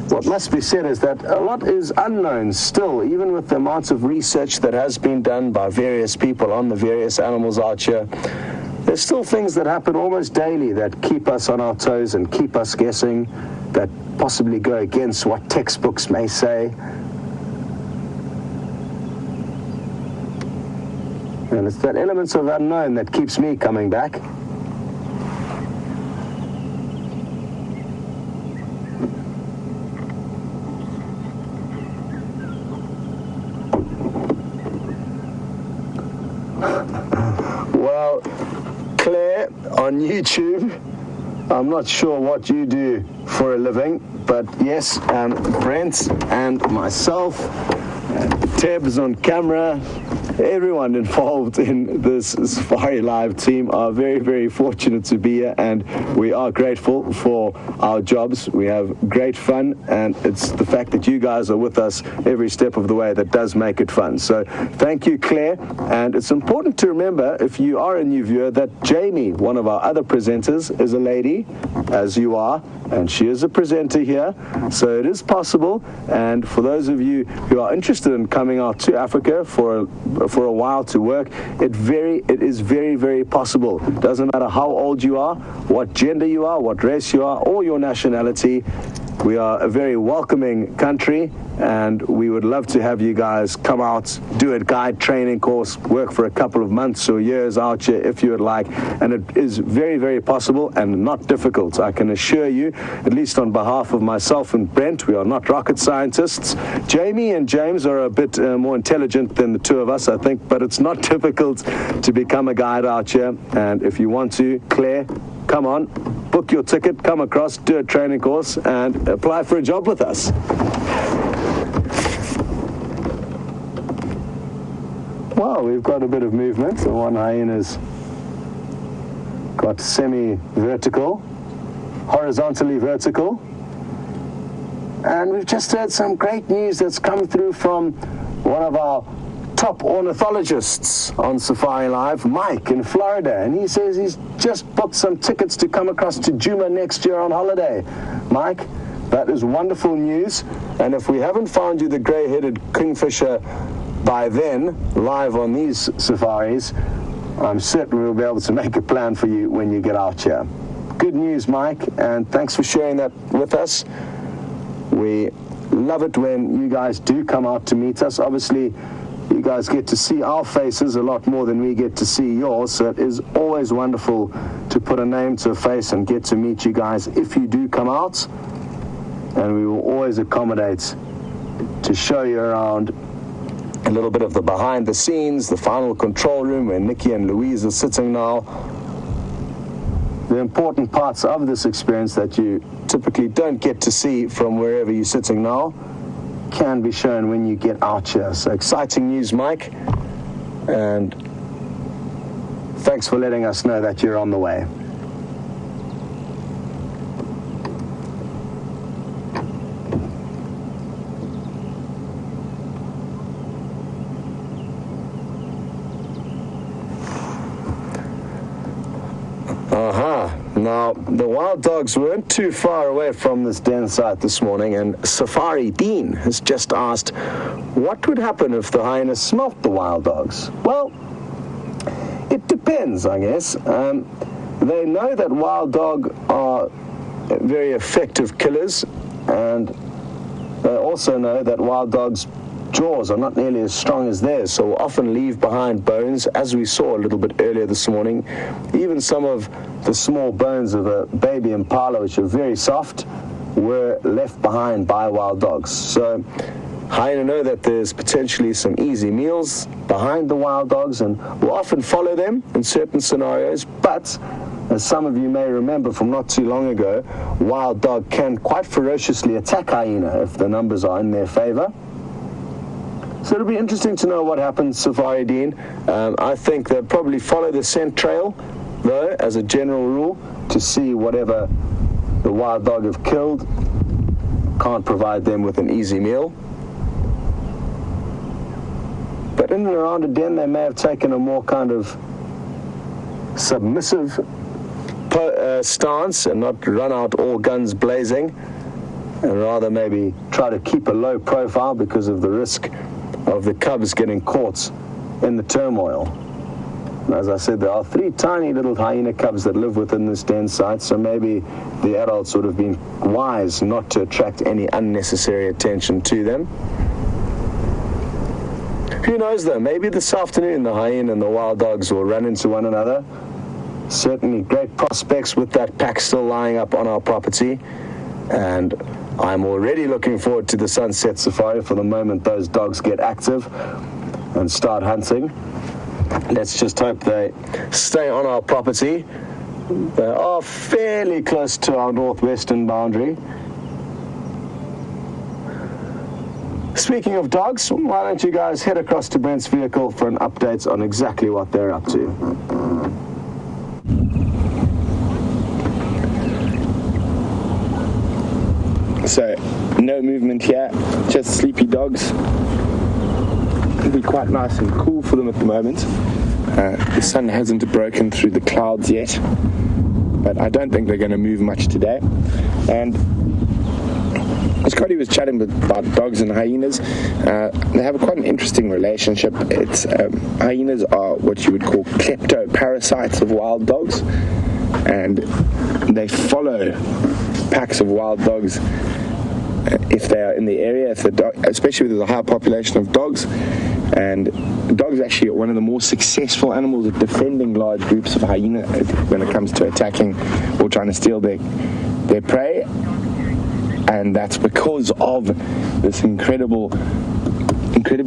What must be said is that a lot is unknown still, even with the amounts of research that has been done by various people on the various animals out here. There's still things that happen almost daily that keep us on our toes and keep us guessing, that possibly go against what textbooks may say. And it's that elements of unknown that keeps me coming back. Well, Claire on YouTube, I'm not sure what you do for a living, but yes, Brent and myself, Teb's on camera, everyone involved in this Safari Live team are very, very fortunate to be here, and we are grateful for our jobs. We have great fun, and it's the fact that you guys are with us every step of the way that does make it fun. So thank you, Claire. And it's important to remember, if you are a new viewer, that Jamie, one of our other presenters, is a lady, as you are, and she is a presenter here. So it is possible, and for those of you who are interested in coming out to Africa for a while to work, it is very, very possible. Doesn't matter how old you are, what gender you are, what race you are, or your nationality. We are a very welcoming country, and we would love to have you guys come out, do a guide training course, work for a couple of months or years out here if you would like. And it is very, very possible and not difficult. I can assure you, at least on behalf of myself and Brent, we are not rocket scientists. Jamie and James are a bit more intelligent than the two of us, I think, but it's not difficult to become a guide out here. And if you want to, Claire, come on, book your ticket, come across, do a training course, and apply for a job with us. Well, we've got a bit of movement. The one hyena's got semi-vertical, horizontally vertical. And we've just heard some great news that's come through from one of our top ornithologists on Safari Live, Mike in Florida, and he says he's just booked some tickets to come across to Juma next year on holiday. Mike, that is wonderful news, and if we haven't found you the grey-headed kingfisher by then, live on these safaris, I'm certain we'll be able to make a plan for you when you get out here. Good news, Mike, and thanks for sharing that with us. We love it when you guys do come out to meet us. Obviously, you guys get to see our faces a lot more than we get to see yours, so it is always wonderful to put a name to a face and get to meet you guys if you do come out. And we will always accommodate to show you around a little bit of the behind the scenes, the final control room where Nikki and Louise are sitting now. The important parts of this experience that you typically don't get to see from wherever you're sitting now can be shown when you get out here. So exciting news, Mike, and thanks for letting us know that you're on the way. Now, the wild dogs weren't too far away from this den site this morning, and Safari Dean has just asked, what would happen if the hyenas smelt the wild dogs? Well, it depends, I guess. They know that wild dog are very effective killers, and they also know that wild dogs' jaws are not nearly as strong as theirs, so will often leave behind bones, as we saw a little bit earlier this morning. Even some of the small bones of a baby impala, which are very soft, were left behind by wild dogs. So hyena know that there's potentially some easy meals behind the wild dogs and will often follow them in certain scenarios, but As some of you may remember from not too long ago, wild dog can quite ferociously attack hyena if the numbers are in their favor. So it'll be interesting to know what happens, Safari Dean. I think they'll probably follow the scent trail, though, as a general rule, to see whatever the wild dog have killed. Can't provide them with an easy meal. But in and around a den, they may have taken a more kind of submissive stance and not run out all guns blazing, and rather maybe try to keep a low profile because of the risk of the cubs getting caught in the turmoil. As I said, there are 3 tiny little hyena cubs that live within this den site, so maybe the adults would have been wise not to attract any unnecessary attention to them. Who knows though, maybe this afternoon the hyena and the wild dogs will run into one another. Certainly great prospects with that pack still lying up on our property, and I'm already looking forward to the sunset safari for the moment those dogs get active and start hunting. Let's just hope they stay on our property. They are fairly close to our northwestern boundary. Speaking of dogs, why don't you guys head across to Brent's vehicle for an update on exactly what they're up to. So, no movement here, just sleepy dogs. It'll be quite nice and cool for them at the moment. The sun hasn't broken through the clouds yet, but I don't think they're going to move much today. And Scotty was chatting about dogs and hyenas. They have quite an interesting relationship. Hyenas are what you would call klepto-parasites of wild dogs, and they follow packs of wild dogs if they are in the area, especially with a high population of dogs. And dogs actually are one of the more successful animals at defending large groups of hyena when it comes to attacking or trying to steal their prey. And that's because of this incredibly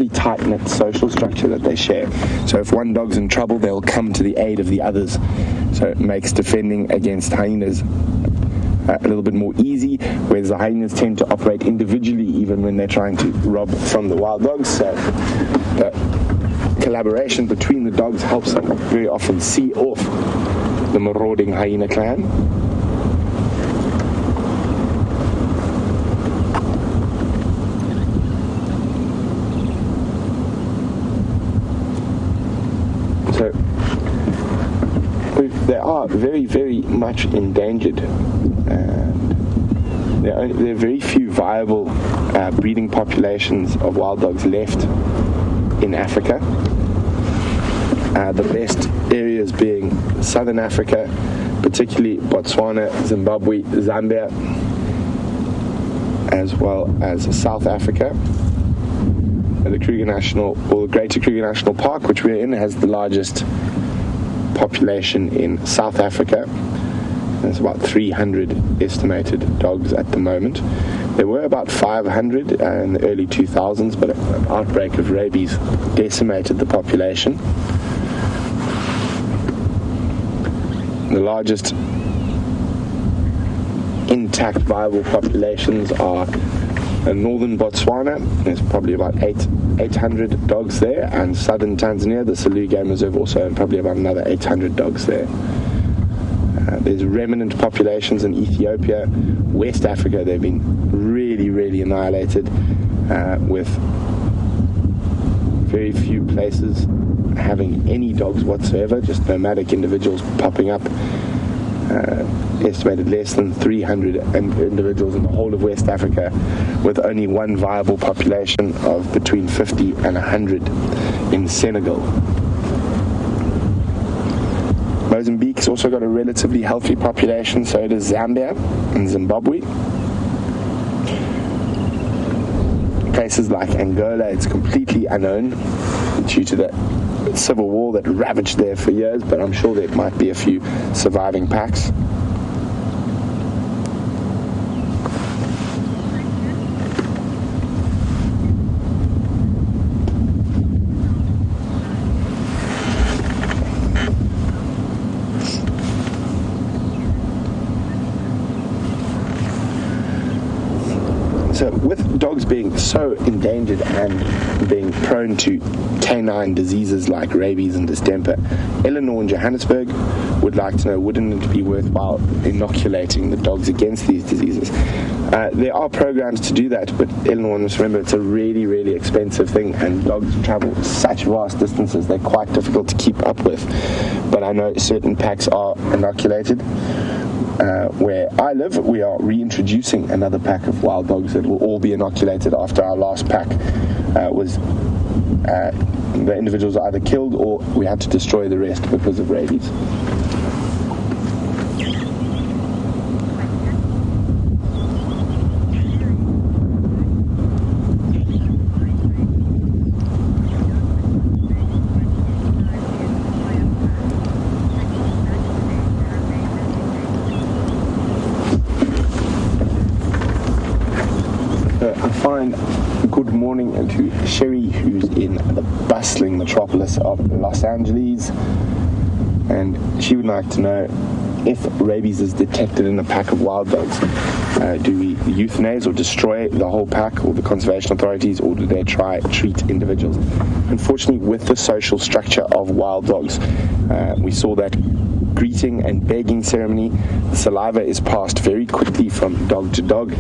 tight-knit social structure that they share. So if one dog's in trouble, they'll come to the aid of the others. So it makes defending against hyenas a little bit more easy, whereas the hyenas tend to operate individually even when they're trying to rob from the wild dogs. So the collaboration between the dogs helps them very often see off the marauding hyena clan. So they are very, very much endangered, and there are very few viable breeding populations of wild dogs left in Africa. The best areas being southern Africa, particularly Botswana, Zimbabwe, Zambia, as well as South Africa. The Kruger National, or the Greater Kruger National Park, which we're in, has the largest population in South Africa. There's about 300 estimated dogs at the moment. There were about 500 in the early 2000s, but an outbreak of rabies decimated the population. The largest intact viable populations are in northern Botswana. There's probably about 800 dogs there, and southern Tanzania, the Selous Game Reserve, also probably about another 800 dogs there. There's remnant populations in Ethiopia. West Africa, they've been really, really annihilated, with very few places having any dogs whatsoever, just nomadic individuals popping up. Estimated less than 300 individuals in the whole of West Africa, with only one viable population of between 50 and 100 in Senegal. Mozambique's also got a relatively healthy population, so does Zambia and Zimbabwe. Places like Angola, it's completely unknown due to the civil war that ravaged there for years, but I'm sure there might be a few surviving packs. so endangered and being prone to canine diseases like rabies and distemper. Eleanor in Johannesburg would like to know, wouldn't it be worthwhile inoculating the dogs against these diseases? There are programs to do that, but Eleanor must remember it's a really, really expensive thing, and dogs travel such vast distances, they're quite difficult to keep up with. But I know certain packs are inoculated. Where I live, we are reintroducing another pack of wild dogs that will all be inoculated after our last pack was the individuals are either killed or we had to destroy the rest because of rabies. Good morning to Sherry, who's in the bustling metropolis of Los Angeles, and she would like to know if rabies is detected in a pack of wild dogs. Do we euthanize or destroy the whole pack, or the conservation authorities, or do they try treat individuals? Unfortunately, with the social structure of wild dogs, we saw that greeting and begging ceremony, the saliva is passed very quickly from dog to dog.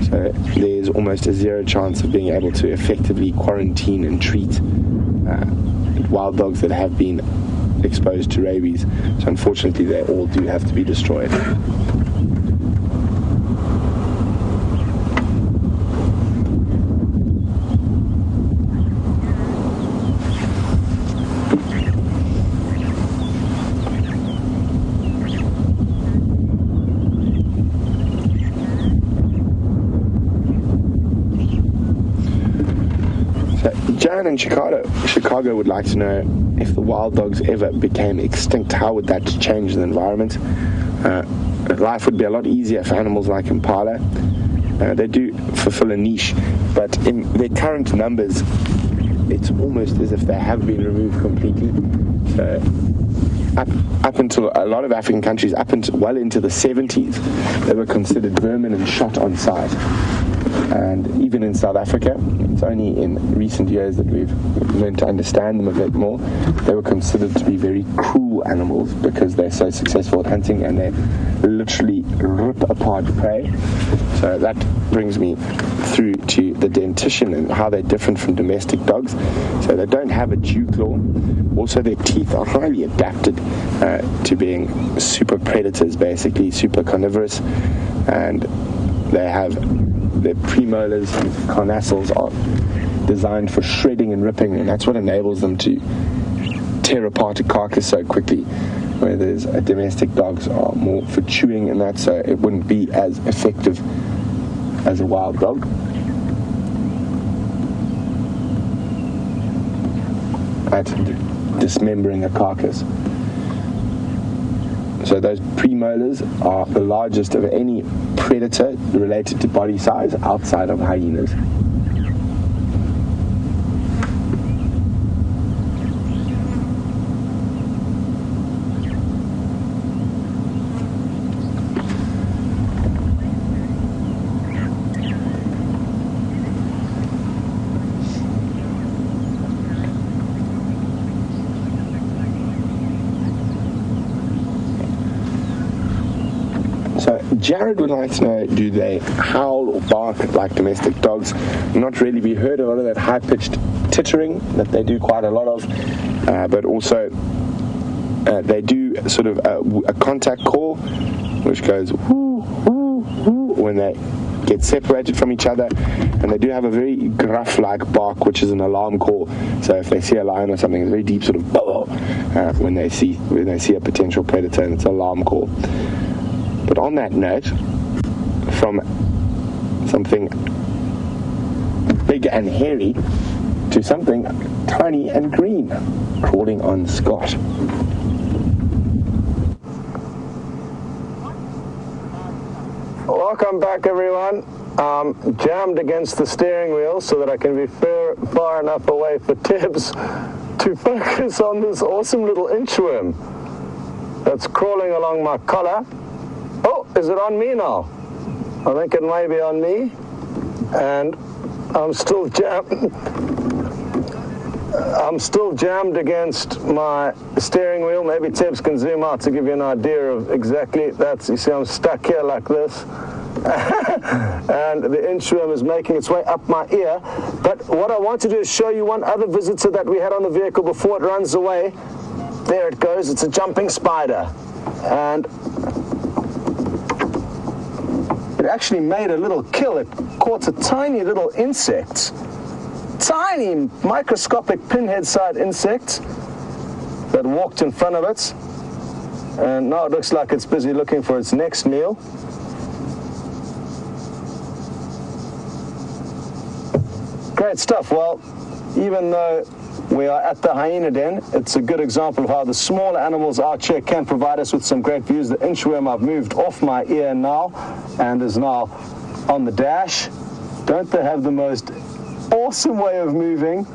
So there's almost a zero chance of being able to effectively quarantine and treat wild dogs that have been exposed to rabies. So unfortunately, they all do have to be destroyed. Jan in Chicago would like to know if the wild dogs ever became extinct, how would that change the environment? Life would be a lot easier for animals like impala. They do fulfill a niche, but in their current numbers, it's almost as if they have been removed completely. So up until a lot of African countries, well into the 70s, they were considered vermin and shot on sight. And even in South Africa, it's only in recent years that we've learned to understand them a bit more. They were considered to be very cruel animals because they're so successful at hunting and they literally rip apart prey. So that brings me through to the dentition and how they're different from domestic dogs. So they don't have a dew claw. Also, their teeth are highly adapted to being super predators, basically super carnivorous, and they have their premolars and carnassials are designed for shredding and ripping, and that's what enables them to tear apart a carcass so quickly, whereas domestic dogs are more for chewing and that, so it wouldn't be as effective as a wild dog. At dismembering a carcass. So those premolars are the largest of any predator related to body size outside of hyenas. Jared would like to know, do they howl or bark like domestic dogs? Not really. We heard a lot of that high-pitched tittering that they do quite a lot of, but also they do sort of a contact call, which goes whoo, whoo, whoo, when they get separated from each other, and they do have a very gruff-like bark, which is an alarm call. So if they see a lion or something, it's a very deep sort of bow when they see a potential predator, and it's an alarm call. But on that note, from something big and hairy to something tiny and green, crawling on Scott. Welcome back, everyone. Jammed against the steering wheel so that I can be far enough away for Tibbs to focus on this awesome little inchworm that's crawling along my collar. Oh, is it on me now? I think it may be on me. And I'm still jammed against my steering wheel. Maybe Tibbs can zoom out to give you an idea of exactly that. You see, I'm stuck here like this. And the inchworm is making its way up my ear. But what I want to do is show you one other visitor that we had on the vehicle before it runs away. There it goes. It's a jumping spider. And it actually made a little kill. It caught a tiny little insect. Tiny microscopic pinhead-sized insect that walked in front of it. And now it looks like it's busy looking for its next meal. Great stuff. Well, even though we are at the hyena den, it's a good example of how the smaller animals out here can provide us with some great views. The inchworm I've moved off my ear now and is now on the dash. Don't they have the most awesome way of moving?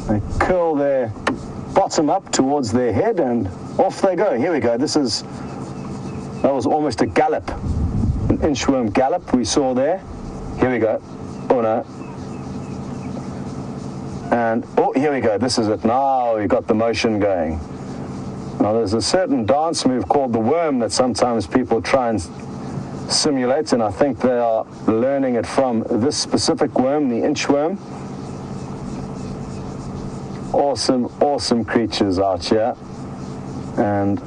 They curl their bottom up towards their head and off they go. Here we go. That was almost a gallop, an inchworm gallop we saw there. Here we go. Oh no. And, oh, here we go. This is it. Now we've got the motion going. Now there's a certain dance move called the worm that sometimes people try and simulate, and I think they are learning it from this specific worm, the inchworm. Awesome, awesome creatures out here. And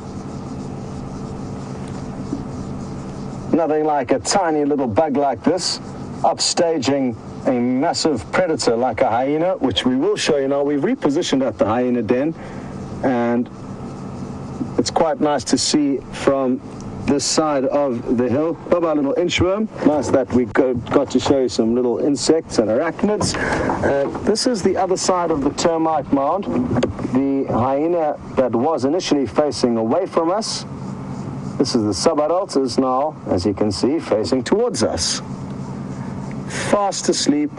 nothing like a tiny little bug like this upstaging a massive predator like a hyena, which we will show you now. We've repositioned at the hyena den, and it's quite nice to see from this side of the hill. Bye-bye, little inchworm. Nice that we got to show you some little insects and arachnids. This is the other side of the termite mound. The hyena that was initially facing away from us. This is the subadult, is now, as you can see, facing towards us. Fast asleep,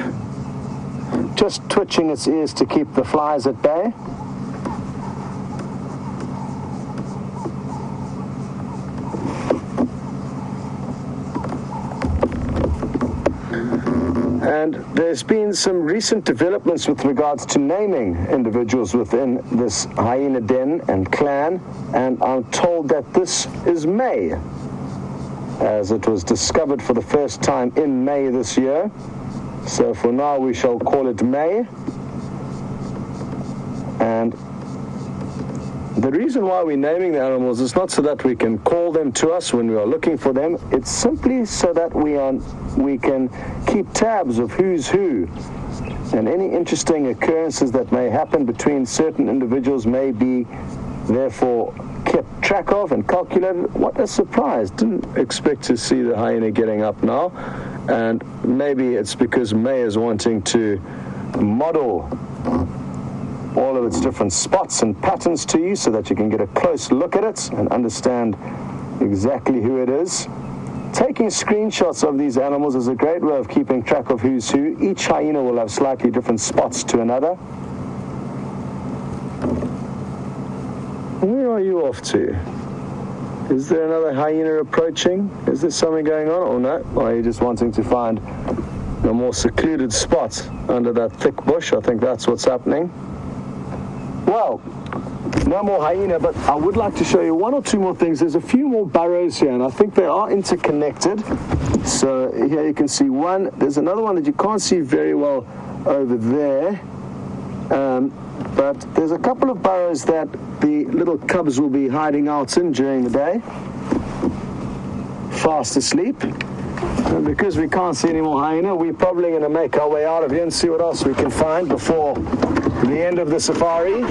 just twitching its ears to keep the flies at bay. And there's been some recent developments with regards to naming individuals within this hyena den and clan, and I'm told that this is May, as it was discovered for the first time in May this year. So for now we shall call it May. And the reason why we're naming the animals is not so that we can call them to us when we are looking for them. It's simply so that we can keep tabs of who's who, and any interesting occurrences that may happen between certain individuals may be therefore kept track of and calculated. What a surprise. Didn't expect to see the hyena getting up now. And maybe it's because May is wanting to model all of its different spots and patterns to you so that you can get a close look at it and understand exactly who it is. Taking screenshots of these animals is a great way of keeping track of who's who. Each hyena will have slightly different spots to another. Where are you off to? Is there another hyena approaching? Is there something going on or no? Or are you just wanting to find a more secluded spot under that thick bush? I think that's what's happening. Well, no more hyena, but I would like to show you one or two more things. There's a few more burrows here, and I think they are interconnected. So here you can see one. There's another one that you can't see very well over there. But there's a couple of burrows that the little cubs will be hiding out in during the day, fast asleep. And because we can't see any more hyena, we're probably going to make our way out of here and see what else we can find before the end of the safari.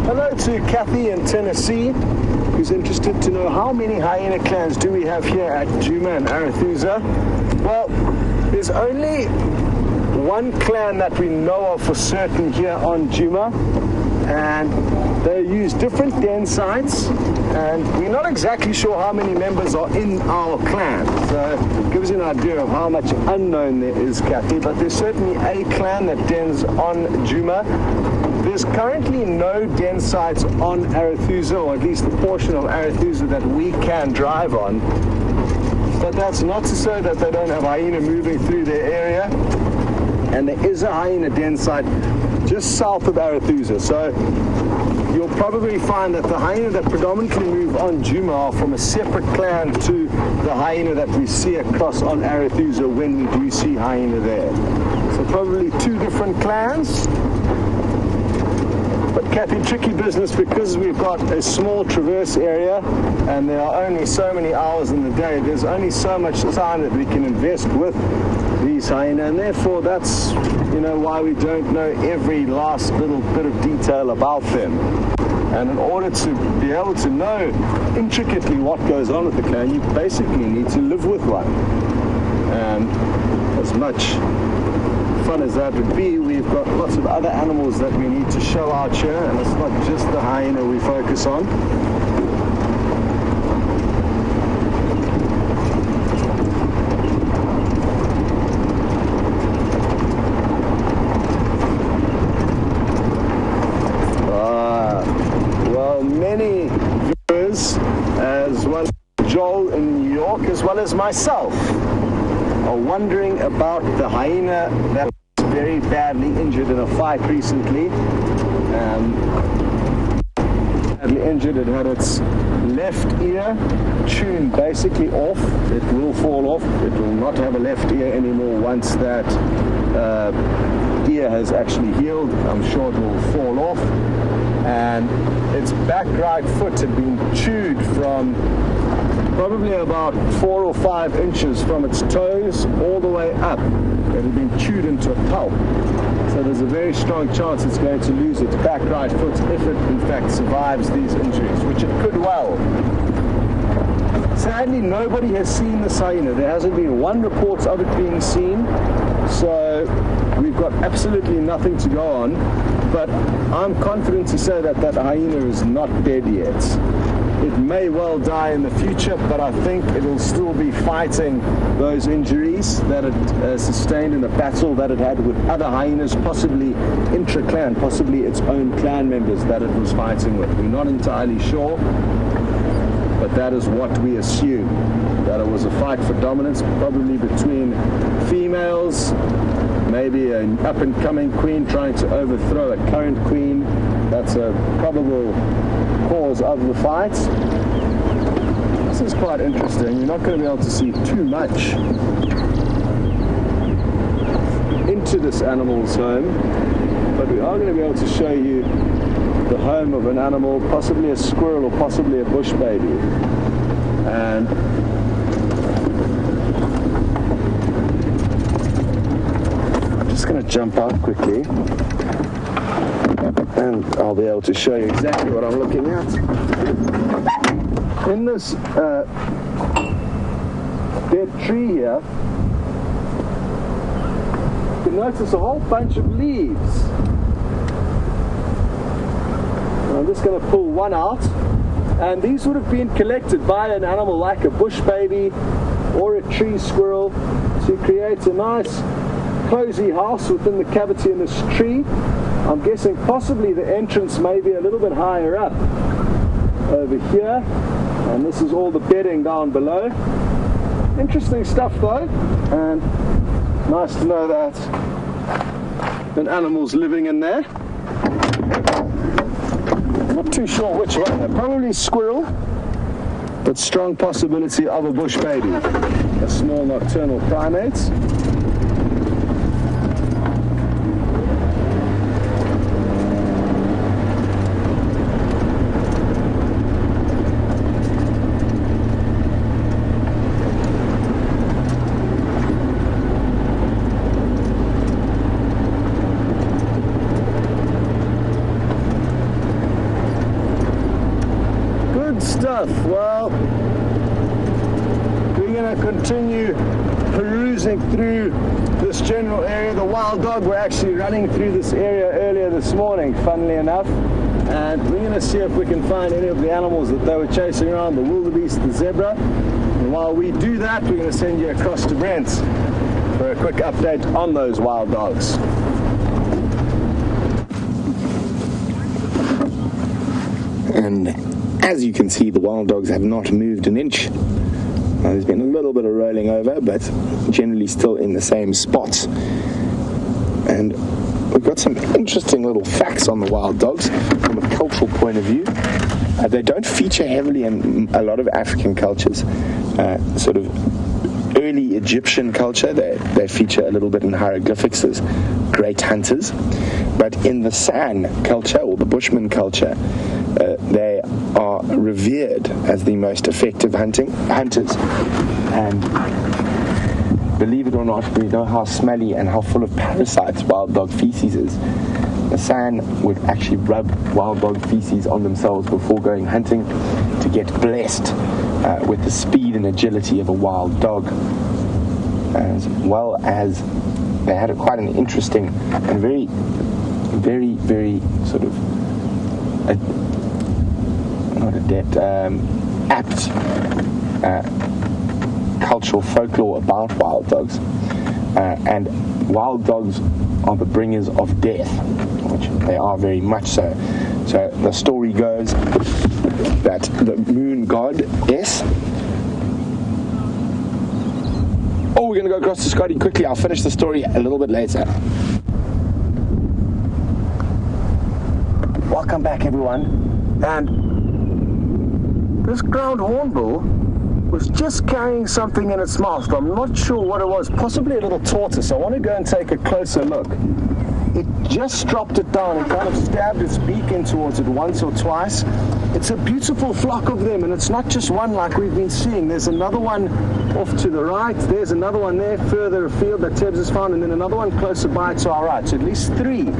Hello to Kathy in Tennessee, who's interested to know how many hyena clans do we have here at Djuma and Arathusa. Well, there's only one clan that we know of for certain here on Djuma, and they use different den sites, and we're not exactly sure how many members are in our clan, so it gives you an idea of how much unknown there is, Kathy, but there's certainly a clan that dens on Juma. There's currently no den sites on Arathusa, or at least the portion of Arathusa that we can drive on. But that's not to say that they don't have hyena moving through their area. And there is a hyena den site just south of Arathusa. So you'll probably find that the hyena that predominantly move on Juma are from a separate clan to the hyena that we see across on Arathusa when we do see hyena there. So probably two different clans. But Kathy, tricky business because we've got a small traverse area and there are only so many hours in the day. There's only so much time that we can invest with these hyena, and therefore that's, you know, why we don't know every last little bit of detail about them. And in order to be able to know intricately what goes on with the clan, you basically need to live with one. And as much fun as that would be, we've got lots of other animals that we need to show out here, and it's not just the hyena we focus on. Well, many viewers, as well as Joel in New York, as well as myself, are wondering about the hyena that was very badly injured in a fight recently. Badly injured, it had its left ear tuned basically off. It will fall off. It will not have a left ear anymore once that ear has actually healed. I'm sure it will fall off. And its back right foot had been chewed from probably about 4 or 5 inches from its toes all the way up. It had been chewed into a pulp. So there's a very strong chance it's going to lose its back right foot if it in fact survives these injuries, which it could well. Sadly, nobody has seen the hyena. There hasn't been one report of it being seen. So we've got absolutely nothing to go on. But I'm confident to say that that hyena is not dead yet. It may well die in the future, but I think it will still be fighting those injuries that it sustained in a battle that it had with other hyenas, possibly intra-clan, possibly its own clan members that it was fighting with. We're not entirely sure, but that is what we assume, that it was a fight for dominance, probably between females, maybe an up-and-coming queen trying to overthrow a current queen. That's a probable cause of the fight. This is quite interesting. You're not going to be able to see too much into this animal's home, but we are going to be able to show you the home of an animal, possibly a squirrel or possibly a bush baby. And I'm just going to jump out quickly and I'll be able to show you exactly what I'm looking at. In this dead tree here, you can notice a whole bunch of leaves. And I'm just going to pull one out, and these would have been collected by an animal like a bush baby or a tree squirrel to create a nice cozy house within the cavity in this tree. I'm guessing possibly the entrance may be a little bit higher up over here, and this is all the bedding down below. Interesting stuff though, and nice to know that an animal's living in there. Not too sure which one, probably squirrel, but strong possibility of a bush baby, a small nocturnal primate. Well, we're going to continue perusing through this this general area. The wild dog were actually running through this area earlier this morning, funnily enough. And we're going to see if we can find any of the animals that they were chasing around, the wildebeest, the zebra. And while we do that, we're going to send you across to Brent's for a quick update on those wild dogs. And as you can see, the wild dogs have not moved an inch. There's been a little bit of rolling over, but generally still in the same spots. And we've got some interesting little facts on the wild dogs from a cultural point of view. They don't feature heavily in a lot of African cultures. Sort of early Egyptian culture, they feature a little bit in hieroglyphics as great hunters. But in the San culture, or the Bushman culture, they are revered as the most effective hunters. And believe it or not, we know how smelly and how full of parasites wild dog feces is. The San would actually rub wild dog feces on themselves before going hunting to get blessed with the speed and agility of a wild dog, as well as they had quite an interesting and very, very, very sort of apt cultural folklore about wild dogs. And wild dogs are the bringers of death, which they are very much so. So the story goes that the moon goddess... Oh, we're going to go across to Scotty quickly. I'll finish the story a little bit later. Welcome back, everyone. And this ground hornbill was just carrying something in its mouth. I'm not sure what it was, possibly a little tortoise. I want to go and take a closer look. It just dropped it down and kind of stabbed its beak in towards it once or twice. It's a beautiful flock of them, and it's not just one like we've been seeing. There's another one off to the right. There's another one there further afield that Tebs has found, and then another one closer by to our right. So at least three.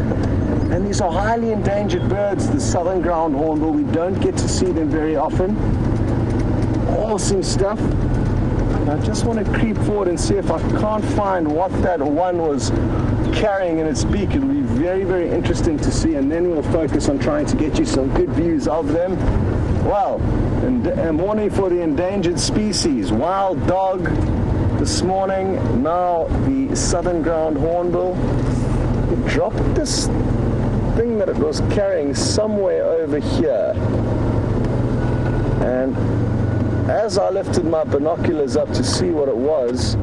And these are highly endangered birds, the southern ground hornbill. We don't get to see them very often. Awesome stuff. And I just want to creep forward and see if I can't find what that one was carrying in its beak. It'll be very, very interesting to see, and then we'll focus on trying to get you some good views of them. Well, a morning for the endangered species. Wild dog this morning, now the southern ground hornbill. It dropped this thing that it was carrying somewhere over here, and as I lifted my binoculars up to see what it was,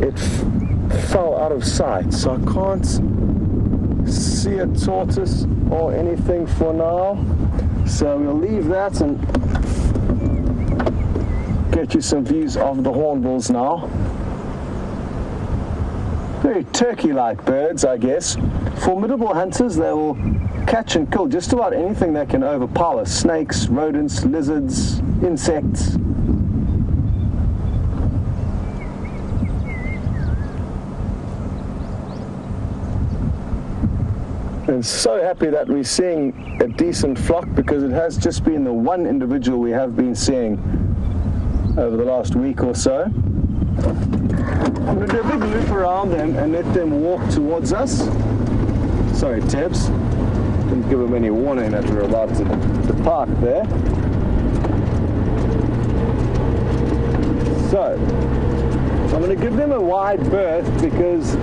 it fell out of sight, so I can't see a tortoise or anything for now. So we'll leave that and get you some views of the hornbills now. Very turkey-like birds, I guess. Formidable hunters. They will catch and kill just about anything they can overpower. Snakes, rodents, lizards, insects. I'm so happy that we're seeing a decent flock, because it has just been the one individual we have been seeing over the last week or so. I'm going to do a big loop around them and let them walk towards us. Sorry, Tebs. Didn't give them any warning that we're about to depart there. So, I'm going to give them a wide berth because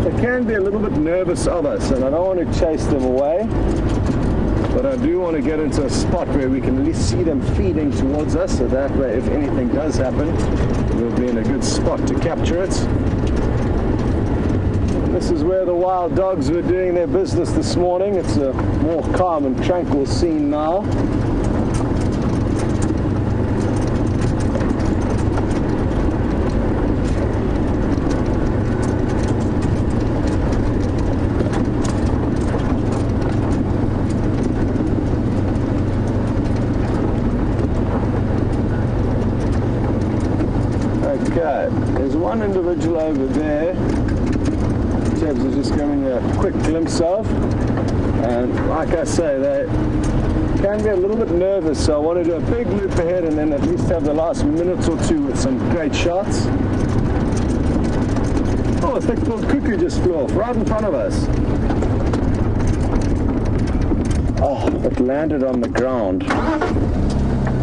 they can be a little bit nervous of us, and I don't want to chase them away, but I do want to get into a spot where we can at least see them feeding towards us, so that way if anything does happen, we'll be in a good spot to capture it. And this is where the wild dogs were doing their business this morning. It's a more calm and tranquil scene now. Okay, there's one individual over there Tebs is just giving a quick glimpse of, and like I say, they can be a little bit nervous, so I want to do a big loop ahead and then at least have the last minute or two with some great shots. Oh, Oh, a thick-billed cuckoo just flew off right in front of us. Oh, it landed on the ground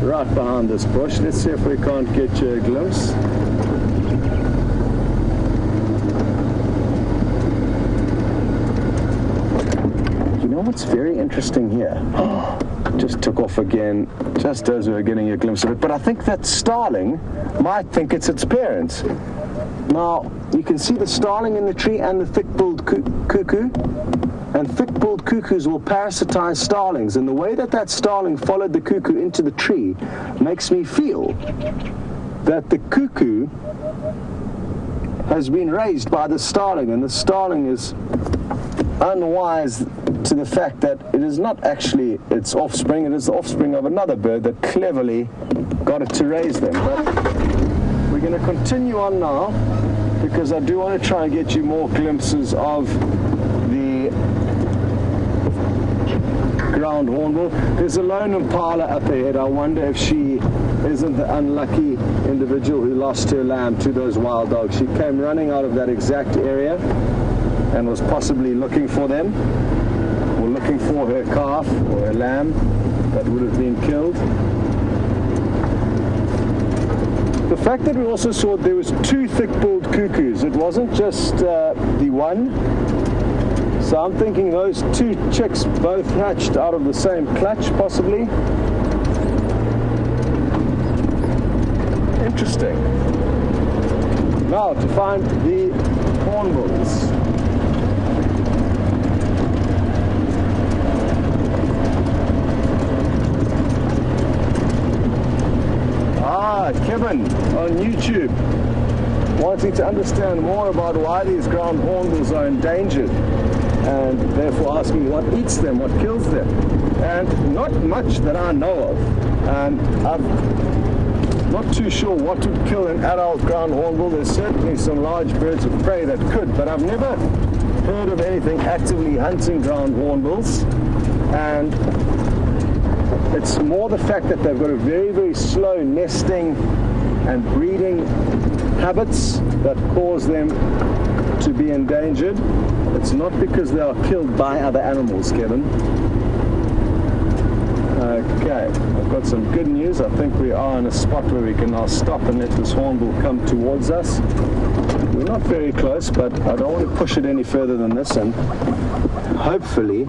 right behind this bush. Let's see if we can't get you a glimpse. You know what's very interesting here? Just took off again, just as we were getting a glimpse of it. But I think that starling might think it's its parents. Now, you can see the starling in the tree and the thick-billed cuckoo. And thick-billed cuckoos will parasitize starlings. And the way that that starling followed the cuckoo into the tree makes me feel that the cuckoo has been raised by the starling. And the starling is unwise to the fact that it is not actually its offspring, it is the offspring of another bird that cleverly got it to raise them. But we're going to continue on now because I do want to try and get you more glimpses of the ground hornbill. There's a lone impala up ahead. I wonder if she isn't the unlucky individual who lost her lamb to those wild dogs. She came running out of that exact area and was possibly looking for them, or looking for her calf or her lamb that would have been killed. The fact that we also saw there was two thick-billed cuckoos, it wasn't just the one, so I'm thinking those two chicks both hatched out of the same clutch, possibly. Interesting. Now to find the hornbills. Kevin on YouTube wanting to understand more about why these ground hornbills are endangered and therefore asking what eats them, what kills them. And not much that I know of. And I'm not too sure what would kill an adult ground hornbill. There's certainly some large birds of prey that could, but I've never heard of anything actively hunting ground hornbills. And it's more the fact that they've got a very, very slow nesting and breeding habits that cause them to be endangered. It's not because they are killed by other animals, Kevin. Okay, I've got some good news. I think we are in a spot where we can now stop and let this hornbill come towards us. We're not very close, but I don't want to push it any further than this, and hopefully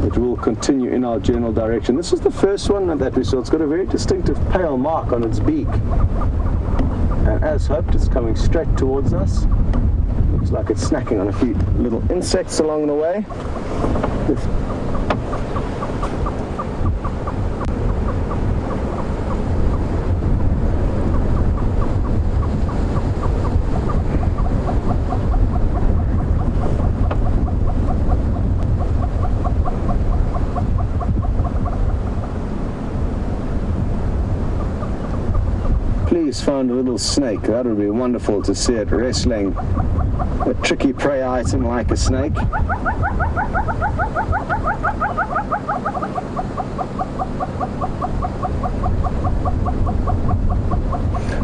it will continue in our general direction. This is the first one that we saw. It's got a very distinctive pale mark on its beak. And as hoped, it's coming straight towards us. Looks like it's snacking on a few little insects along the way. Please find a little snake. That would be wonderful to see it wrestling a tricky prey item like a snake.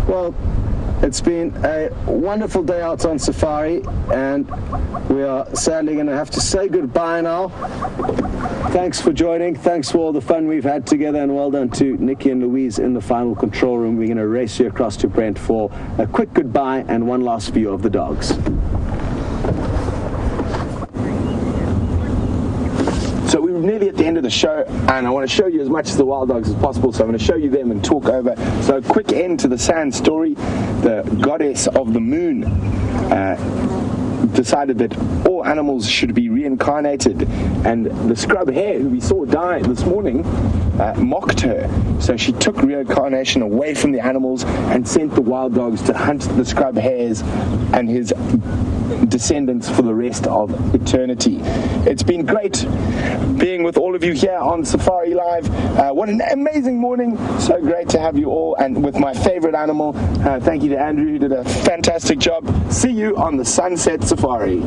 Well, it's been a wonderful day out on safari, and we are sadly going to have to say goodbye now. Thanks for joining. Thanks for all the fun we've had together, and well done to Nikki and Louise in the final control room. We're going to race you across to Brent for a quick goodbye and one last view of the dogs. So we're nearly at the end of the show, and I want to show you as much of the wild dogs as possible, so I'm going to show you them and talk over. So quick end to the sand story. The goddess of the moon decided that all animals should be reincarnated, and the scrub hare who we saw die this morning mocked her. So she took reincarnation away from the animals and sent the wild dogs to hunt the scrub hares and his descendants for the rest of eternity. It's been great being with all of you here on Safari Live. What an amazing morning. So great to have you all, and with my favorite animal. Thank you to Andrew, who did a fantastic job. See you on the Sunset Safari.